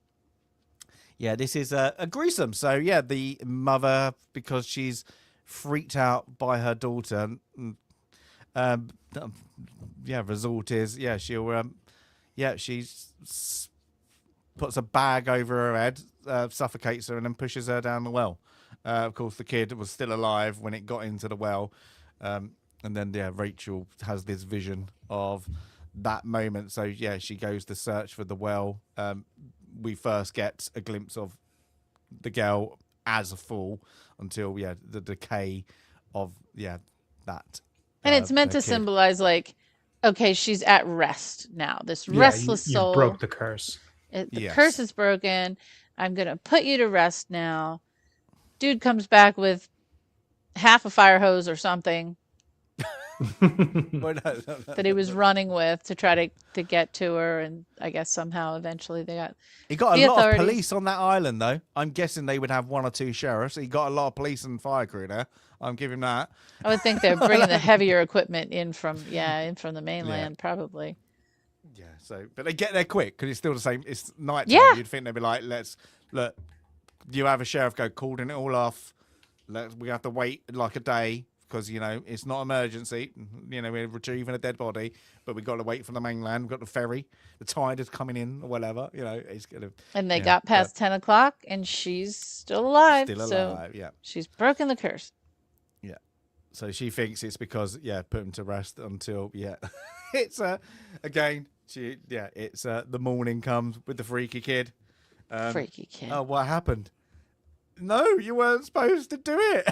yeah, this is a gruesome. So yeah, the mother, because she's freaked out by her daughter, result is she's puts a bag over her head, suffocates her, and then pushes her down the well. Of course, the kid was still alive when it got into the well. And then, Rachel has this vision of that moment. So, she goes to search for the well. We first get a glimpse of the girl as a fool until, the decay of, that. And it's meant to symbolize, like, okay, she's at rest now. This restless soul. You broke the curse. The curse is broken. I'm going to put you to rest now. Dude comes back with half a fire hose or something. That he was running with to try to get to her, and I guess somehow eventually they got. He got a lot of police on that island, though. I'm guessing they would have one or two sheriffs. He got a lot of police and fire crew there. I'm giving that. I would think they're bringing the heavier equipment in from the mainland, probably. Yeah. So, but they get there quick because it's still the same. It's night time. Yeah. You'd think they'd be like, look. You have a sheriff go calling it all off. We have to wait like a day. Because, it's not emergency. We're retrieving a dead body, but we've got to wait for the mainland. We've got the ferry. The tide is coming in or whatever. It's going to. And they got past 10 o'clock and she's still alive. She's broken the curse. Yeah. So she thinks it's because, put him to rest until, it's, again, it's the morning comes with the freaky kid. Freaky kid. Oh, what happened? No, you weren't supposed to do it.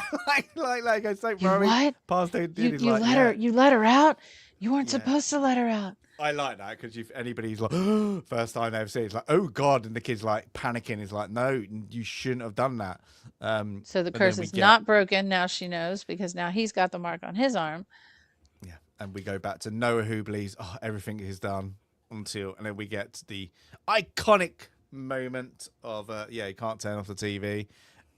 like I say, what? You let her out. You weren't supposed to let her out. I like that because if anybody's like, first time they've seen it, it's like, oh God, and the kid's like panicking. It's like, no, you shouldn't have done that. So the curse is not broken. Now she knows because now he's got the mark on his arm. Yeah, and we go back to Noah who believes, everything is done and then we get the iconic moment of, you can't turn off the TV.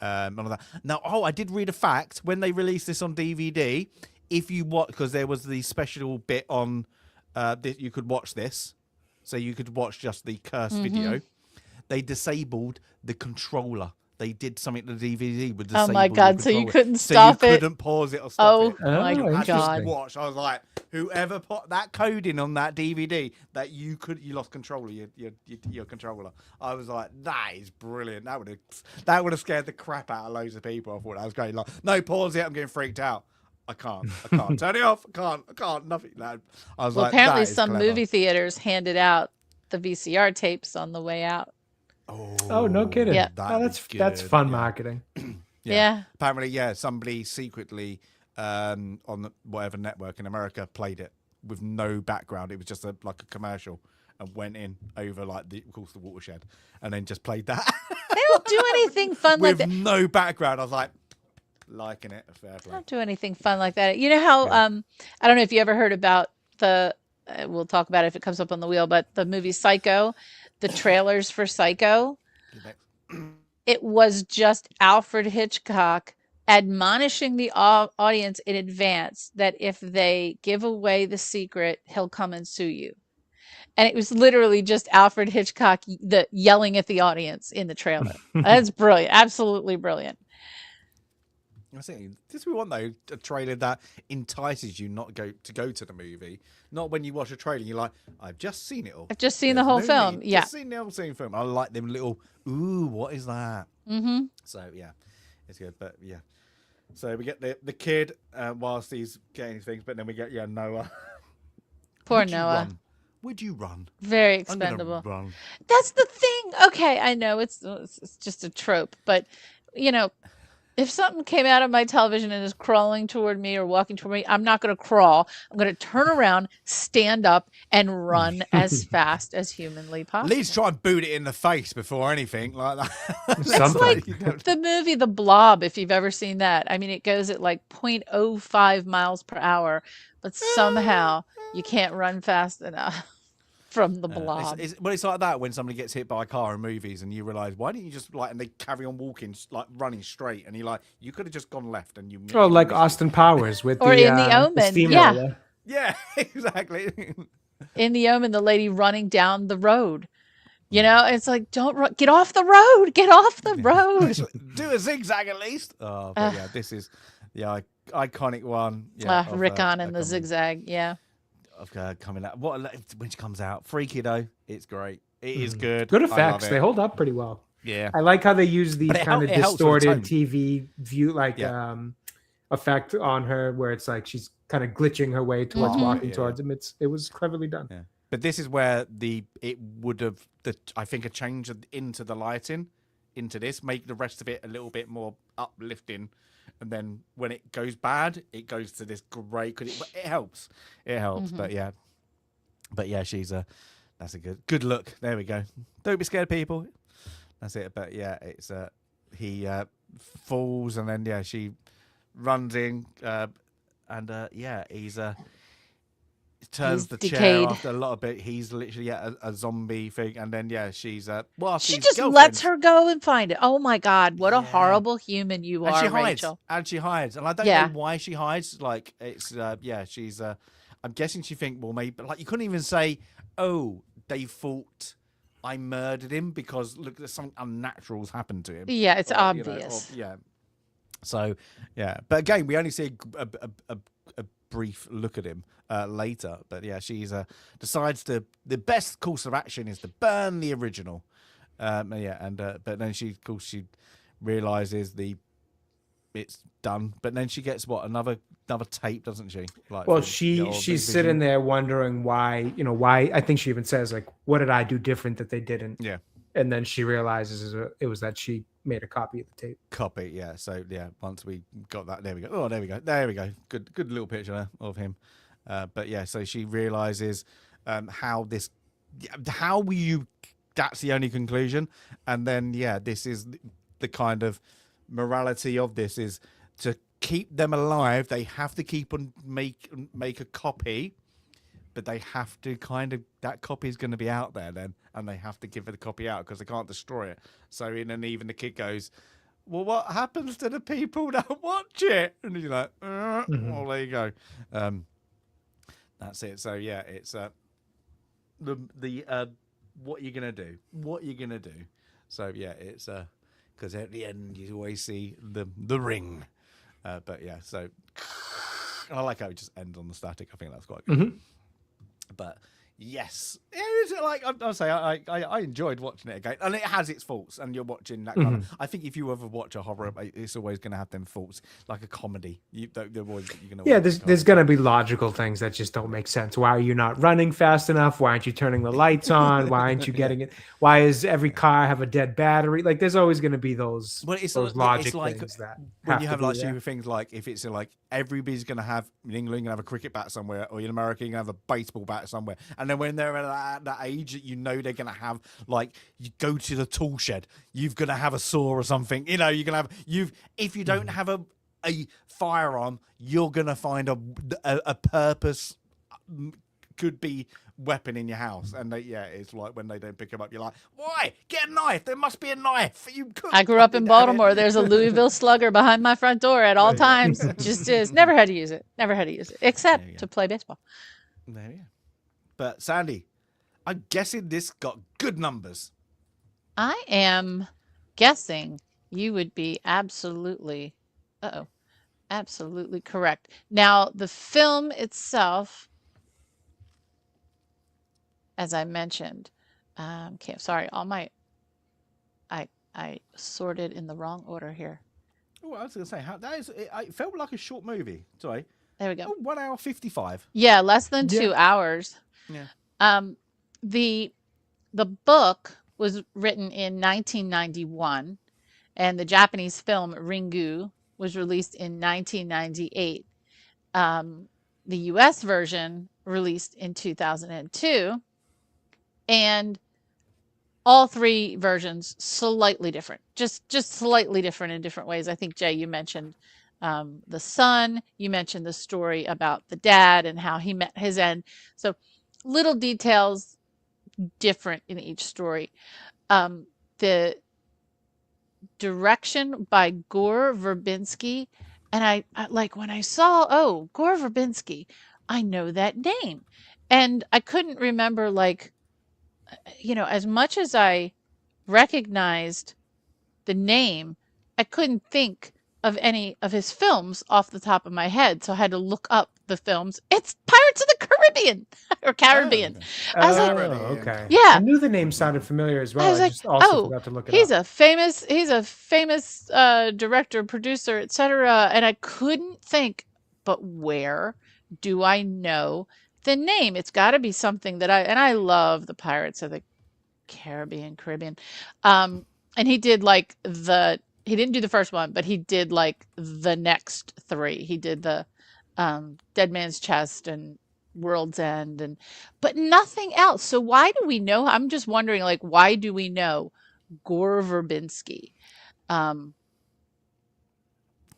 None of that. Now, I did read a fact when they released this on DVD. If you watch, because there was the special bit on, you could watch this, so you could watch just the curse video. They disabled the controller. They did something to the DVD with disable. Oh my God! So you couldn't stop it. So you couldn't pause it or stop it. Oh my God! Watch. I was like, whoever put that coding on that DVD, that you lost control of your controller. I was like, that is brilliant. That would have scared the crap out of loads of people. I thought I was going like, no, pause it. I'm getting freaked out. I can't turn it off. I can't. Nothing. I was like, apparently some clever. Movie theaters handed out the VCR tapes on the way out. Oh, no kidding. Yeah. That's fun marketing. Yeah. Apparently, somebody secretly on whatever network in America played it with no background. It was just like a commercial and went in over of course the watershed and then just played that. They don't do anything fun like that. With no background. I was like, liking it. Fair play. Don't do anything fun like that. You know how I don't know if you ever heard about we'll talk about it if it comes up on the wheel, but the movie Psycho. the trailers for Psycho, it was just Alfred Hitchcock admonishing the audience in advance that if they give away the secret, he'll come and sue you. And it was literally just Alfred Hitchcock yelling at the audience in the trailer. That's brilliant. Absolutely brilliant. I think this we want though a trailer that entices you not go to the movie. Not when you watch a trailer, you're like, I've just seen it all. I've just seen the whole film. Need. Yeah, just seen the whole film. I like them little. Ooh, what is that? Mm-hmm. So yeah, it's good. But yeah, so we get the kid whilst he's getting things, but then we get Noah. Poor Noah. Would you run? Very expendable. Run. That's the thing. Okay, I know it's just a trope, but if something came out of my television and is crawling toward me or walking toward me, I'm not going to crawl. I'm going to turn around, stand up, and run as fast as humanly possible. At least try and boot it in the face before anything like that. It's like the movie The Blob, if you've ever seen that. I mean, it goes at like 0.05 miles per hour, but somehow you can't run fast enough from the Blob. It's like that when somebody gets hit by a car in movies and you realise, why didn't you just and they carry on walking, like running straight, and you're like, you could have just gone left and you. Oh, like Austin Powers with or in The Omen, yeah. Yeah, exactly. In The Omen, the lady running down the road. It's like, don't get off the road. Get off the road. Do a zigzag at least. Oh, but yeah, this is the iconic one. Yeah, Rickon and the zigzag. Yeah. Coming out. When she comes out, freaky though. It's great. It is good. Good effects. They hold up pretty well. Yeah. I like how they use these kind of distorted TV view effect on her, where it's like she's kind of glitching her way towards walking towards him. It was cleverly done. Yeah. But this is where it would have I think a change into the lighting into this make the rest of it a little bit more uplifting. And then when it goes bad, it goes to this great. It helps. It helps. Mm-hmm. But yeah, that's a good look. There we go. Don't be scared, people. That's it. But yeah, it's he falls and then she runs in and he's turns the chair after a lot of bit. He's literally a zombie thing, and then she's she just lets her go and find it. Oh my God, what a horrible human you are, Rachel. And she hides, and I don't know why she hides. Like it's she's I'm guessing she think, well, maybe like you couldn't even say, oh, they thought I murdered him because look, there's something unnatural's happened to him. Yeah, it's obvious. So but again, we only see a brief look at him later, but she's decides the best course of action is to burn the original, but then she realizes it's done, but then she gets another tape, doesn't she? Like, well, she's sitting there wondering why I think she even says like, what did I do different that they didn't? Yeah. And then she realizes it was that she made a copy of the tape. Yeah. So once we got that, there we go. Oh, there we go. Good little picture there of him. So she realizes that's the only conclusion. And then this is the kind of morality of this is to keep them alive. They have to keep on make a copy. But they have to that copy is going to be out there then, and they have to give the copy out because they can't destroy it. So then even the kid goes, well, what happens to the people that watch it? And he's like, well, there you go. That's it. So it's the what you're gonna do. What you're gonna do. So it's because at the end you always see the ring. So I like how it just ends on the static. I think that's quite good. Mm-hmm. But yes, it was like I'll say I enjoyed watching it again, and it has its faults. And you're watching that kind of. I think if you ever watch a horror, it's always going to have them faults, like a comedy. There's going to be logical things that just don't make sense. Why are you not running fast enough? Why aren't you turning the lights on? Why aren't you getting it? Why does every car have a dead battery? Like there's always going to be those. Well, it's logic like things that when you have like stupid things like if it's like everybody's going to have in England, you're going to have a cricket bat somewhere, or in America, you're going to have a baseball bat somewhere, and then when they're at that age that they're going to have, like, you go to the tool shed, you've got to have a saw or something, you're going to have, if you don't have a firearm, you're going to find a purpose, could be weapon in your house, and it's like when they don't pick them up, you're like, why? Get a knife. There must be a knife. You could. I grew up in Baltimore. There's a Louisville Slugger behind my front door at all times. Just is. Never had to use it. Never had to use it except to play baseball. There you go. But Sandy, I'm guessing this got good numbers. I am guessing you would be absolutely correct. Now, the film itself, as I mentioned, okay, sorry, I sorted in the wrong order here. Oh, I was going to say, it felt like a short movie. Sorry. There we go. 1 hour 55. Yeah, less than 2 hours. Yeah. The book was written in 1991, and the Japanese film Ringu was released in 1998. The US version released in 2002, and all three versions slightly different, just slightly different in different ways. I think, Jay, you mentioned the son, you mentioned the story about the dad and how he met his end. So little details different in each story. The direction by Gore Verbinski, and I like when I saw, Gore Verbinski, I know that name, and I couldn't remember, like, as much as I recognized the name, I couldn't think of any of his films off the top of my head, so I had to look up the films. It's Pirates of the Caribbean or Caribbean. I was like, okay. Yeah. I knew the name sounded familiar as well. I was like, just also forgot to look it he's up. He's a famous director, producer, etc. And I couldn't think, but where do I know the name? It's got to be something that I love the Pirates of the Caribbean. And he did he didn't do the first one, but he did like the next three. He did the Dead Man's Chest and World's End, but nothing else. So why do we know? I'm just wondering, like, why do we know Gore Verbinski? Don't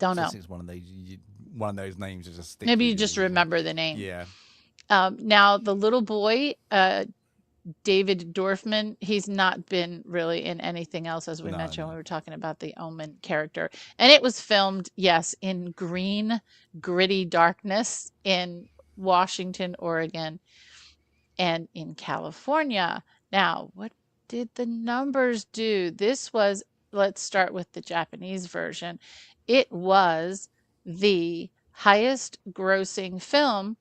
know. It's one of those names that just sticks. Maybe you just remember the name. Yeah. Now the little boy, David Dorfman, he's not been really in anything else, as we mentioned when we were talking about the Omen character. And it was filmed, yes, in green, gritty darkness in Washington, Oregon, and in California. Now, what did the numbers do? Let's start with the Japanese version. It was the highest grossing film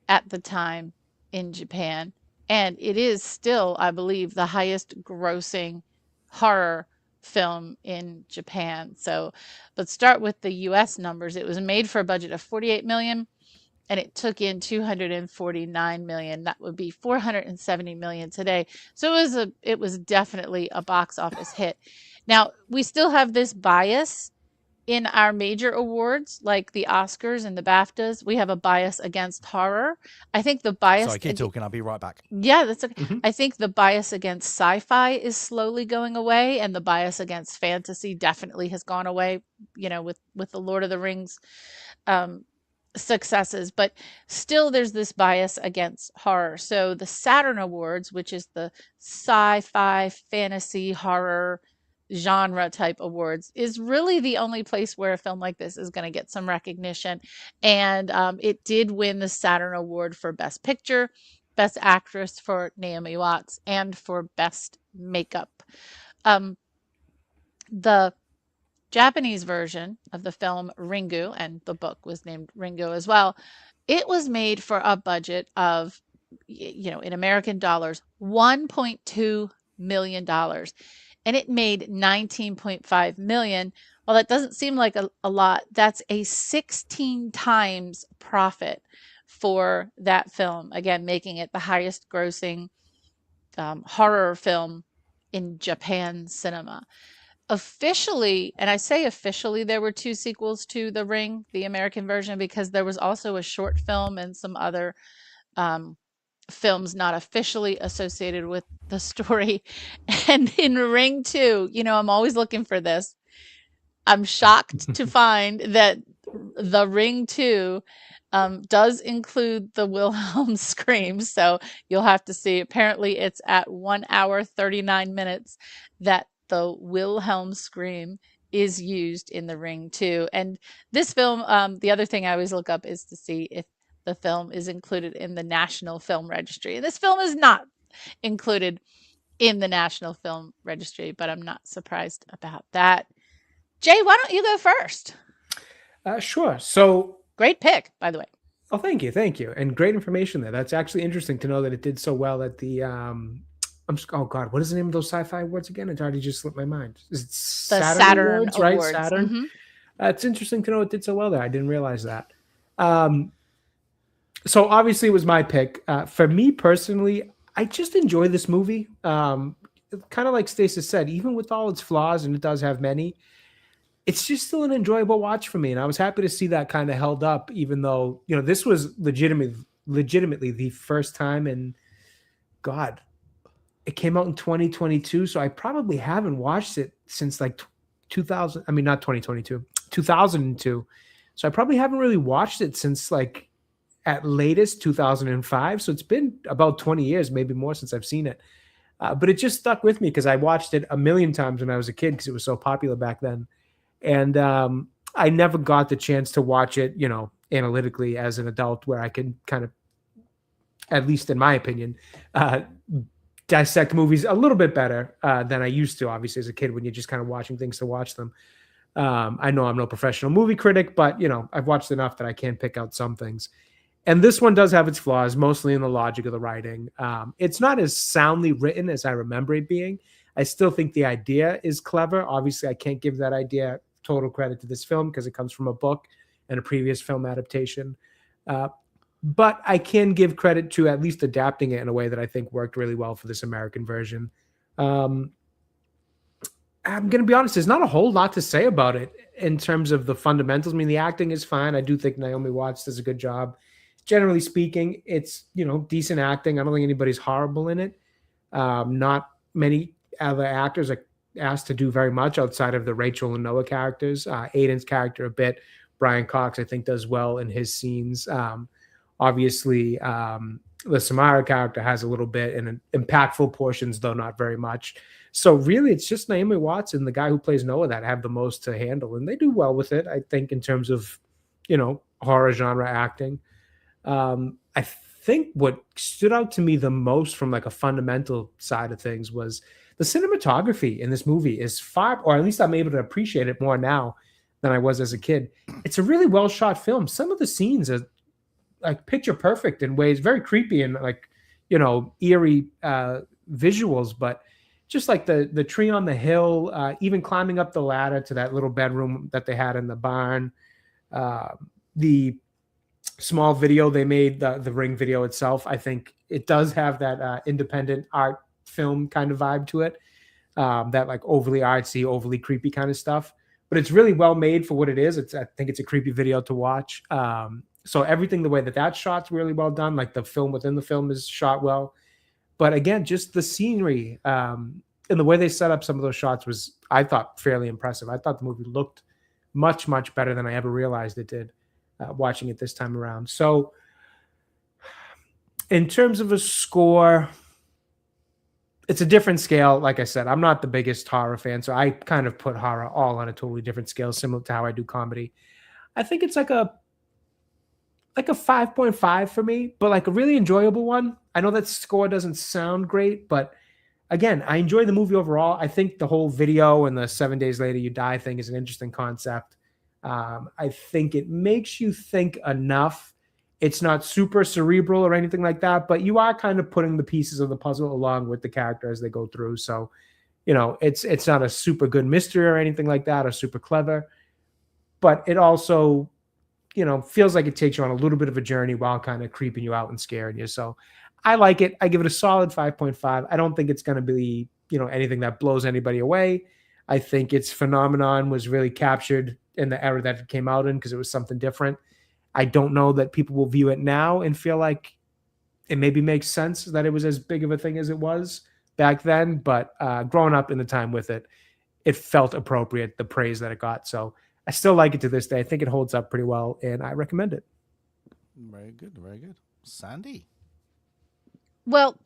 at the time in Japan. And it is still, I believe, the highest grossing horror film in Japan. So let's start with the US numbers. It was made for a budget of $48 million, and it took in $249 million. That would be $470 million today. So it was definitely a box office hit. Now, we still have this bias in our major awards, like the Oscars and the BAFTAs. We have a bias against horror. I think the bias... Sorry, keep talking. I'll be right back. Yeah, that's okay. Mm-hmm. I think the bias against sci-fi is slowly going away, and the bias against fantasy definitely has gone away, with the Lord of the Rings successes. But still, there's this bias against horror. So the Saturn Awards, which is the sci-fi, fantasy, horror genre type awards, is really the only place where a film like this is going to get some recognition. And it did win the Saturn Award for Best Picture, Best Actress for Naomi Watts, and for Best Makeup. The Japanese version of the film Ringu, and the book was named Ringu as well, it was made for a budget of, in American dollars, $1.2 million. And it made $19.5 million. Well, that doesn't seem like a lot. That's a 16 times profit for that film. Again, making it the highest grossing horror film in Japan cinema. Officially, and I say officially, there were 2 sequels to The Ring, the American version, because there was also a short film and some other films not officially associated with the story. And in Ring 2, I'm always looking for this. I'm shocked to find that The Ring 2 does include the Wilhelm scream, so you'll have to see. Apparently, it's at 1 hour 39 minutes that the Wilhelm scream is used in The Ring 2. And this film, the other thing I always look up is to see if the film is included in the National Film Registry. This film is not included in the National Film Registry, but I'm not surprised about that. Jay, why don't you go first? Sure. So great pick, by the way. Oh, thank you, and great information there. That's actually interesting to know that it did so well at the. Oh God, what is the name of those sci-fi awards again? It already just slipped my mind. Is it Saturn Awards, right? Awards. Saturn. Mm-hmm. It's interesting to know it did so well there. I didn't realize that. So obviously it was my pick. For me personally, I just enjoy this movie. Kind of like Stacey said, even with all its flaws, and it does have many, it's just still an enjoyable watch for me. And I was happy to see that kind of held up, even though, this was legitimately the first time in, God, it came out in 2022. So I probably haven't watched it since like 2000. I mean, not 2022, 2002. So I probably haven't really watched it since like at latest 2005. So it's been about 20 years, maybe more, since I've seen it. But it just stuck with me because I watched it a million times when I was a kid because it was so popular back then. And I never got the chance to watch it, analytically as an adult, where I could kind of, at least in my opinion, dissect movies a little bit better than I used to, obviously, as a kid, when you're just kind of watching things to watch them. I know I'm no professional movie critic, but, I've watched enough that I can pick out some things. And this one does have its flaws, mostly in the logic of the writing. It's not as soundly written as I remember it being. I still think the idea is clever. Obviously, I can't give that idea total credit to this film because it comes from a book and a previous film adaptation. But I can give credit to at least adapting it in a way that I think worked really well for this American version. I'm going to be honest, there's not a whole lot to say about it in terms of the fundamentals. I mean, the acting is fine. I do think Naomi Watts does a good job. Generally speaking, it's, decent acting. I don't think anybody's horrible in it. Not many other actors are asked to do very much outside of the Rachel and Noah characters. Aiden's character a bit. Brian Cox, I think, does well in his scenes. Obviously, the Samara character has a little bit and impactful portions, though not very much. So really, it's just Naomi Watts and the guy who plays Noah that have the most to handle, and they do well with it, I think, in terms of, horror genre acting. I think what stood out to me the most from like a fundamental side of things was the cinematography in this movie is far, or at least I'm able to appreciate it more now than I was as a kid. It's a really well shot film. Some of the scenes are like picture perfect in ways, very creepy and like, eerie visuals, but just like the tree on the hill, even climbing up the ladder to that little bedroom that they had in the barn, the small video they made, the Ring video itself, I think it does have that independent art film kind of vibe to it, that like overly artsy, overly creepy kind of stuff, but it's really well made for what it is. I think it's a creepy video to watch. So everything, the way that shot's really well done, like the film within the film is shot well, but again, just the scenery and the way they set up some of those shots was, I thought, fairly impressive. I thought the movie looked much, much better than I ever realized it did. Watching it this time around. So in terms of a score, it's a different scale. Like I said, I'm not the biggest horror fan, so I kind of put horror all on a totally different scale, similar to how I do comedy. I think it's like a 5.5 for me, but like a really enjoyable one. I know that score doesn't sound great, but again, I enjoy the movie overall. I think the whole video and the 7 days later you die thing is an interesting concept. I think it makes you think enough. It's not super cerebral or anything like that, but you are kind of putting the pieces of the puzzle along with the character as they go through. So, it's not a super good mystery or anything like that or super clever, but it also, feels like it takes you on a little bit of a journey while kind of creeping you out and scaring you. So I like it. I give it a solid 5.5. I don't think it's going to be, anything that blows anybody away. I think its phenomenon was really captured in the era that it came out in because it was something different. I don't know that people will view it now and feel like it maybe makes sense that it was as big of a thing as it was back then, but growing up in the time with it, it felt appropriate, the praise that it got. So I still like it to this day. I think it holds up pretty well, and I recommend it. Very good, very good. Sandy, Well,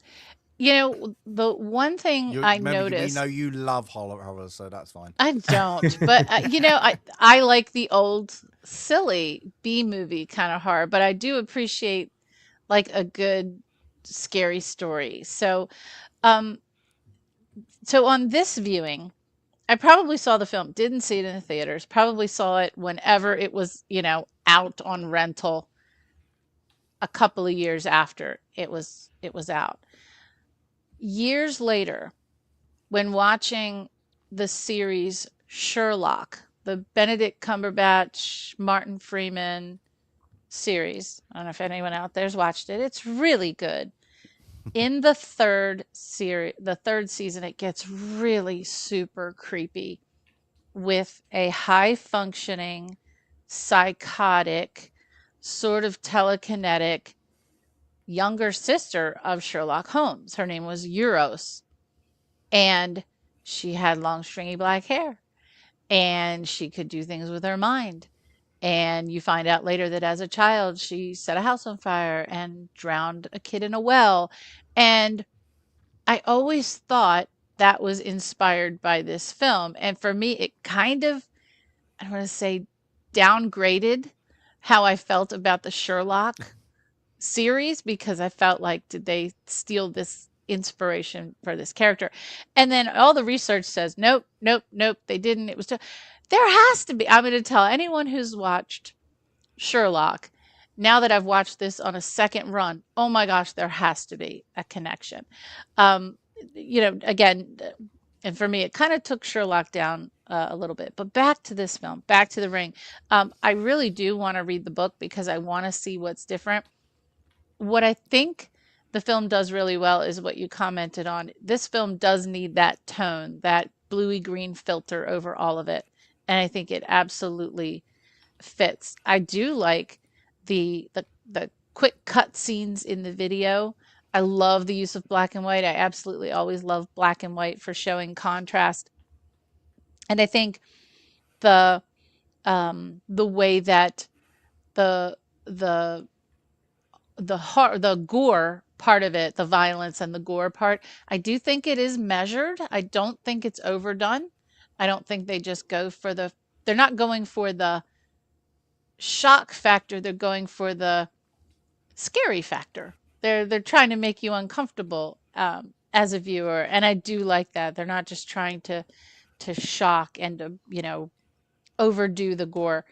the one thing you I remember we know noticed, you love horror, so that's fine. I don't, but I like the old silly B movie kind of horror, but I do appreciate like a good scary story. Um, so on this viewing, I probably saw the film, didn't see it in the theaters, probably saw it whenever it was, out on rental a couple of years after it was out. Years later, when watching the series Sherlock, the Benedict Cumberbatch, Martin Freeman series. I don't know if anyone out there's watched it. It's really good. In the third season, it gets really super creepy with a high functioning, psychotic, sort of telekinetic younger sister of Sherlock Holmes. Her name was Euros, and she had long, stringy black hair, and she could do things with her mind. And you find out later that as a child, she set a house on fire and drowned a kid in a well. And I always thought that was inspired by this film. And for me, it kind of, I don't want to say downgraded how I felt about the Sherlock series, because I felt like, did they steal this inspiration for this character? And then all the research says, nope, nope, nope, they didn't. It was just, there has to be. I'm going to tell anyone who's watched Sherlock, now that I've watched this on a second run, oh my gosh, there has to be a connection. Um, again, and for me, it kind of took Sherlock down a little bit. But back to this film, back to The Ring. I really do want to read the book because I want to see what's different. What I think the film does really well is what you commented on. This film does need that tone, that bluey green filter over all of it. And I think it absolutely fits. I do like the quick cut scenes in the video. I love the use of black and white. I absolutely always love black and white for showing contrast. And I think the the way that the the the gore part of it, the violence and the gore part, I do think it is measured. I don't think it's overdone. I don't think they just go for they're not going for the shock factor, they're going for the scary factor. They're trying to make you uncomfortable as a viewer, and I do like that. They're not just trying to shock and to overdo the gore.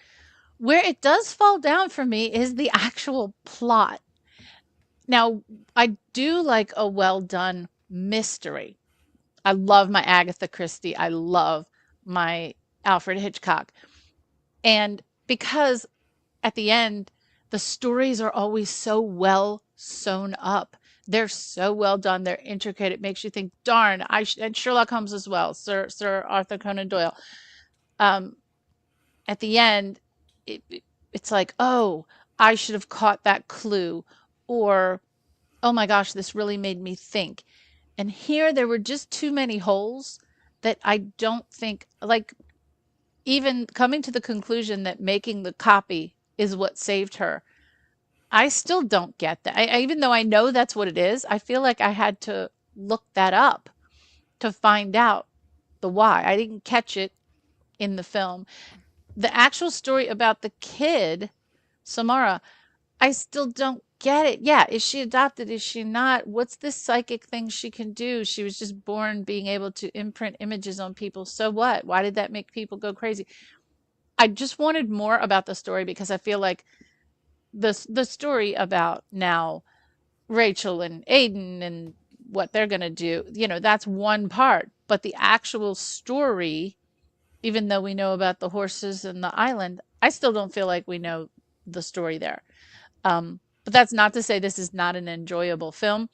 Where it does fall down for me is the actual plot. Now, I do like a well done mystery. I love my Agatha Christie. I love my Alfred Hitchcock. And because at the end, the stories are always so well sewn up. They're so well done. They're intricate. It makes you think, darn, and Sherlock Holmes as well, Sir Arthur Conan Doyle. At the end, it's like, oh, I should have caught that clue, or oh my gosh, this really made me think. And here there were just too many holes that I don't think, like, even coming to the conclusion that making the copy is what saved her. I still don't get that. Even though I know that's what it is, I feel like I had to look that up to find out the why. I didn't catch it in the film. The actual story about the kid, Samara, I still don't get it. Yeah, is she adopted? Is she not? What's this psychic thing she can do? She was just born being able to imprint images on people. So what? Why did that make people go crazy? I just wanted more about the story, because I feel like the story about now Rachel and Aiden and what they're going to do, that's one part. But the actual story, even though we know about the horses and the island, I still don't feel like we know the story there. But that's not to say this is not an enjoyable film.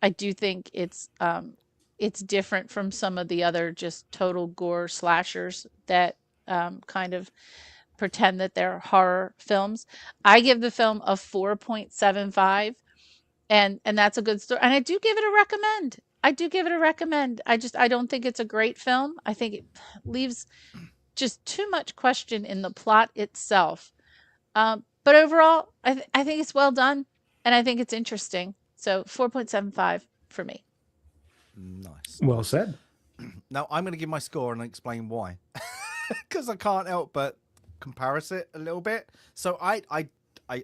I do think it's different from some of the other just total gore slashers that kind of pretend that they're horror films. I give the film a 4.75, and that's a good story. And I do give it a recommend. I do give it a recommend. I don't think it's a great film. I think it leaves just too much question in the plot itself. But overall, I think it's well done, and I think it's interesting. So 4.75 for me. Nice. Well said. Now I'm going to give my score and explain why, because I can't help but comparison it a little bit. So I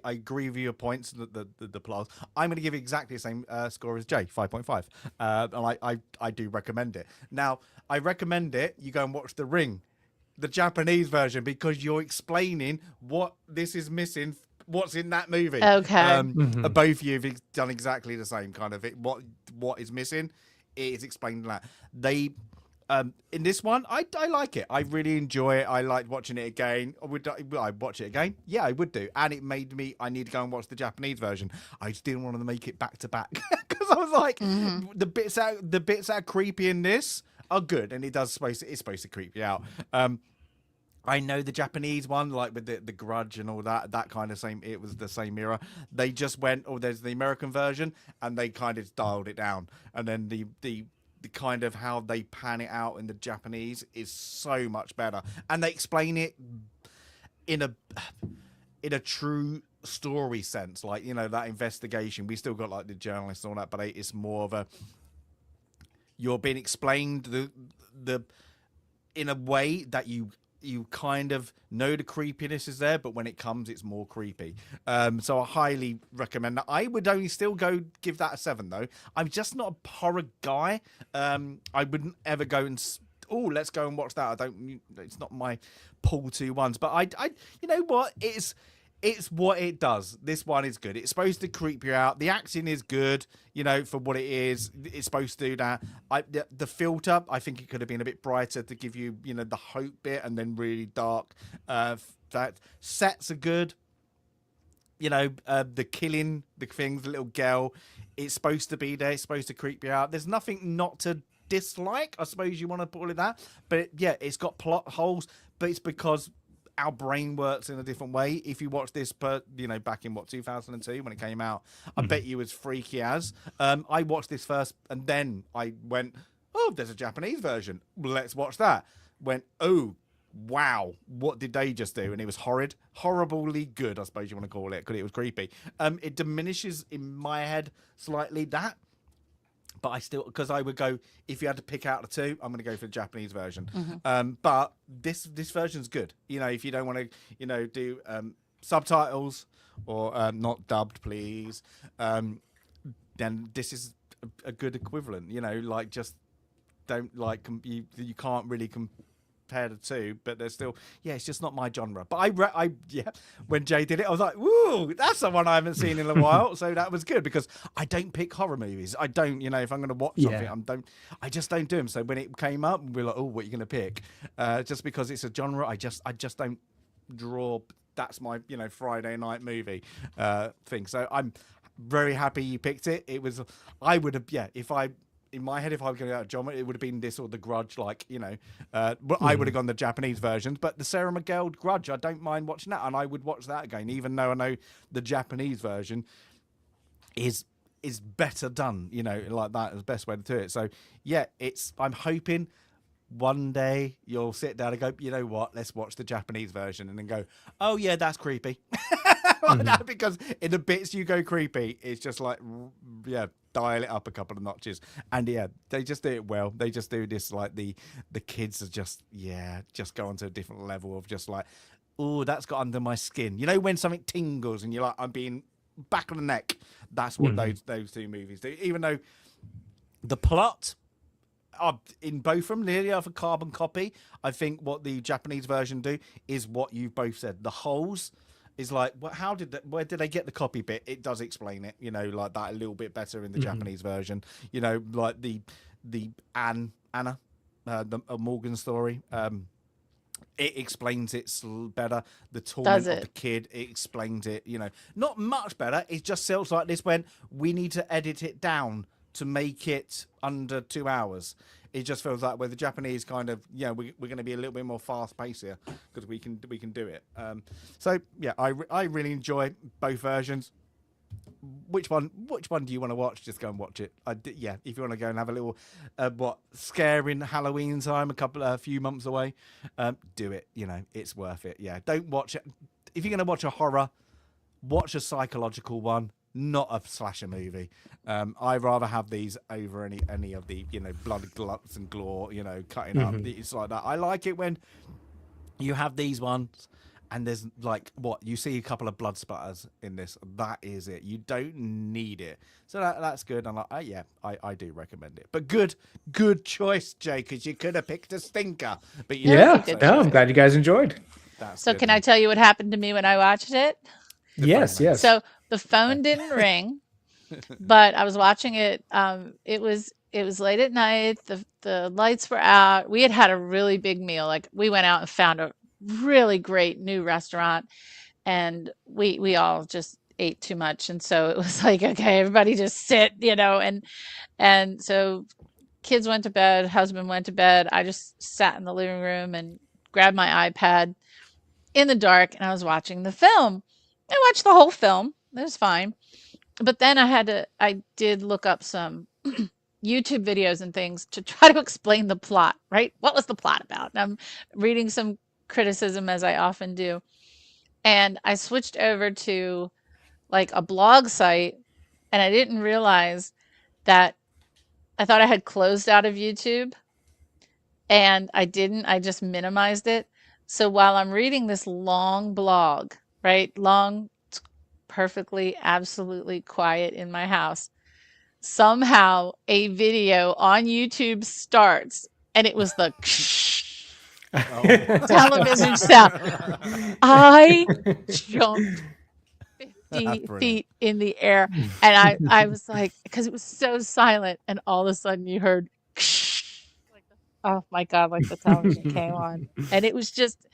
agree with your points. The plus. I'm going to give exactly the same score as Jay, 5.5. And I do recommend it. Now I recommend it. You go and watch The Ring, the Japanese version, because you're explaining what this is missing. What's in that movie? Okay. Both of you have done exactly the same kind of it. What is missing? It is explained that they in this one I like it. I really enjoy it. I like watching it again. Would I watch it again? Yeah, I would do. And it made me, I need to go and watch the Japanese version. I just didn't want to make it back to back because I was like, the bits that are creepy in this are good, and it's supposed to creep you out. I know the Japanese one, like with the Grudge and all that kind of same. It was the same era. They just went, there's the American version, and they kind of dialed it down. And then the kind of how they pan it out in the Japanese is so much better, and they explain it in a true story sense, like that investigation. We still got like the journalists and all that, but it's more of a you're being explained the in a way that you kind of know the creepiness is there, but when it comes, it's more creepy. So I highly recommend that. I would only still give that a 7 though. I'm just not a horror guy. I wouldn't ever go and let's go and watch that. It's not my pull to ones, but I you know what? It's what it does. This one is good. It's supposed to creep you out. The acting is good, for what it is. It's supposed to do that. The filter, I think it could have been a bit brighter to give you, the hope bit, and then really dark. That sets are good. The killing, the things, the little girl, it's supposed to be there. It's supposed to creep you out. There's nothing not to dislike, I suppose you want to call it that. But yeah, it's got plot holes, but it's because our brain works in a different way. If you watch this, back in 2002 when it came out, I bet you was freaky as. I watched this first, and then I went, there's a Japanese version. Let's watch that. Went, wow, what did they just do? And it was horribly good, I suppose you want to call it, because it was creepy. It diminishes in my head slightly that. But I still, because I would go, if you had to pick out the two, I'm going to go for the Japanese version. But this version's good. If you don't want to, do subtitles or not dubbed, please, then this is a good equivalent. Just don't you can't really compare the two, but they're still, it's just not my genre. But when Jay did it, I was like, woo, that's the one I haven't seen in a while. So that was good, because I don't pick horror movies. I don't, if I'm going to watch something, I just don't do them. So when it came up, we were like, what are you going to pick? Just because it's a genre, I just don't draw. That's my, Friday night movie thing. So I'm very happy you picked it. I would have, in my head, if I was going to go out genre, it would have been this or The Grudge, I would have gone the Japanese versions. But the Sarah Miguel Grudge, I don't mind watching that, and I would watch that again, even though I know the Japanese version is better done, like that is the best way to do it. So, I'm hoping one day you'll sit down and go, you know what, let's watch the Japanese version, and then go, oh, yeah, that's creepy. That, because in the bits you go creepy, it's just like, dial it up a couple of notches. And they just do it well. They just do this, like the kids are just go onto a different level of just like, that's got under my skin. When something tingles and you're like, I'm being back of the neck. That's what those two movies do. Even though the plot in both of them nearly have a carbon copy, I think what the Japanese version do is what you've both said. The holes is like, where did they get the copy bit? It does explain it, like that a little bit better in the Japanese version. Like the Anna, the Morgan story. It explains it better. The torment of the kid, it explains it. Not much better. It just feels like this when we need to edit it down to make it under 2 hours. It just feels like where the Japanese kind of, we're going to be a little bit more fast paced here because we can do it. I really enjoy both versions. which one do you want to watch? Just go and watch it. Yeah, if you want to go and have a little scaring Halloween time, a few months away, do it. You know, it's worth it. Yeah, don't watch it if you're going to watch a horror. Watch a psychological one, not a slasher movie. I'd rather have these over any of the, you know, blood, guts and gore, you know, cutting up. It's like that. I like it when you have these ones and there's like, you see a couple of blood splatters in this. That is it. You don't need it. So that's good. I'm like, I do recommend it. But good choice, Jay, because you could have picked a stinker. But I'm glad you guys enjoyed. So can I tell you what happened to me when I watched it? Yes. So the phone didn't ring, but I was watching it. It was late at night. The lights were out. We had a really big meal. Like we went out and found a really great new restaurant, and we all just ate too much. And so it was like, okay, everybody just sit, you know, and so kids went to bed, husband went to bed. I just sat in the living room and grabbed my iPad in the dark, and I was watching the film. I watched the whole film. It was fine. But then I did look up some YouTube videos and things to try to explain the plot, right? What was the plot about? And I'm reading some criticism, as I often do. And I switched over to like a blog site, and I didn't realize that I thought I had closed out of YouTube, and I didn't. I just minimized it. So while I'm reading this long blog, right? Long, perfectly, absolutely quiet in my house. Somehow a video on YouTube starts, and it was the television sound. I jumped 50 feet in the air, and I was like, because it was so silent, and all of a sudden you heard oh my God, like the television came on. And it was just,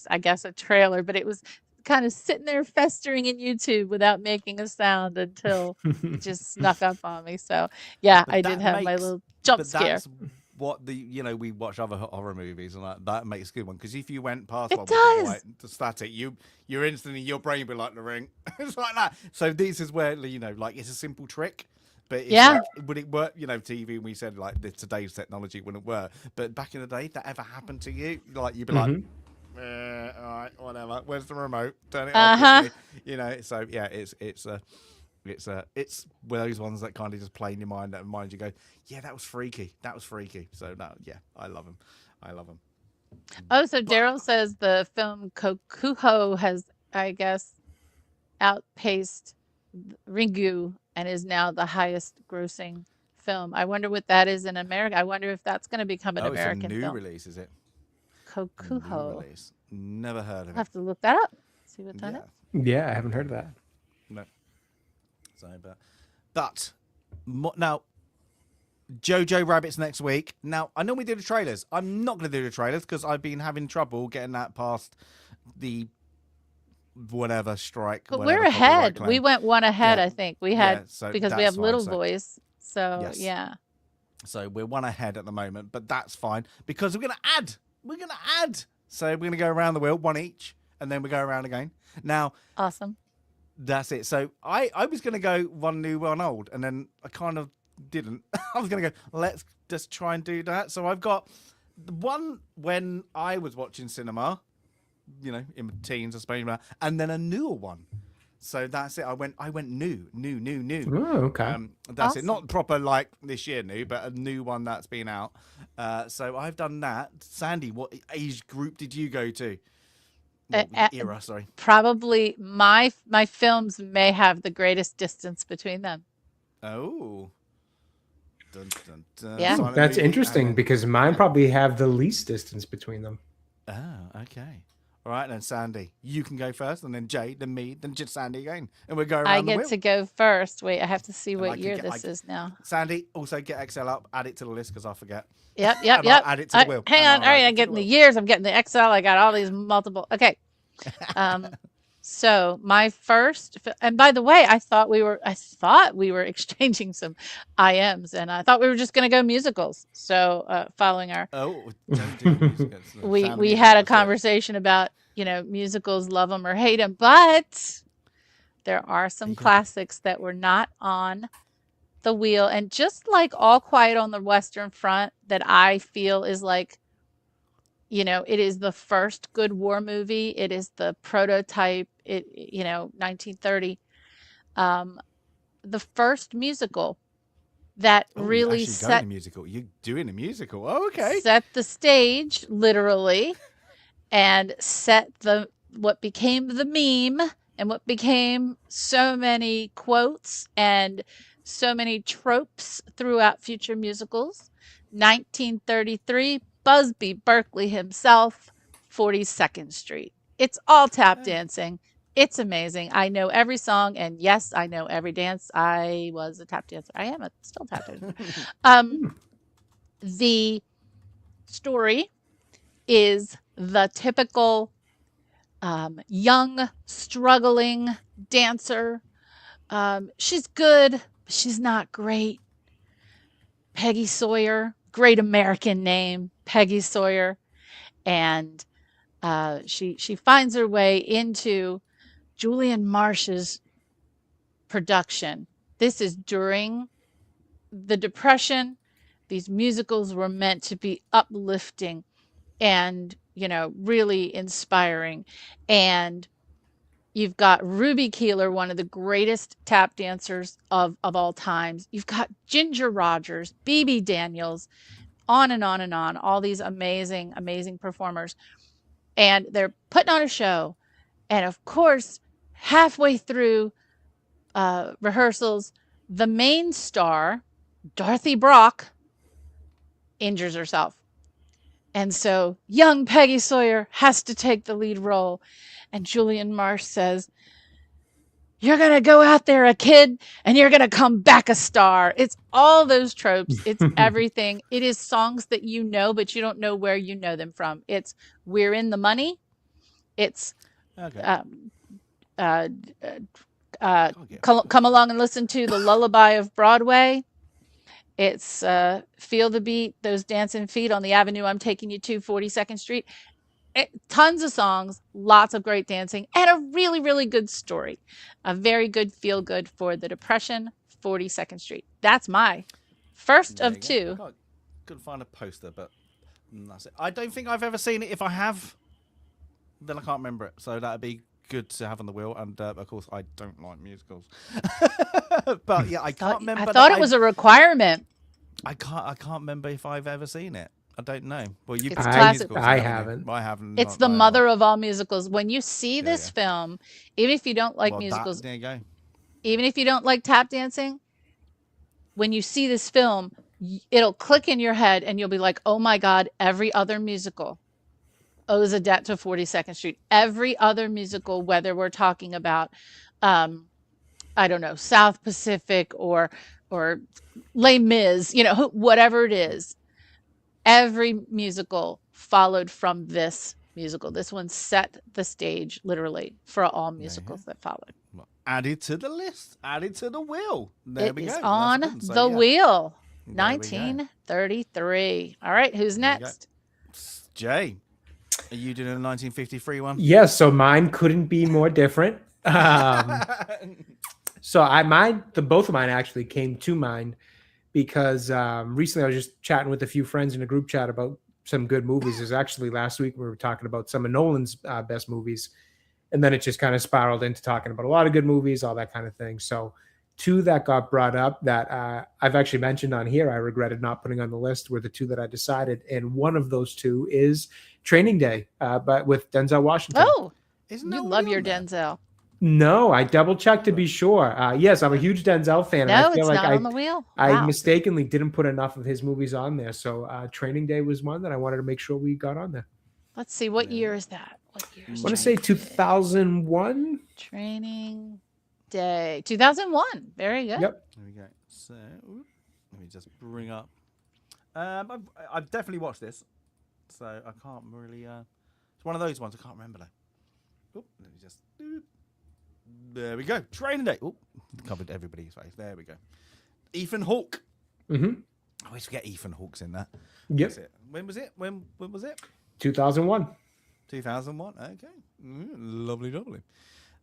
I guess, a trailer, but it was kind of sitting there festering in YouTube without making a sound until it just snuck up on me. So yeah, I did have my little jump scare. That's what we watch other horror movies, and that makes a good one. Because if you went past one with the static, you're instantly, your brain would be like The Ring. It's like that. So this is where, like, it's a simple trick. But it's like, would it work? TV, we said like today's technology wouldn't work. But back in the day, if that ever happened to you, like you'd be like, all right, whatever. Where's the remote? Turn it off. So yeah, it's one of those ones that kind of just play in your mind, that reminds you, go, yeah, that was freaky. So I love them. Oh, so Daryl says the film Kokuho has, I guess, outpaced Ringu and is now the highest grossing film. I wonder what that is in America. I wonder if that's going to become an American it's a new film. Release, is it? Kokuho. New release. Never heard of it. I'll have to look that up. See what's on it. Yeah, I haven't heard of that. No. So, but now, Jojo Rabbit's next week. Now, I normally do the trailers. I'm not going to do the trailers because I've been having trouble getting that past the whatever strike. But we're ahead. We went one ahead, I think. We had, because we have Little Voice. So, yeah. So we're one ahead at the moment, but that's fine because we're going to add. So we're going to go around the wheel, one each, and then we go around again. Now, awesome. That's it. So I was going to go one new, one old, and then I kind of didn't. I was going to go, let's just try and do that. So I've got the one when I was watching cinema, in my teens, I suppose, and then a newer one. So that's it. I went new. Oh, okay. That's it. Not proper like this year new, but a new one that's been out. So I've done that. Sandy, what age group did you go to? Era, sorry. Probably my films may have the greatest distance between them. Oh. Dun, dun, dun. Yeah. Silent That's movie, interesting because mine probably have the least distance between them. Oh, okay. All right, then, Sandy, you can go first, and then Jay, then me, then just Sandy again. And we'll go around the wheel. I get to go first. Wait, I have to see what year this is now. Sandy, also get Excel up, add it to the list because I forget. Yep. Add it to the wheel. Hang on. All right, I'm getting the years. I'm getting the Excel. I got all these multiple. Okay. So my first, and by the way, I thought we were exchanging some IMs, and I thought we were just going to go musicals. So following our, don't do musicals. we had a conversation about musicals, love them or hate them, but There are some you go. classics that were not on the wheel. And just like All Quiet on the Western Front, that I feel is like, it is the first good war movie. It is the prototype, 1930. The first musical that Oh, you're really actually going to musical. You're doing a musical. Oh, okay. set the stage, literally, and set what became the meme and what became so many quotes and so many tropes throughout future musicals. 1933, Busby Berkeley himself, 42nd Street. It's all tap dancing. It's amazing. I know every song, and yes, I know every dance. I was a tap dancer. I am still tap dancer. The story is the typical young, struggling dancer. She's good, but she's not great. Peggy Sawyer, great American name, Peggy Sawyer, and she finds her way into Julian Marsh's production. This is during the Depression. These musicals were meant to be uplifting and, really inspiring. And you've got Ruby Keeler, one of the greatest tap dancers of all times. You've got Ginger Rogers, BB Daniels, on and on and on, all these amazing, amazing performers. And they're putting on a show. And of course, halfway through rehearsals, the main star, Dorothy Brock, injures herself. And so young Peggy Sawyer has to take the lead role. And Julian Marsh says, "You're going to go out there a kid and you're going to come back a star." It's all those tropes. It's everything. It is songs that you know, but you don't know where you know them from. It's "We're in the Money." It's come along and listen to the Lullaby of Broadway. It's "Feel the Beat," those dancing feet on the avenue I'm taking you to, 42nd Street. Tons of songs, lots of great dancing, and a really, really good story. A very good feel good for the Depression, 42nd Street. That's my first of two. I couldn't find a poster, but that's it. I don't think I've ever seen it. If I have, then I can't remember it. So that'd be good to have on the wheel. And of course, I don't like musicals. But yeah, I can't remember. I thought it was a requirement. I can't remember if I've ever seen it. I don't know. Well, you've It's seen classic. musicals. I haven't. I haven't. It's the mother of all musicals. When you see this film, even if you don't like musicals, there you go. Even if you don't like tap dancing, when you see this film, it'll click in your head and you'll be like, "Oh my God, every other musical owes a debt to 42nd Street." Every other musical, whether we're talking about, I don't know, South Pacific or Les Mis, whatever it is, every musical followed from this musical. This one set the stage, literally, for all musicals that followed. Well, added to the list. Added to the wheel. There we go. It is on the wheel. 1933. All right, who's next? Jay, are you doing a 1953 one? Yes, so mine couldn't be more different. So both of mine actually came to mind because recently I was just chatting with a few friends in a group chat about some good movies. It was actually last week we were talking about some of Nolan's best movies, and then it just kind of spiraled into talking about a lot of good movies, all that kind of thing. So two that got brought up that I've actually mentioned on here, I regretted not putting on the list, were the two that I decided, and one of those two is Training Day, but with Denzel Washington. Oh, you love your Denzel. No, I double checked to be sure. Yes, I'm a huge Denzel fan. No, and I feel it's like not on the wheel. I mistakenly didn't put enough of his movies on there. So Training Day was one that I wanted to make sure we got on there. Let's see. What year is that? What year is I want to say 2001. Training Day. 2001. Very good. Yep. There we go. So let me just bring up. I've definitely watched this, so I can't really. It's one of those ones I can't remember though. Oop, let me just. There we go. Training Day. Oh, covered everybody's face. There we go. Ethan Hawke. Mm-hmm. I always forget Ethan Hawke's in that. Yep. When was it? When was it? 2001. 2001. Okay. Lovely.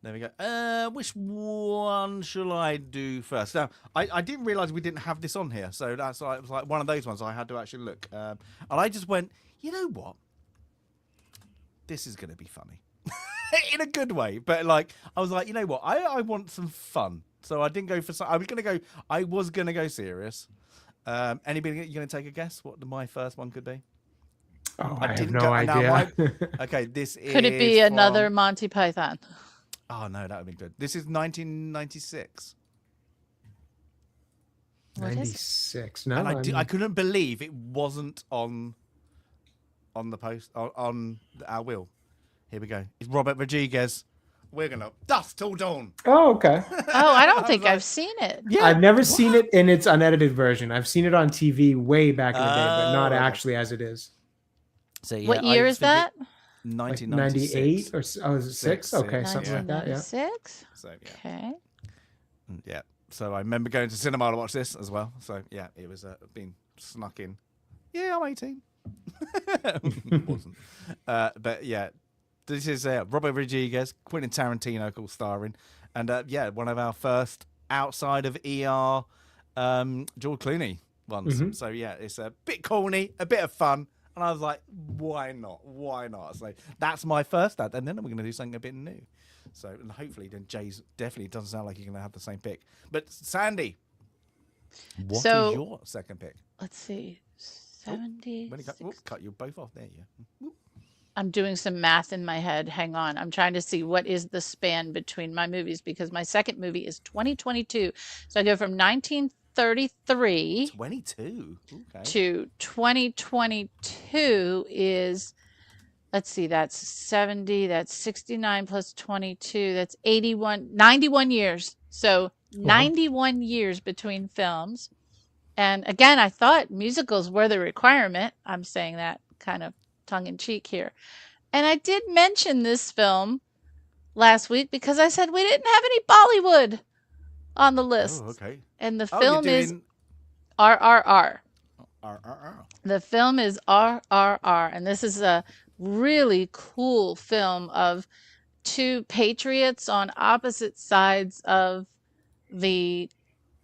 There we go. Which one shall I do first? Now, I didn't realise we didn't have this on here, so that's like, it was like one of those ones I had to actually look. And I just went, you know what? This is going to be funny. In a good way. But like, I was like, you know what? I want some fun. So I didn't go for I was going to go serious. Anybody, you going to take a guess what my first one could be? Oh, I have no idea. Okay, this is. Could it be another Monty Python? Oh no, that would be good. This is 1996. 96. No, and I couldn't believe it wasn't on the post on our wheel. Here we go. It's Robert Rodriguez. We're gonna dust till dawn. Oh, okay. Oh, I don't think I've seen it. Yeah, I've never seen it in its unedited version. I've seen it on TV way back in the day, but not actually as it is. So yeah, what year is that? 1998 or six? Okay, something like that. Yeah. 1996. So yeah. Okay. Yeah. So I remember going to cinema to watch this as well. So yeah, it was being snuck in. Yeah, I'm 18. Wasn't. But yeah, this is Robert Rodriguez, Quentin Tarantino co-starring, and yeah, one of our first outside of ER George Clooney ones. Mm-hmm. So yeah, it's a bit corny, a bit of fun. And I was like, why not? Why not? So that's my first ad. And then we're going to do something a bit new. So, and hopefully then Jay's definitely doesn't sound like you're going to have the same pick. But Sandy, what is your second pick? Let's see. 70. Cut you both off there. Yeah. I'm doing some math in my head. Hang on. I'm trying to see what is the span between my movies because my second movie is 2022. So I go from 1933 to 2022 is, let's see, that's 70, that's 69 plus 22, that's 91 years. So 91 years between films. And again, I thought musicals were the requirement. I'm saying that kind of tongue-in-cheek here. And I did mention this film last week because I said we didn't have any Bollywood on the list. Oh, okay. And the film is RRR. RRR. The film is RRR. And this is a really cool film of two patriots on opposite sides of the,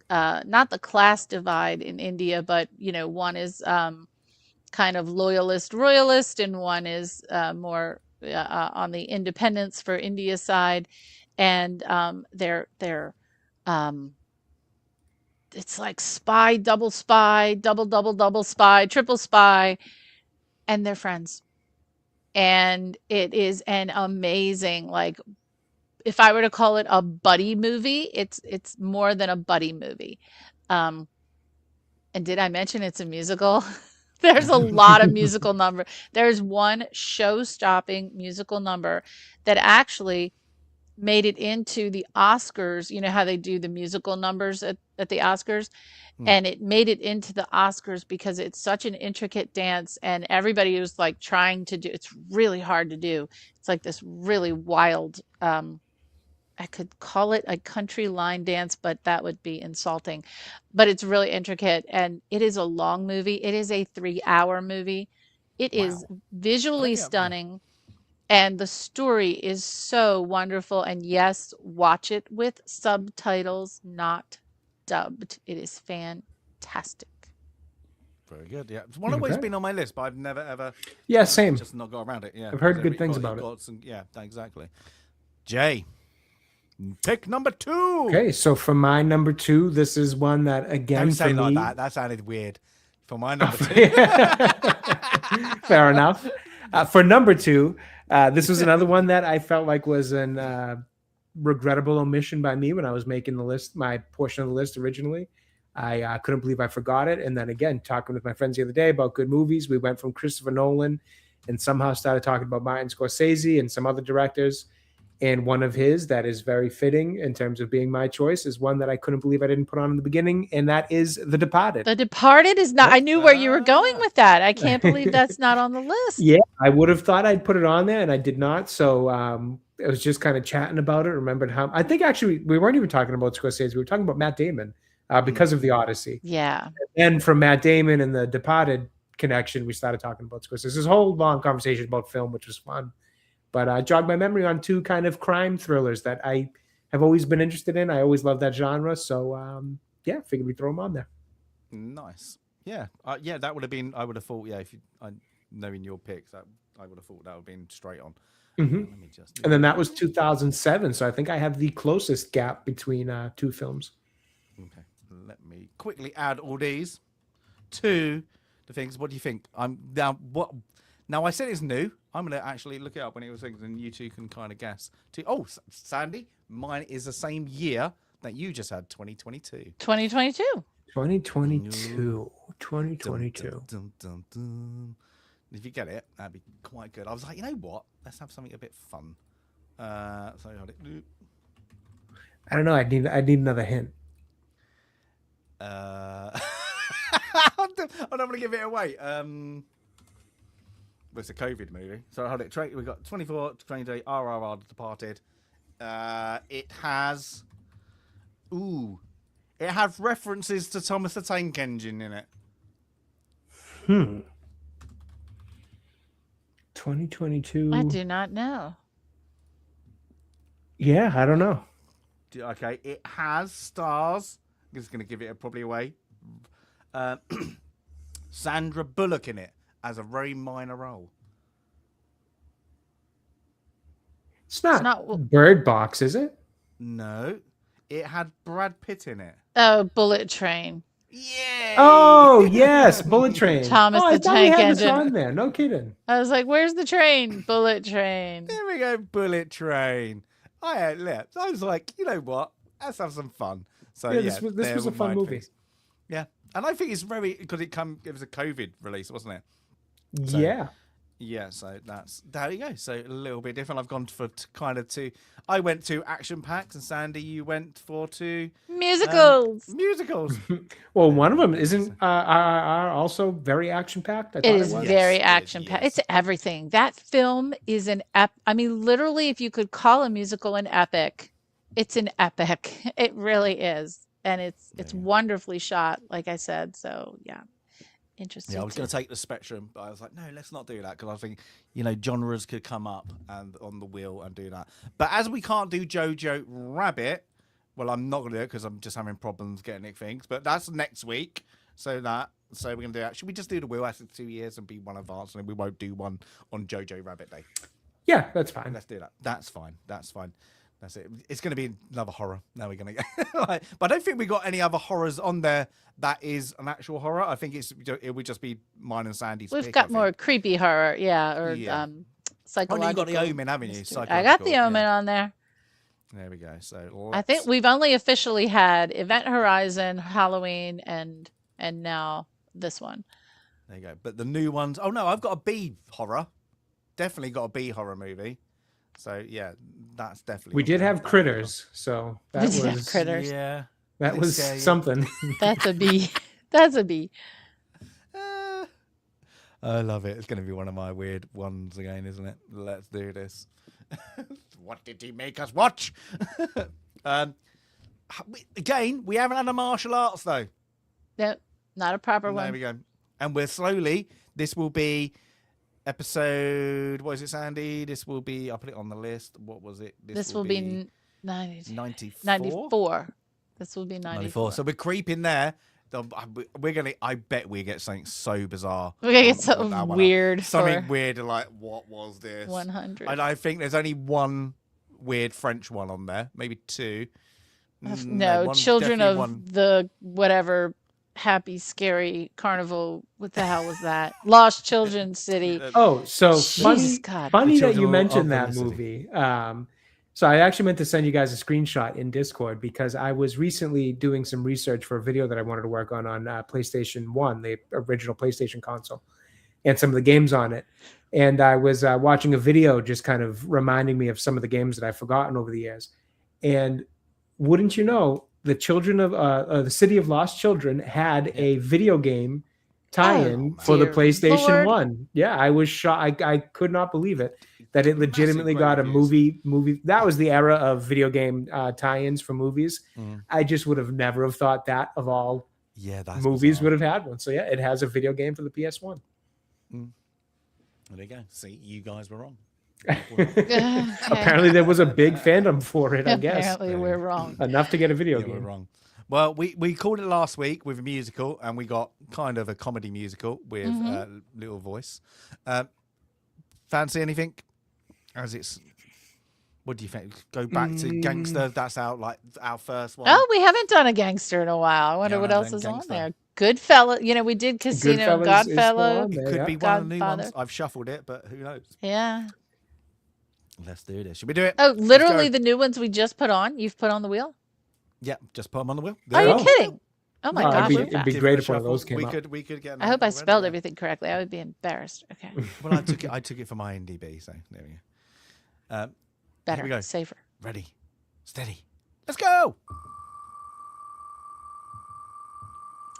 not the class divide in India, but, you know, one is kind of loyalist royalist and one is more on the independence for India side. And they're it's like spy, double spy, double spy, triple spy, and they're friends. And it is an amazing, like, if I were to call it a buddy movie, it's more than a buddy movie. And did I mention it's a musical? There's a lot of musical number. There's one show-stopping musical number that actually made it into the Oscars. You know how they do the musical numbers at the Oscars? And it made it into the Oscars because it's such an intricate dance and everybody was like trying to do, it's really hard to do. It's like this really wild, I could call it a country line dance, but that would be insulting. But it's really intricate and it is a long movie. It is a 3-hour movie. It is visually stunning. And the story is so wonderful. And yes, watch it with subtitles, not dubbed. It is fantastic. Very good. Yeah, it's one always been on my list, but I've never ever. Yeah, same. Just not got around it. Yeah, I've heard good things about it. Yeah, exactly. Jay, pick number 2. Okay, so for my number 2, this is one that again. Don't say for like me, that. That sounded weird. For my number 2. Fair enough. For number 2, this was another one that I felt like was an regrettable omission by me when I was making the list, my portion of the list originally. I couldn't believe I forgot it. And then again, talking with my friends the other day about good movies, we went from Christopher Nolan and somehow started talking about Martin Scorsese and some other directors. And one of his that is very fitting in terms of being my choice is one that I couldn't believe I didn't put on in the beginning, and that is The Departed. The Departed is not, I knew where you were going with that. I can't believe that's not on the list. Yeah, I would have thought I'd put it on there, and I did not. So I was just kind of chatting about it, remembered how, I think actually we weren't even talking about Scorsese. We were talking about Matt Damon because of The Odyssey. Yeah. And from Matt Damon and The Departed connection, we started talking about Scorsese. This whole long conversation about film, which was fun. But jogged my memory on 2 kind of crime thrillers that I have always been interested in. I always loved that genre. So, yeah, figured we'd throw them on there. Nice. Yeah. Yeah, that would have been, I would have thought, yeah, knowing your picks, I would have thought that would have been straight on. Mm-hmm. And then that was 2007. So I think I have the closest gap between 2 films. Okay. Let me quickly add all these to the things. What do you think? Now I said it's new. I'm going to actually look it up when it was things, and you two can kind of guess. Sandy, mine is the same year that you just had, 2022. 2022. 2022. Dun, dun, dun. If you get it, that'd be quite good. I was like, you know what? Let's have something a bit fun. So hold it. I don't know. I need another hint. I don't want to give it away. Well, it's a COVID movie. So hold it. We've got 24, 23, RRR, The Departed. It has references to Thomas the Tank Engine in it. 2022. I do not know. Yeah, I don't know. Okay, it has stars. I'm just going to give it probably away. Sandra Bullock in it as a very minor role. It's not Bird Box, is it? No, it had Brad Pitt in it. Oh, Bullet Train. Yeah. Oh yes, Bullet Train. Thomas the I thought we Tank had this Engine. on there. No kidding. I was like, "Where's the train?" Bullet Train. There we go, Bullet Train. I had lips. I was like, you know what? Let's have some fun. So Yeah, this was a fun movie. Things. Yeah, and I think it's very because it was a COVID release, wasn't it? So, yeah. Yeah, so there you go. So a little bit different. I've gone for I went to action packed, and Sandy, you went for two musicals. Musicals. Well, one of them isn't also very action packed. It is very action packed. It's everything. That film is I mean, literally, if you could call a musical an epic, it's an epic. It really is, and it's wonderfully shot, like I said. So yeah. Interesting. Yeah, I was going to take the spectrum, but I was like, no, let's not do that because I think, genres could come up and on the wheel and do that. But as we can't do Jojo Rabbit, well, I'm not going to do it because I'm just having problems getting things. But that's next week. So we're going to do that. Should we just do the wheel after 2 years and be one advance, and then we won't do one on Jojo Rabbit Day? Yeah, that's fine. Let's do that. That's fine. That's it. It's going to be another horror. Now we're going to get. But I don't think we got any other horrors on there that is an actual horror. I think it would just be mine and Sandy's. We've got more creepy horror, or psychological. Oh, you got the Omen, haven't you? I got the Omen on there. There we go. So I think we've only officially had Event Horizon, Halloween, and now this one. There you go. But the new ones. Oh no, I've got a B horror. Definitely got a B horror movie. So yeah, that's definitely. We did have Critters, so that was Critters. Yeah, that was something. That's a B. That's a B. I love it. It's going to be one of my weird ones again, isn't it? Let's do this. What did he make us watch? Again, we haven't had a martial arts though. No, not a proper one. There we go. And we're slowly. This will be. Episode, what is it, Sandy? This will be, I'll put it on the list. What was it? This will be 94. This will be 94. So we're creeping there. I bet we get something so bizarre. We're going to get something weird. Something weird like, what was this? 100. And I think there's only one weird French one on there. Maybe two. No, Children of the whatever. Happy Scary Carnival. What the hell was that? Lost Children City. Oh, so Jesus, funny that you mentioned that movie. So I actually meant to send you guys a screenshot in Discord because I was recently doing some research for a video that I wanted to work on PlayStation 1, the original PlayStation console, and some of the games on it. And I was watching a video just kind of reminding me of some of the games that I've forgotten over the years. And wouldn't you know, the children of the City of Lost Children had a video game tie-in for the PlayStation 1. Yeah, I was shocked. I could not believe it that it legitimately got a movie. That was the era of video game tie-ins for movies. I just would have never have thought that of all movies would have had one. So yeah, it has a video game for the PS1. There you go. See, you guys were wrong. Okay. Apparently, there was a big fandom for it. I guess Apparently, we're wrong. enough to get a video Yeah, we're game. wrong. Well, we called it last week with a musical, and we got kind of a comedy musical with Little Voice. Fancy anything? As it's, what do you think? Go back to Gangster. That's our first one. Oh, we haven't done a gangster in a while. I wonder Yeah, what and else then is on Gangster. there. Goodfellas. You know, we did Casino, Goodfellas is still Godfellow. on there, Could yeah. be one of the new Godfather. ones. I've shuffled it, but who knows? Yeah. Let's do this. Should we do it? Oh, literally go. the new ones we just put on. You've put on the wheel. Yeah, just put them on the wheel. Are you Oh. kidding? Oh my Oh, gosh. it'd we're be fast. Give it great a if one of shuffle. those came we up. could get. I hope I another spelled ready. everything correctly. I would be embarrassed. Okay. Well, I took it from IMDb, so there we go. Better. we go. Safer. Ready, steady, let's go.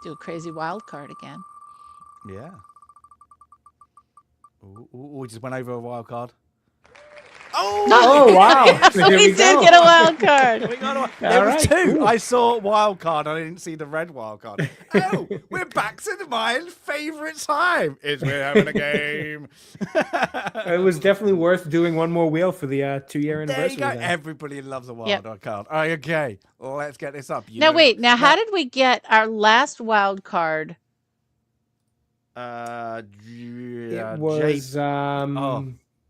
Do a crazy wild card again. Yeah. We just went over a wild card. Oh! Oh wow! Here we we did go. get a wild card. We got there All was right, two. cool. I saw wild card. I didn't see the red wild card. Oh, we're back to my favourite time. Is we're having a game. It was definitely worth doing one more wheel for the 2-year There anniversary. you go. then. Everybody loves a wild Yep. card. All right, okay. Let's get this up. You Now know- wait. Now how did we get our last wild card? It was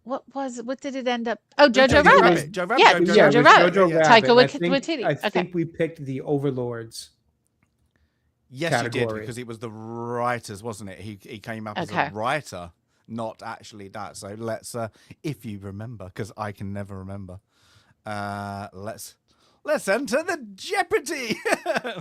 What was it? What did it end up? Oh, Jojo Jojo Rabbit. Rabbit. Jojo Rabbit. Yeah, yeah, Jojo it was Rabbit. Jojo Yeah. Rabbit. Taika I think- Waititi. I Okay. think we picked the Overlords. Yes, you did, category. because it was the writers, wasn't it? He came up as Okay. a writer, not actually that. So let's, if you remember, because I can never remember. Let's enter the Jeopardy. I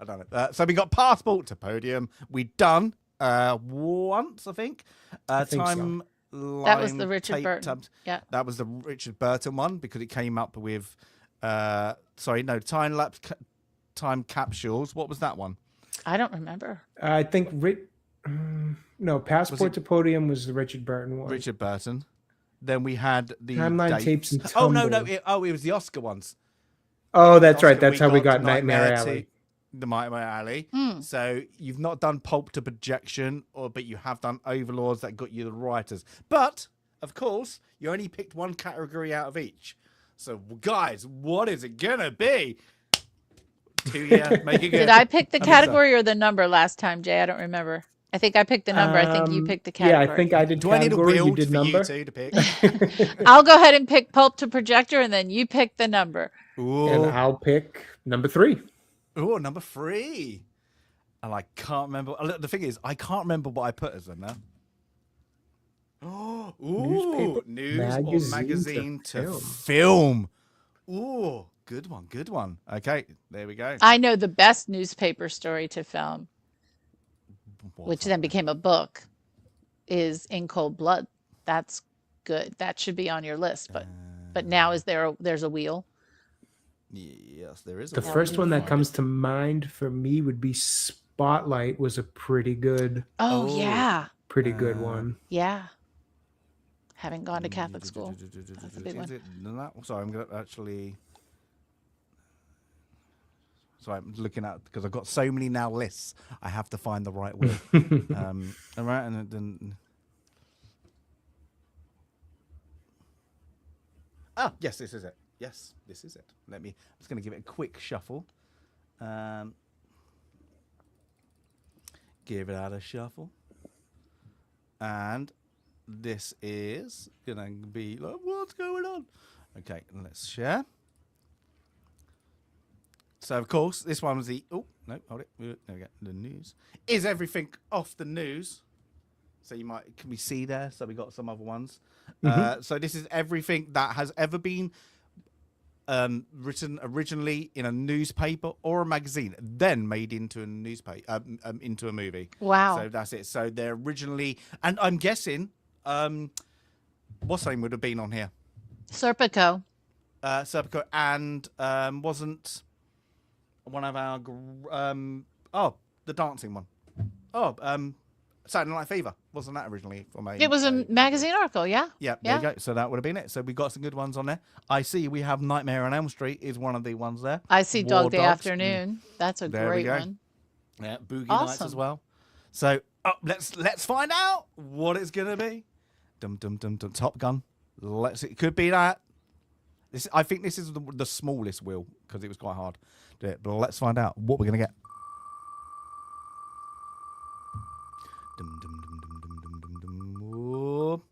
don't know. So we got Passport to Podium. We done once, I think. I think so. Time That was the Richard tape Burton. tabs. Yeah. That was the Richard Burton one because it came up with, time lapse. Time capsules. What was that one? I don't remember. I think no, Passport to Podium was the Richard Burton one. Richard Burton. Then we had the Timeline dates. Tapes and Oh no, Tumble. it was the Oscar ones. Oh, that's Oscar, right. That's how we got Nightmare to Alley. The Nightmare Alley. Hmm. So you've not done Pulp to Projection, but you have done Overlords that got you the writers. But of course, you only picked one category out of each. So guys, what is it gonna be? 2 year, make it good. Did I pick the think so. category or the number last time, Jay? I don't remember. I think I picked the number. I think you picked the category. Yeah, I think I did Do I need a category. You wheel did for number. you two to pick? I'll go ahead and pick Pulp to Projector, and then you pick the number. And Ooh. I'll pick number 3. Ooh, number 3. And I can't remember. Look, the thing is, I can't remember what I put as them now. Oh, ooh, Newspaper, news magazine or magazine to to film. Ooh, good one, good one. Okay, there we go. I know the best newspaper story to film, What's which that? then became a book, is In Cold Blood. That's good. That should be on your list. But now there's a wheel. Yes, there is. The first one that comes to mind for me would be Spotlight. Was a pretty good Oh, yeah. one. Yeah. Having gone to Catholic school. That's a big one. Sorry, I'm going to actually. So I'm looking at, because I've got so many now lists, I have to find the right word. All right, and then. Oh, yes, this is it. Yes, this is it. I'm just going to give it a quick shuffle. Give it out a shuffle. And this is going to be like, what's going on? Okay, let's share. So, of course, this one was the... Oh, no, hold it. There we go. The news. Is everything off the news? So you might... Can we see there? So we got some other ones. So this is everything that has ever been written originally in a newspaper or a magazine, then made into a newspaper, into a movie. Wow. So that's it. So they're originally... And I'm guessing... what's name would have been on here? Serpico. Serpico, and wasn't one of our the dancing one. Saturday Night Fever, wasn't that originally from a? It was a magazine article, yeah. Yeah, there you go. So that would have been it. So we got some good ones on there. I see we have Nightmare on Elm Street is one of the ones there. I see War Dog Day Dogs. Afternoon. That's a There we great go. one. Yeah, Boogie Nights as Awesome. well. So let's find out what it's gonna be. Dum dum dum dum. Top Gun. It could be that. I think this is the smallest wheel because it was quite hard to do it. But let's find out what we're gonna get. Dum dum dum dum dum dum dum dum. Whoop.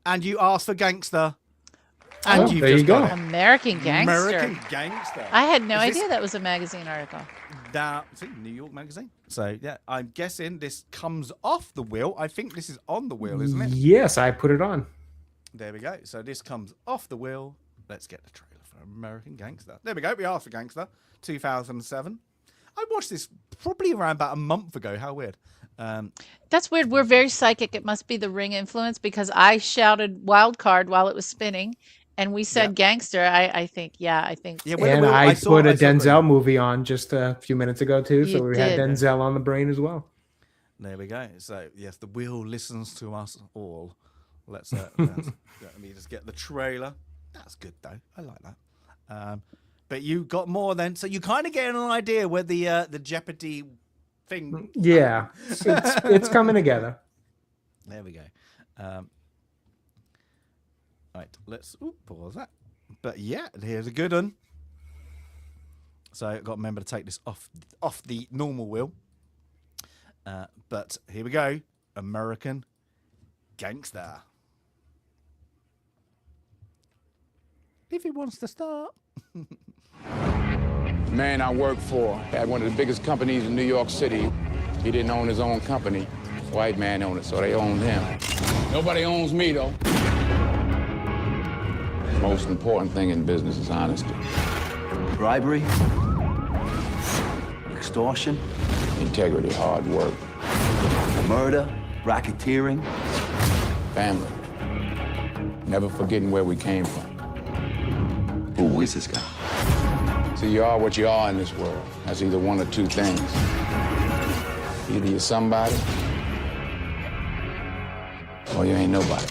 And you asked for Gangster. And you've there you just go. got it. American Gangster. American Gangster. I had no idea that was a magazine article. See, New York Magazine. So, yeah, I'm guessing this comes off the wheel. I think this is on the wheel, isn't it? Yes, I put it on. There we go. So this comes off the wheel. Let's get the trailer for American Gangster. There we go. We asked for Gangster. 2007. I watched this probably around about a month ago. How weird. That's weird. We're very psychic. It must be the Ring influence because I shouted wild card while it was spinning. And we said Gangster. I think. Yeah. Yeah, And I put a Denzel movie on just a few minutes ago, too. So we had Denzel on the brain as well. There we go. So, yes, the wheel listens to us all. Let's let me just get the trailer. That's good, though. I like that. But you got more then. So you kind of get an idea where the Jeopardy thing... Yeah. It's coming together. There we go. Right, let's pause that. But yeah, here's a good one. So I've got to remember to take this off the normal wheel. But here we go. American Gangster. If he wants to start. The man I worked for had one of the biggest companies in New York City. He didn't own his own company. White man owned it, so they owned him. Nobody owns me, though. The most important thing in business is honesty. Bribery, extortion, integrity, hard work, murder, racketeering, family. Never forgetting where we came from. Who is this guy? See, you are what you are in this world. That's either one or two things. Either you're somebody, or you ain't nobody.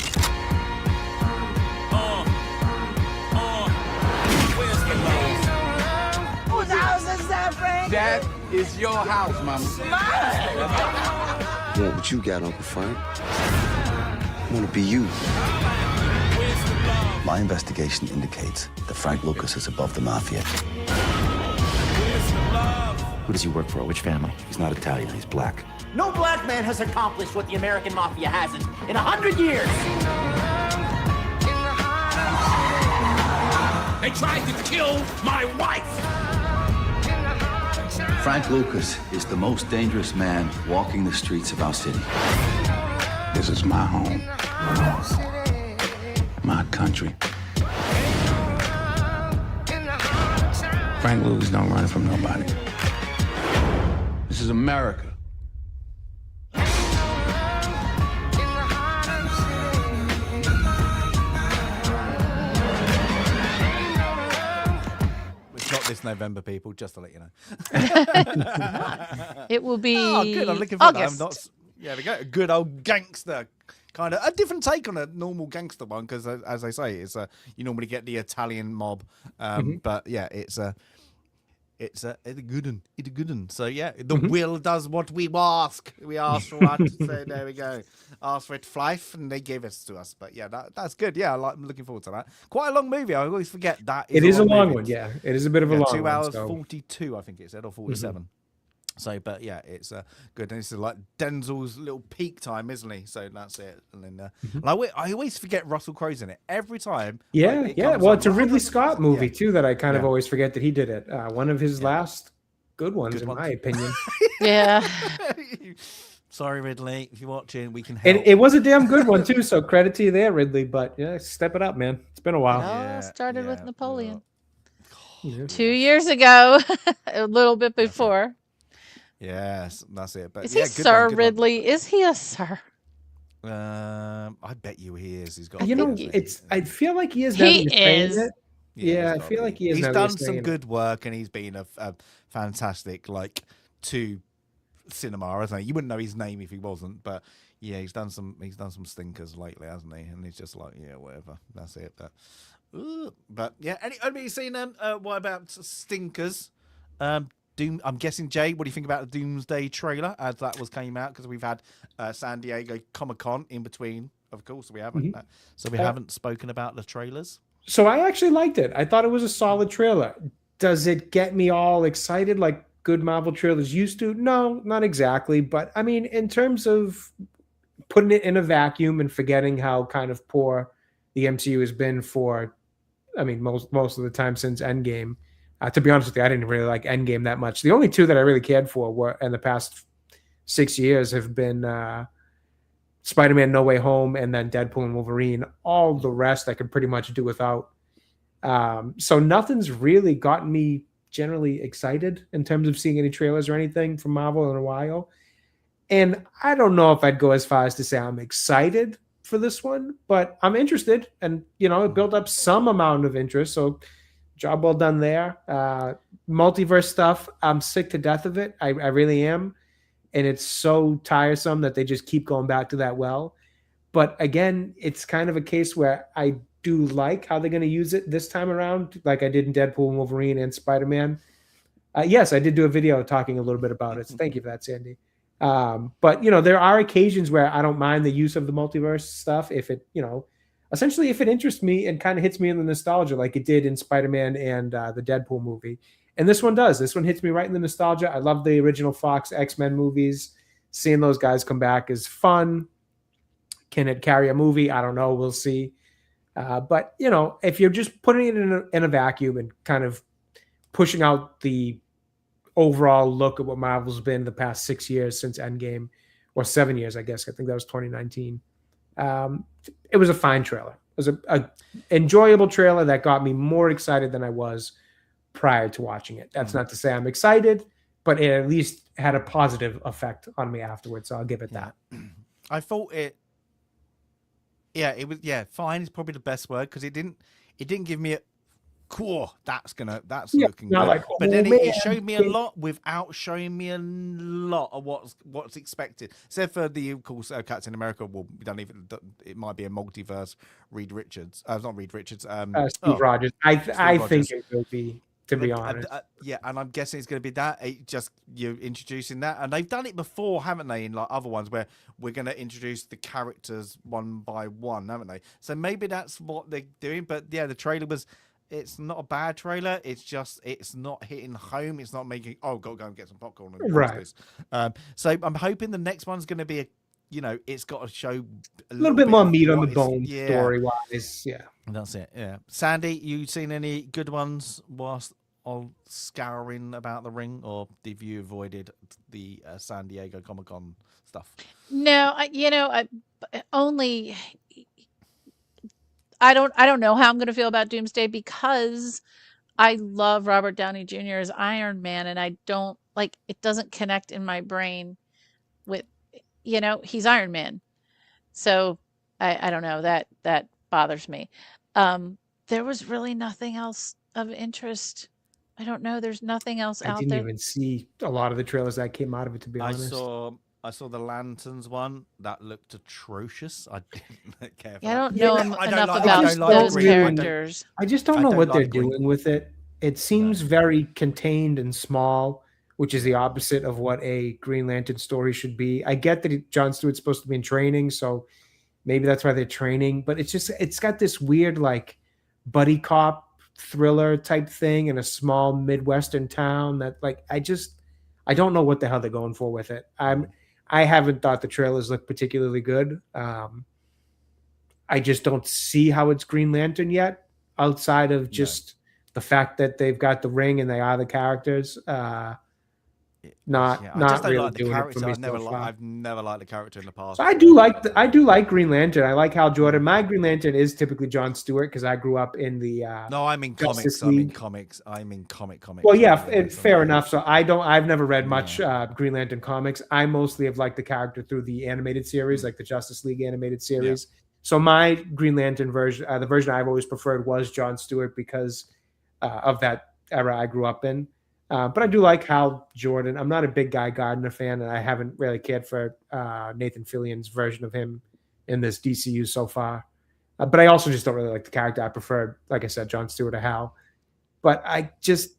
Whose house is that, Frank? That is your house, mama. I want what you got, Uncle Frank. I want to be you. My investigation indicates that Frank Lucas is above the mafia. Who does he work for? Which family? He's not Italian, he's black. No black man has accomplished what the American mafia hasn't in 100 years. They tried to kill my wife. Frank Lucas is the most dangerous man walking the streets of our city. This is my home. My country. Frank Lucas don't run from nobody. This is America. It's not this November, people, just to let you know. It will be good. I'm looking forward to August. that. Yeah, we go. A good old gangster. Kind of a different take on a normal gangster one because, as I say, it's you normally get the Italian mob, but yeah, it's a good one. It's a good one. So yeah, the will does what we ask. We ask for what. So there we go. Ask for it, life, and they gave it to us. But yeah, that's good. Yeah, I'm looking forward to that. Quite a long movie. I always forget that. It is a long movie. one. Yeah, it is a bit of a long 2 one. hours So. 42, I think it said, or 47. So, but yeah, it's good. And this is like Denzel's little peak time, isn't he? So that's it. And then I always forget Russell Crowe's in it every time. Yeah, like, yeah. comes Well, up. it's a Ridley Scott movie too that I kind of Yeah. always forget that he did it. One of his last good ones, Good in ones. my opinion. Yeah. Sorry, Ridley, if you're watching, we can help. And it was a damn good one too. So credit to you there, Ridley. But yeah, step it up, man. It's been a while. Oh, started with Napoleon. Yeah. 2 years ago, a little bit before. Yes, that's it. But Is yeah, he good Sir one, good Ridley? Is he a sir? one. I bet you he is. He's got. You know, I feel like he is. now He that you're saying is. it. Yeah, I he's feel gotta like be. he is. He's now that you're done some saying it. good work, and he's been a fantastic to cinema, hasn't he? You wouldn't know his name if he wasn't, but yeah, he's done some stinkers lately, hasn't he? And he's just like, yeah, whatever. That's it. But yeah, have you seen what about stinkers? Doom. I'm guessing, Jay, what do you think about the Doomsday trailer as that came out? Because we've had San Diego Comic-Con in between, of course. We haven't. So we haven't spoken about the trailers. So I actually liked it. I thought it was a solid trailer. Does it get me all excited like good Marvel trailers used to? No, not exactly. But I mean, in terms of putting it in a vacuum and forgetting how kind of poor the MCU has been for, I mean, most of the time since Endgame. To be honest with you, I didn't really like Endgame that much. The only two that I really cared for were in the past 6 years have been Spider-Man No Way Home and then Deadpool and Wolverine. All the rest I could pretty much do without. So nothing's really gotten me generally excited in terms of seeing any trailers or anything from Marvel in a while. And I don't know if I'd go as far as to say I'm excited for this one, but I'm interested. And, you know, it built up some amount of interest. So job well done there. Multiverse stuff, I'm sick to death of it. I really am. And it's so tiresome that they just keep going back to that well. But again, it's kind of a case where I do like how they're going to use it this time around, like I did in Deadpool and Wolverine and Spider-Man. Yes, I did do a video talking a little bit about it. So thank you for that, Sandy. But, you know, there are occasions where I don't mind the use of the multiverse stuff if it, you know, essentially if it interests me and kind of hits me in the nostalgia like it did in Spider-Man and the Deadpool movie. And this one does. This one hits me right in the nostalgia. I love the original Fox X-Men movies. Seeing those guys come back is fun. Can it carry a movie? I don't know. We'll see. But, you know, if you're just putting it in a vacuum and kind of pushing out the overall look at what Marvel's been the past 6 years since Endgame, or 7 years, I guess. I think that was 2019. It was a fine trailer. It was a enjoyable trailer that got me more excited than I was prior to watching it. That's not to say I'm excited, but it at least had a positive effect on me afterwards. So I'll give it that. I thought it was fine is probably the best word, because it didn't give me a cool, that's looking good. Like, but then it showed me a lot without showing me a lot of what's expected. Except for the, of course, Captain America. Well, we don't even. It might be a multiverse. Reed Richards, not Reed Richards. Steve Rogers. I think it will be. To be honest, and I'm guessing it's going to be that. You're introducing that, and they've done it before, haven't they? In like other ones where we're going to introduce the characters one by one, haven't they? So maybe that's what they're doing. But yeah, the trailer was. It's not a bad trailer. It's just it's not hitting home. It's not making go and get some popcorn and watch this. So I'm hoping the next one's going to be it's got to show a little bit more meat on the bone story wise. Yeah, that's it. Yeah, Sandy, you seen any good ones whilst scouring about the ring, or have you avoided the San Diego Comic-Con stuff? No, I don't know how I'm going to feel about Doomsday, because I love Robert Downey Jr. as Iron Man, and I don't it doesn't connect in my brain with, he's Iron Man. So I don't know, that bothers me. There was really nothing else of interest. I don't know. There's nothing else out there. I didn't even see a lot of the trailers that came out of it, to be honest. I saw the Lanterns one. That looked atrocious. I didn't care for I don't know enough about those characters. I just don't know what they're doing with it. It seems very contained and small, which is the opposite of what a Green Lantern story should be. I get that Jon Stewart's supposed to be in training, so maybe that's why they're training. But it's got this weird buddy cop thriller type thing in a small Midwestern town that I don't know what the hell they're going for with it. I haven't thought the trailers look particularly good. I just don't see how it's Green Lantern yet, outside of just the fact that they've got the ring and they are the characters. Not really like doing it for me. I've never liked the character in the past. So I do like Green Lantern. I like Hal Jordan. My Green Lantern is typically Jon Stewart, because I grew up in the No, I'm in comics. I'm in comics. Well, yeah, fair enough. So I've never read much Green Lantern comics. I mostly have liked the character through the animated series, like the Justice League animated series. Yeah. So my Green Lantern version, the version I've always preferred, was Jon Stewart, because of that era I grew up in. But I do like Hal Jordan. I'm not a big Guy Gardner fan, and I haven't really cared for Nathan Fillion's version of him in this DCU so far. But I also just don't really like the character. I prefer, like I said, Jon Stewart or Hal. But it just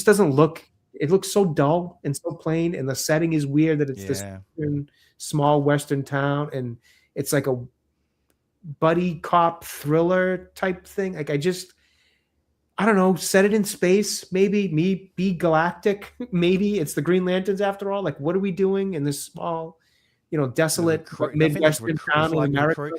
doesn't look it looks so dull and so plain, and the setting is weird that it's this small Western town, and it's like a buddy cop thriller type thing. Like I don't know, set it in space, maybe be galactic. Maybe it's the Green Lanterns after all. Like, what are we doing in this small, desolate Midwestern town in America?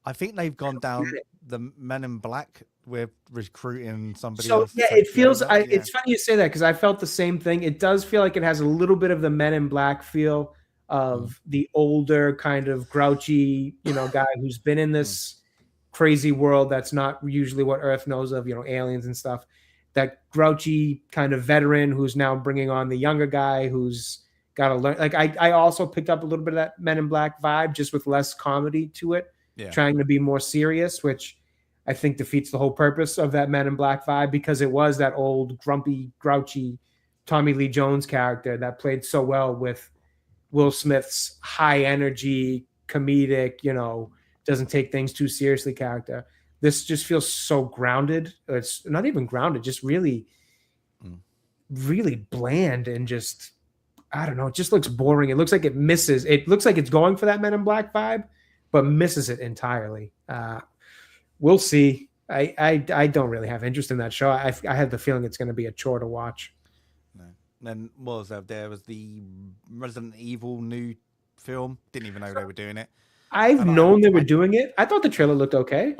I think they've gone down the Men in Black. We're recruiting somebody so, else. Yeah, it feels, it's funny you say that because I felt the same thing. It does feel like it has a little bit of the Men in Black feel of the older kind of grouchy, guy who's been in this crazy world that's not usually what Earth knows of, aliens and stuff. That grouchy kind of veteran who's now bringing on the younger guy who's got to learn. Like I also picked up a little bit of that Men in Black vibe, just with less comedy to it, trying to be more serious, which I think defeats the whole purpose of that Men in Black vibe, because it was that old grumpy, grouchy Tommy Lee Jones character that played so well with Will Smith's high energy, comedic, doesn't take things too seriously character. This just feels so grounded. It's not even grounded, just really, really bland, and just, I don't know, it just looks boring. It looks like it misses. It looks like it's going for that Men in Black vibe, but misses it entirely. We'll see. I don't really have interest in that show. I had the feeling it's going to be a chore to watch. No. Then what was there? There was the Resident Evil new film. Didn't even know they were doing it. I've known they were doing it. I thought the trailer looked okay.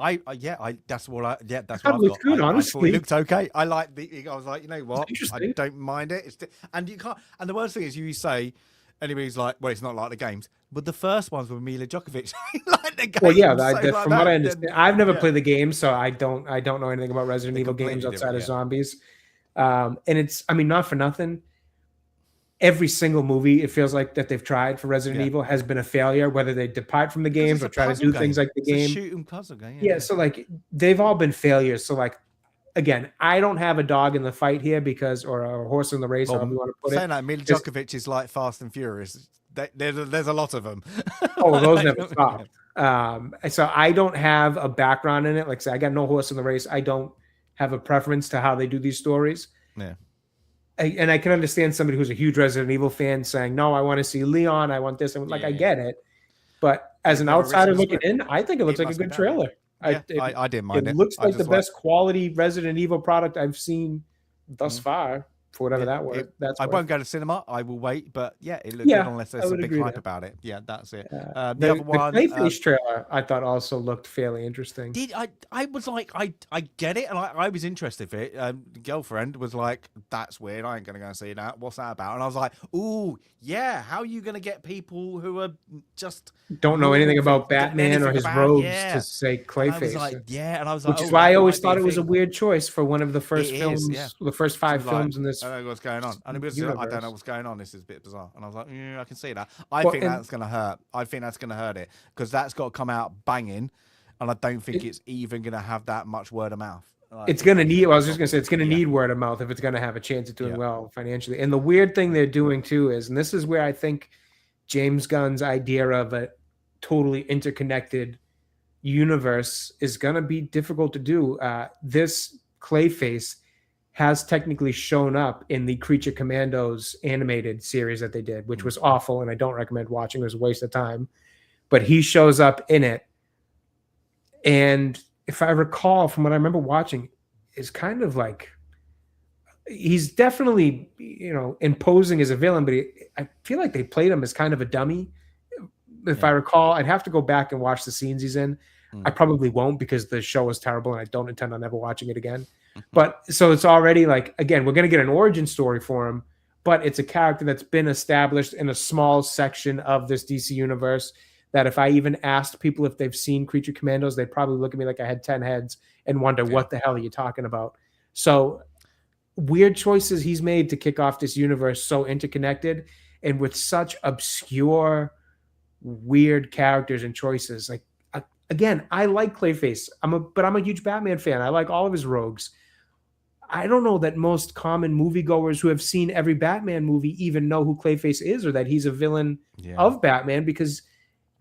That's what I thought it looked good, honestly. It looked okay. I was like, you know what? I don't mind it. And you can't. And the worst thing is, you say, anybody's like, well, it's not like the games. But the first ones were Mila Djokovic. Like the games. Well, yeah, from what I understand, I've never played the game, so I don't know anything about Resident Evil games outside of zombies. And it's, not for nothing. Every single movie, it feels like that they've tried for Resident Evil has been a failure, whether they depart from the games or try to do things like the game. Shoot 'em puzzle game. Yeah, so like they've all been failures. So like, again, I don't have a dog in the fight here or a horse in the race, however you want to put it. Saying that, Mila Djokovic is like Fast and Furious. There's a lot of them. Oh, those never stop. So I don't have a background in it. Like I say, I got no horse in the race. I don't have a preference to how they do these stories. Yeah. And I can understand somebody who's a huge Resident Evil fan saying, no, I want to see Leon. I want this. I get it. But as an outsider looking in, I think it looks like a good trailer. I didn't mind it. It looks like the best quality Resident Evil product I've seen thus far, for whatever that word. I won't go to cinema. I will wait. But it looks good unless there's a big hype about it. Yeah, that's it. The other one, the Clayface trailer, I thought also looked fairly interesting. I was like, I get it, and I was interested in it. The girlfriend was like, that's weird. I ain't gonna go and see that. What's that about? And I was like, ooh, yeah. How are you gonna get people who are just don't know anything about Batman or his robes to say Clayface? And I was like, which is why I always thought it was a weird choice for one of the first films, the first 5 films in this. I don't know what's going on. And it was, I don't know what's going on. This is a bit bizarre. And I was like, I can see that. I think that's going to hurt. I think that's going to hurt it because that's got to come out banging. And I don't think it's even going to have that much word of mouth. It's going to need, I was just going to say, it's going to need word of mouth if it's going to have a chance of doing well financially. And the weird thing they're doing too is, and this is where I think James Gunn's idea of a totally interconnected universe is going to be difficult to do. This Clayface has technically shown up in the Creature Commandos animated series that they did, which was awful, and I don't recommend watching. It was a waste of time. But he shows up in it. And if I recall from what I remember watching, is kind of like, he's definitely, imposing as a villain, but I feel like they played him as kind of a dummy. If I recall, I'd have to go back and watch the scenes he's in. I probably won't because the show was terrible and I don't intend on ever watching it again. But so it's already like, again, we're going to get an origin story for him, but it's a character that's been established in a small section of this DC universe that if I even asked people if they've seen Creature Commandos, they'd probably look at me like I had 10 heads and wonder what the hell are you talking about? So weird choices he's made to kick off this universe so interconnected and with such obscure, weird characters and choices. Like, again, I like Clayface. But I'm a huge Batman fan. I like all of his rogues. I don't know that most common moviegoers who have seen every Batman movie even know who Clayface is or that he's a villain of Batman, because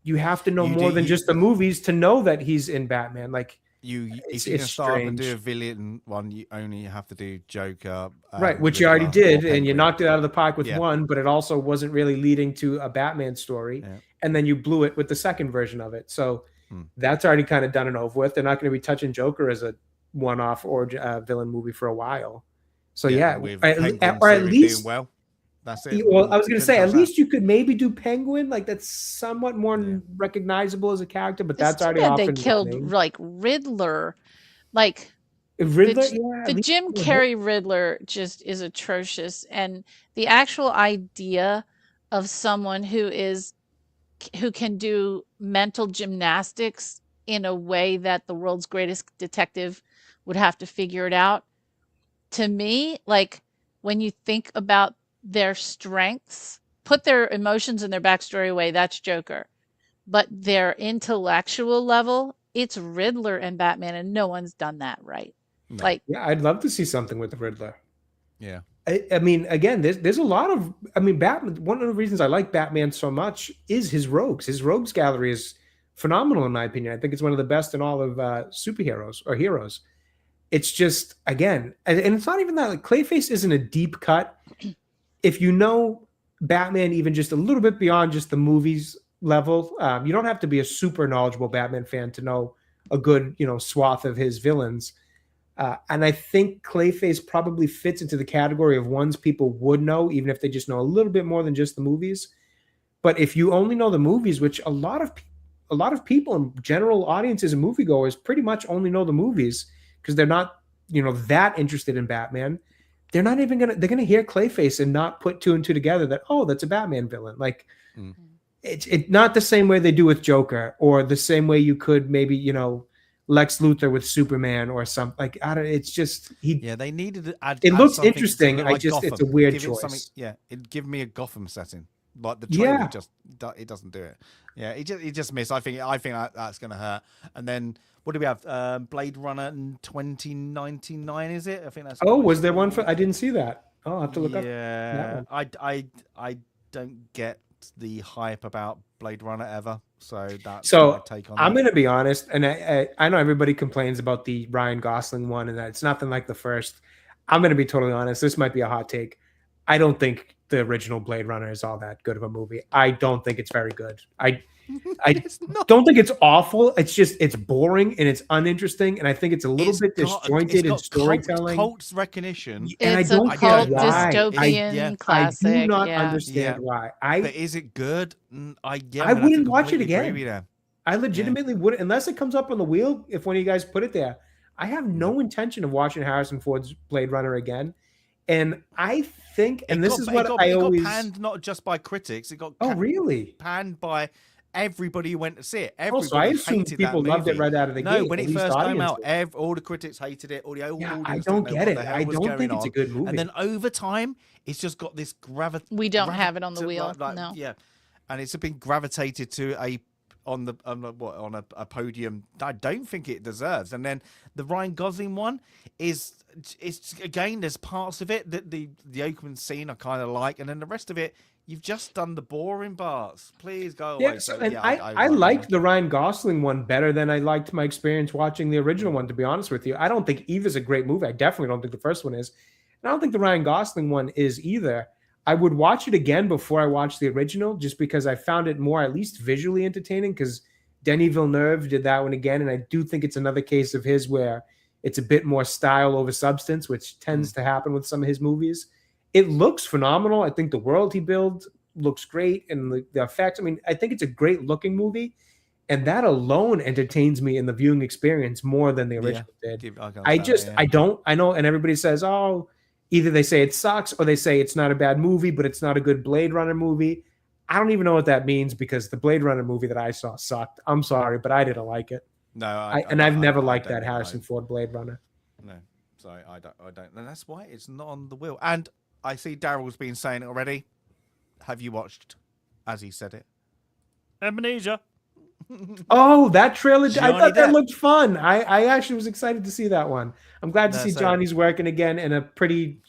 you have to know more than just the movies to know that he's in Batman. Like, if you're going to start to do a villain one, you only have to do Joker. Right, which you already did, and you Penguin. knocked it out of the park with one, but it also wasn't really leading to a Batman story. Yeah. And then you blew it with the second version of it. So that's already kind of done and over with. They're not going to be touching Joker as a one-off or villain movie for a while. So or at least doing well. That's it. Well, I was going to say, at least you could maybe do Penguin, like that's somewhat more recognizable as a character, but that's already off. They killed like Riddler, like Riddler. The Jim Carrey Riddler just is atrocious, and the actual idea of someone who can do mental gymnastics in a way that the world's greatest detective would have to figure it out. To me, like when you think about their strengths, put their emotions and their backstory away, that's Joker. But their intellectual level, it's Riddler and Batman, and no one's done that right. No. Like, I'd love to see something with the Riddler. Yeah. I mean, again, there's a lot of, Batman, one of the reasons I like Batman so much is his rogues. His rogues gallery is phenomenal, in my opinion. I think it's one of the best in all of superheroes or heroes. It's just, again, and it's not even that, like, Clayface isn't a deep cut. If you know Batman even just a little bit beyond just the movies level, you don't have to be a super knowledgeable Batman fan to know a good, swath of his villains. And I think Clayface probably fits into the category of ones people would know, even if they just know a little bit more than just the movies. But if you only know the movies, which a lot of people and general audiences and moviegoers pretty much only know the movies because they're not, that interested in Batman. They're not even they're gonna hear Clayface and not put two and two together that, oh, that's a Batman villain. Like it's not the same way they do with Joker, or the same way you could maybe, Lex Luthor with Superman or something. Like, I don't, it's just they needed to add. It looks something interesting. Like it's a weird choice. It'd give me a Gotham setting. Like the trailer it doesn't do it. Yeah, it just missed. I think that's gonna hurt. And then what do we have? Blade Runner in 2099, is it? I think that's. Oh, was there one for? I didn't see that. I'll have to look up. Yeah, I don't get the hype about Blade Runner ever. So that's my take on I'm that. going to be honest, and I know everybody complains about the Ryan Gosling one, and that it's nothing like the first. I'm going to be totally honest. This might be a hot take. I don't think the original Blade Runner is all that good of a movie. I don't think it's very good. I don't think it's awful. It's just, it's boring and it's uninteresting, and I think it's a little bit disjointed in storytelling. Cult recognition. And it's I don't a cult get why. dystopian classic. I do not understand why. But is it good? I wouldn't watch it again. I legitimately wouldn't, unless it comes up on the wheel. If one of you guys put it there, I have no intention of watching Harrison Ford's Blade Runner again. And I think, and this is what I always. It got panned not just by critics. It got really panned by everybody who went to see it. Everybody so I assume people loved it right out of the gate. No, when it first came out, all the critics hated it. All the I don't get it. I don't think it's a good movie. And then over time, it's just got this gravity. We don't have it on the wheel. No. Yeah, and it's been gravitated to on a podium I don't think it deserves. And then the Ryan Gosling one it's again, there's parts of it that the opening scene I kind of like, and then the rest of it, you've just done the boring parts. Please go away. I liked the Ryan Gosling one better than I liked my experience watching the original one, to be honest with you. I don't think either's a great movie. I definitely don't think the first one is. And I don't think the Ryan Gosling one is either. I would watch it again before I watched the original, just because I found it more, at least visually entertaining, because Denis Villeneuve did that one again. And I do think it's another case of his where it's a bit more style over substance, which tends to happen with some of his movies. It looks phenomenal. I think the world he builds looks great, and the effects. I mean, I think it's a great looking movie, and that alone entertains me in the viewing experience more than the original did. I know, and everybody says, oh, either they say it sucks or they say it's not a bad movie, but it's not a good Blade Runner movie. I don't even know what that means, because the Blade Runner movie that I saw sucked. I'm sorry, but I didn't like it. No, I've never liked that Harrison Ford Blade Runner. No, sorry, I don't. And that's why it's not on the wheel. And I see Daryl's been saying it already. Have you watched, as he said it, Amnesia? Oh, that trailer! I thought that looked fun. I actually was excited to see that one. I'm glad to see Johnny's working again in a pretty,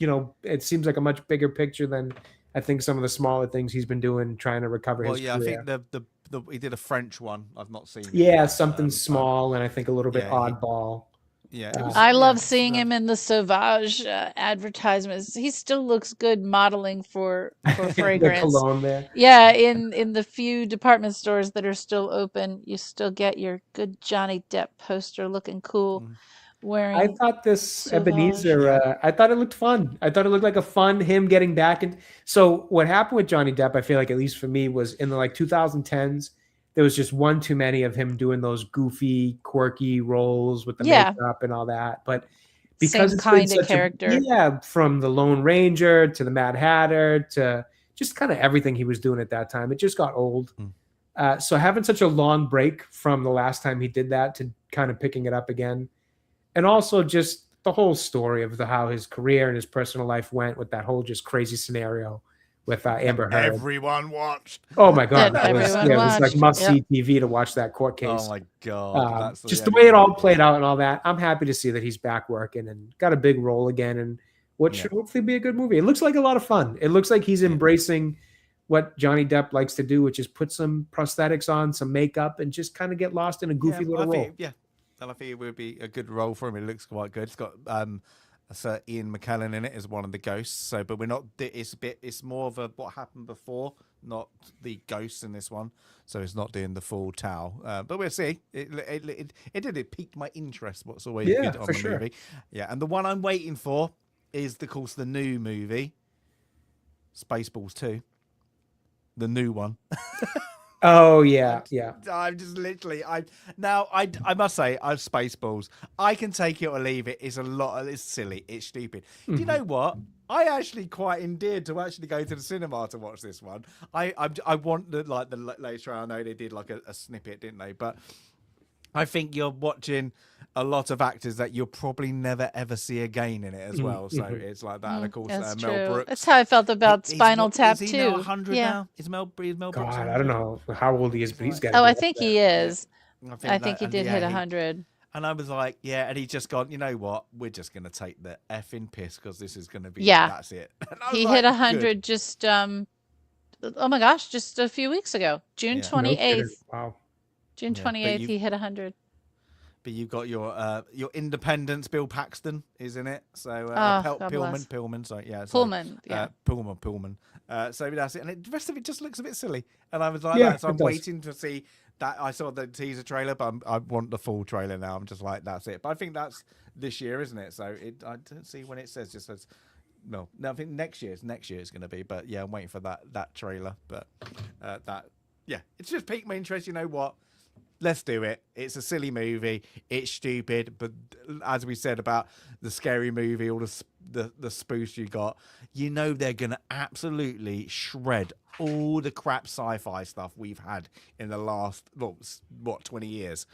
it seems like a much bigger picture than I think some of the smaller things he's been doing, trying to recover his career. I think he did a French one. I've not seen it. Yeah, yet. something small and I think a little bit yeah, oddball. Yeah, it was, I love it's seeing him in the Sauvage advertisements. He still looks good modeling for The fragrance. cologne there. Yeah, in the few department stores that are still open, you still get your good Johnny Depp poster looking cool, Mm. I wearing thought this Sauvage. Ebenezer, I thought it looked fun. I thought it looked like a fun him getting back. And so what happened with Johnny Depp, I feel like, at least for me, was in the like 2010s, there was just one too many of him doing those goofy, quirky roles with the Yeah. makeup and all that. But because Same it's been kind of such character. from the Lone Ranger to the Mad Hatter to just kind of everything he was doing at that time, it just got old. So having such a long break from the last time he did that to kind of picking it up again, and also just the whole story of how his career and his personal life went with that whole just crazy scenario with Amber Heard. Everyone watched. Oh my god, That it was everyone like watched. must see Yep. TV to watch that court case. Oh my god, that's just the way it all played out and all that. I'm happy to see that he's back working and got a big role again, and what should hopefully be a good movie. It looks like a lot of fun. It looks like he's embracing what Johnny Depp likes to do, which is put some prosthetics on, some makeup, and just kind of get lost in a goofy little role. And I think it would be a good role for him. It looks quite good. It's got Sir Ian McKellen in it as one of the ghosts. So, but we're not. It's more of a what happened before, not the ghosts in this one. So it's not doing the full towel. But we'll see. It piqued my interest. What's always good on the movie. Yeah, and the one I'm waiting for is, of course, the new movie, Spaceballs 2. The new one. Oh yeah. I'm just literally. I must say, I've Spaceballs. I can take it or leave it. It's silly. It's stupid. Do you know what? I actually quite endeared to actually go to the cinema to watch this one. I want the latest trailer. I know they did like a snippet, didn't they? But I think you're watching a lot of actors that you'll probably never ever see again in it as well. So it's like that. And of course, That's Mel true. Brooks. That's how I felt about Spinal Tap is he too. now 100 now? Is Mel Brooks? God, 100? I don't know how old he is, but he's got. Oh, I think he is. Yeah. I think he did hit 100. And I was like, yeah, and he just gone, you know what? We're just going to take the effing piss because this is going to be, that's it. He hit 100 just, oh my gosh, just a few weeks ago. June 28th. Wow. June 28th, he hit 100. But you've got your Independence, Bill Paxton is in it. So Pillman. So yeah, Pullman. Yeah. Pullman. So that's it. And the rest of it just looks a bit silly. And I was like, that. So I'm waiting to see that. I saw the teaser trailer, but I want the full trailer now. I'm just like, that's it. But I think that's this year, isn't it? So I don't see when it says. Just says no. I think next year it's going to be. But yeah, I'm waiting for that trailer. But it's just piqued my interest. You know what? Let's do it. It's a silly movie. It's stupid, but as we said about the scary movie, all the spoofs you got, you know they're gonna absolutely shred all the crap sci-fi stuff we've had in the last 20 years.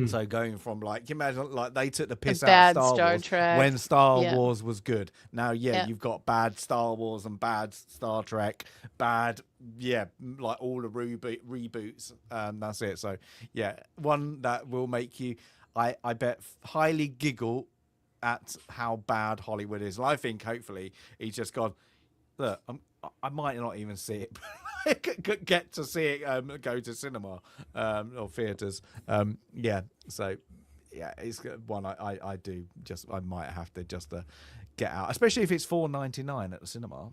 So going from like, you imagine like they took the piss out of Star Wars Trek. when Star Wars was good. Now, you've got bad Star Wars and bad Star Trek, bad, like all the reboots. That's it. So one that will make you, I bet, highly giggle at how bad Hollywood is. And I think hopefully he's just gone, look, I might not even see it. Get to see it, go to cinema or theaters. So it's one I do just, I might have to just get out, especially if it's $4.99 at the cinema.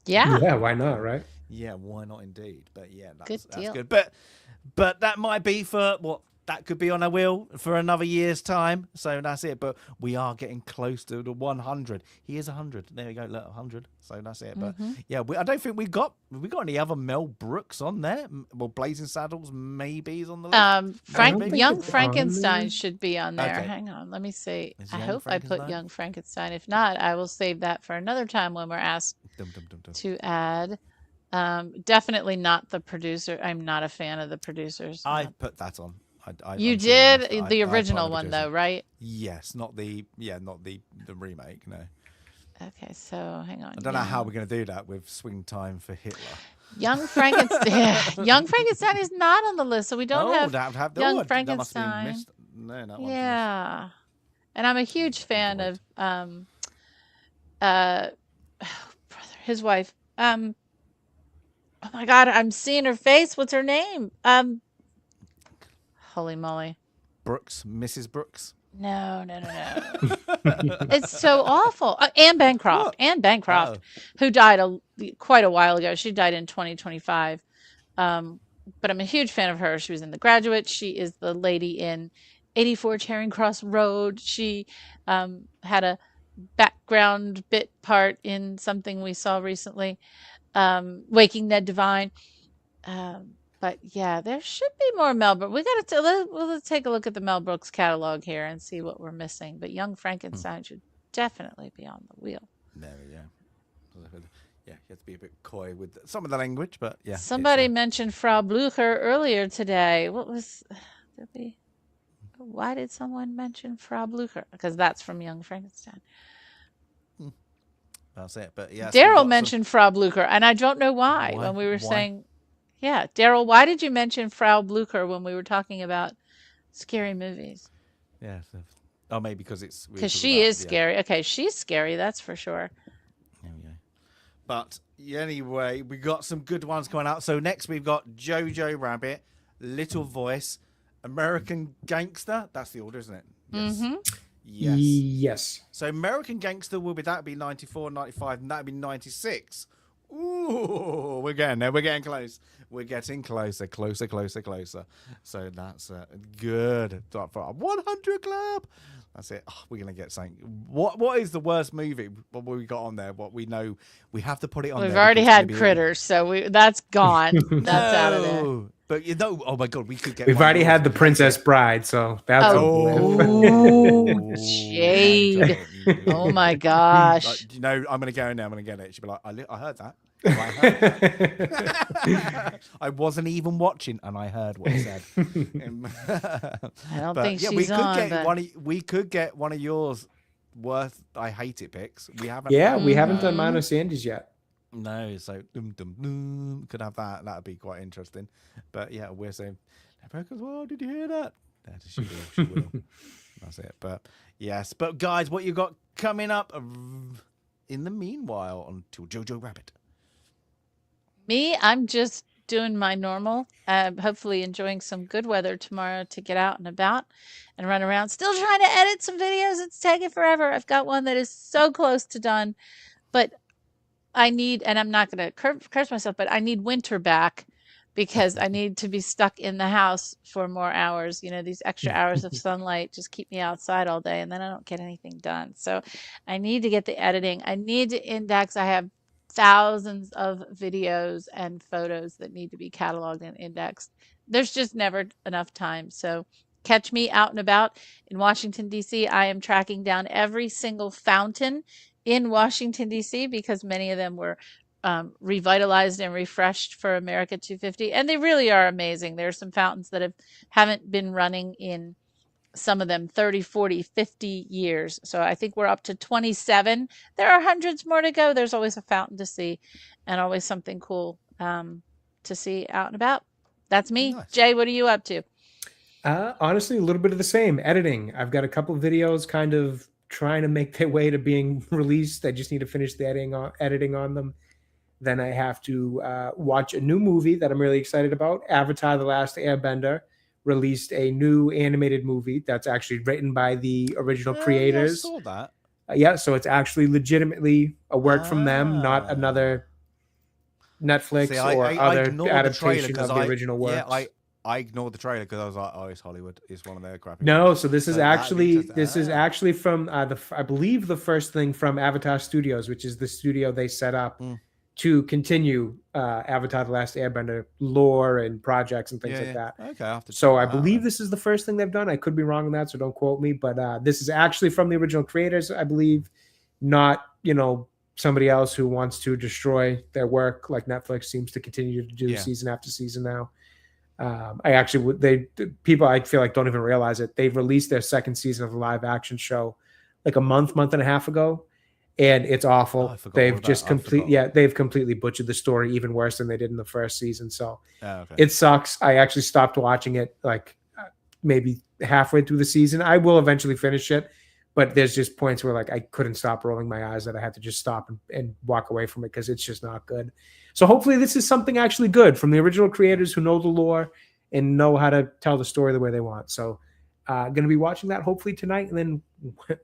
Yeah, why not, right? Yeah, why not indeed? But that's deal. good. But that might be for what. That could be on our wheel for another year's time. So that's it. But we are getting close to the 100. He is 100. There we go. Look, 100. So that's it. But I don't think we got any other Mel Brooks on there. Well, Blazing Saddles maybe is on the list. Young Frankenstein should be on there. Okay. Hang on. Let me see. Is I Young hope I put Frankenstein? Young Frankenstein. If not, I will save that for another time when we're asked to add. Definitely not the producer. I'm not a fan of the producers. I put that on. You did the original one though, right? Yes, not the remake. No. Okay, so hang on. I don't know how we're going to do that with Swing Time for Hitler. Young Frankenstein. Young Frankenstein is not on the list, so we don't have Young Frankenstein. No, that yeah, and I'm a huge fan of brother, his wife. Oh my God, I'm seeing her face. What's her name? Holy moly. Brooks, Mrs. Brooks. No. It's so awful. Anne Bancroft. What? Anne Bancroft, Oh. who died quite a while ago. She died in 2025. But I'm a huge fan of her. She was in The Graduate. She is the lady in 84 Charing Cross Road. She had a background bit part in something we saw recently, Waking Ned Devine. But yeah, there should be more Mel Brooks. We got to let's take a look at the Mel Brooks catalog here and see what we're missing. But Young Frankenstein should definitely be on the wheel. There we go. Yeah, you have to be a bit coy with some of the language, but yeah. Somebody mentioned Frau Blücher earlier today. Why did someone mention Frau Blücher? Because that's from Young Frankenstein. That's it. But yeah, Daryl mentioned Frau Blücher, and I don't know why. When we were saying, yeah, Daryl, why did you mention Frau Blücher when we were talking about scary movies? Yeah. Oh, maybe because she is scary. Okay, she's scary. That's for sure. There we go. But anyway, we got some good ones coming out. So next we've got Jojo Rabbit, Little Voice, American Gangster. That's the order, isn't it? Yes. Mm-hmm. Yes. So American Gangster that'd be 94, 95, and that'd be 96. Ooh, we're getting there. We're getting close. We're getting closer. So that's good. For our 100 club. That's it. Oh, we're gonna get something. What is the worst movie? What we got on there? What we know we have to put it on. We've already had Critters, so that's gone. That's out of there. But oh my God, we could get. We've already had The Princess Bride, so that's Jade. Oh my gosh. I'm gonna go now. I'm gonna get it. She'll be like, I heard that. I wasn't even watching, and I heard what he said. I don't think she's we could get one of yours worth I hate it picks. We haven't. Yeah, we haven't done mine or Sandy's yet. No, so could have that. That'd be quite interesting. But yeah, we're saying, Rebecca's, well, did you hear that? She will. That's it. But yes, but guys, what you got coming up in the meanwhile until Jojo Rabbit? Me, I'm just doing my normal. Hopefully enjoying some good weather tomorrow to get out and about and run around. Still trying to edit some videos. It's taking forever. I've got one that is so close to done, but I need, and I'm not going to curse myself, but I need winter back because I need to be stuck in the house for more hours. You know, these extra hours of sunlight just keep me outside all day, and then I don't get anything done. So I need to get the editing. I need to index. I have thousands of videos and photos that need to be cataloged and indexed. There's just never enough time. So catch me out and about in Washington, D.C. I am tracking down every single fountain in Washington, D.C. because many of them were revitalized and refreshed for America 250. And they really are amazing. There are some fountains that haven't been running in, some of them 30, 40, 50 years. So I think we're up to 27. There are hundreds more to go. There's always a fountain to see and always something cool to see out and about. That's me. Nice. Jay, what are you up to? Honestly, a little bit of the same. Editing. I've got a couple of videos kind of trying to make their way to being released. I just need to finish the editing on them. Then I have to watch a new movie that I'm really excited about. Avatar: The Last Airbender released a new animated movie that's actually written by the original creators. I saw that. Yeah, so it's actually legitimately a work from them, not another Netflix or other adaptation of the original works. Yeah, I ignored the trailer because I was like, "Oh, it's Hollywood. It's one of their crappy." No, movies. So this is actually from I believe the first thing from Avatar Studios, which is the studio they set up to continue Avatar: The Last Airbender lore and projects and things like that. Okay, so I believe this is the first thing they've done. I could be wrong on that, so don't quote me. But this is actually from the original creators, I believe, not somebody else who wants to destroy their work like Netflix seems to continue to do season after season now. People I feel like don't even realize it. They released their second season of the live action show like a month and a half ago, and it's awful. They've completely butchered the story even worse than they did in the first season. So it sucks. I actually stopped watching it like maybe halfway through the season. I will eventually finish it, But there's just points where like I couldn't stop rolling my eyes that I had to just stop and walk away from it because it's just not good. So hopefully this is something actually good from the original creators who know the lore and know how to tell the story the way they want. So going to be watching that hopefully tonight and then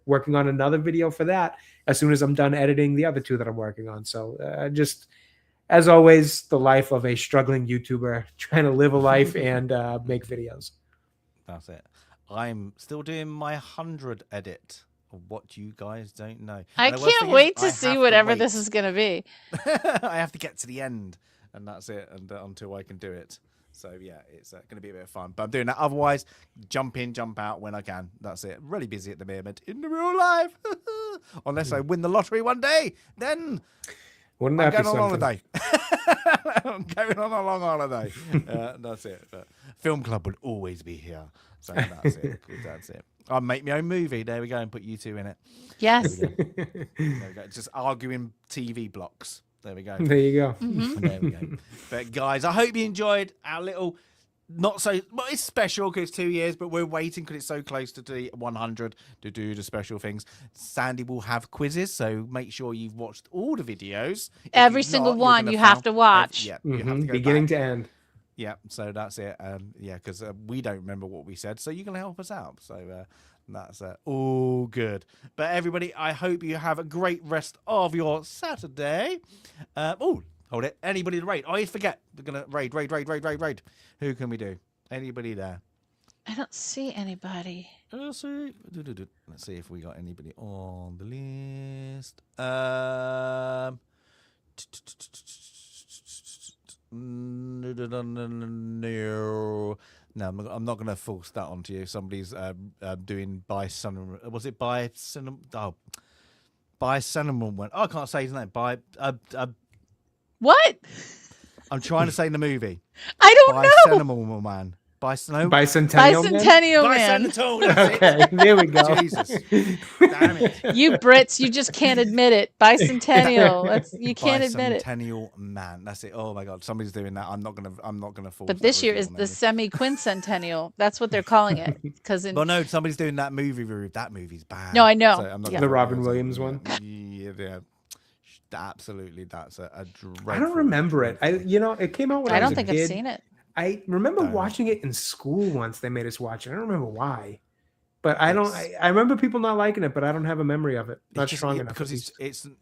working on another video for that as soon as I'm done editing the other 2 that I'm working on. So just as always, the life of a struggling YouTuber trying to live a life and make videos. That's it. I'm still doing my 100 edit of what you guys don't know. I can't wait to see whatever this is going to be. I have to get to the end, and that's it, and until I can do it. So yeah, it's going to be a bit of fun. But I'm doing that. Otherwise, jump in, jump out when I can. That's it. Really busy at the moment in the real life. Unless I win the lottery one day, then Wouldn't I'm that going be on something? holiday. I'm going on a long holiday. That's it. But Film Club will always be here. So that's it. That's it. I'll make my own movie. There we go, and put you 2 in it. Yes. There we go. Just arguing TV blocks. There we go. There you go. There we go. But guys, I hope you enjoyed our little, not so, well, it's special because it's 2 years, but we're waiting because it's so close to the 100 to do the special things. Sandy will have quizzes, so make sure you've watched all the videos. Every single one you have to watch. Yeah, you have to go Beginning back. to end. Yeah, so that's it. Yeah, because we don't remember what we said, so you can help us out. So that's all good. But everybody, I hope you have a great rest of your Saturday. Oh, hold it. Anybody to raid? I forget. We're going to raid. Who can we do? Anybody there? I don't see anybody. Let's see if we got anybody on the list. No, I'm not going to force that onto you. Somebody's doing by Sun. Was it by Cinnamon? Oh, by Cinnamon one. Oh, I can't say his name. By What? I'm trying to say the movie. I don't by know. Cinnamon Man. Bicentennial Bicentennial Man. Bicentennial. Okay, there we go. Jesus, damn it. You Brits, you just can't admit it. Bicentennial. You can't admit it. Bicentennial Man. That's it. Oh my God, somebody's doing that. I'm not gonna force. But this year is the semi-quincentennial. That's what they're calling it. Because well, no, somebody's doing that movie review. That movie's bad. No, I know. So I'm not Yeah. The Robin Williams one. Yeah, absolutely. That's a dreadful. I don't remember it. It came out when I I was don't a think kid. I've seen it. I remember watching it in school once. They made us watch it. I don't remember why, but I remember people not liking it, but I don't have a memory of it. Not strong enough because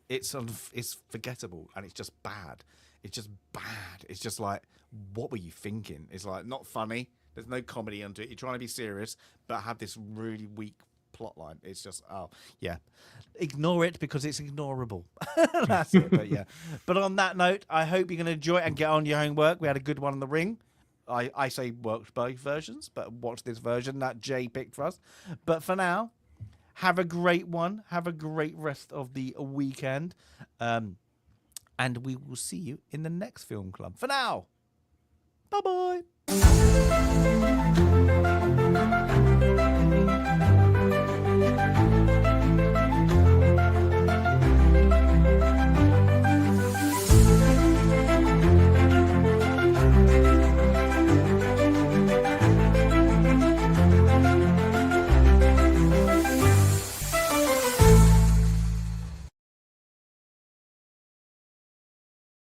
it's forgettable and it's just bad. It's just bad. It's just like, what were you thinking? It's like not funny. There's no comedy under it. You're trying to be serious, but have this really weak plot line. It's just ignore it because it's ignorable. That's it. But yeah. But on that note, I hope you're going to enjoy it and get on your homework. We had a good one in the ring. I say worked both versions, but watch this version that Jay picked for us. But for now, have a great one. Have a great rest of the weekend. And we will see you in the next film club. For now, bye-bye.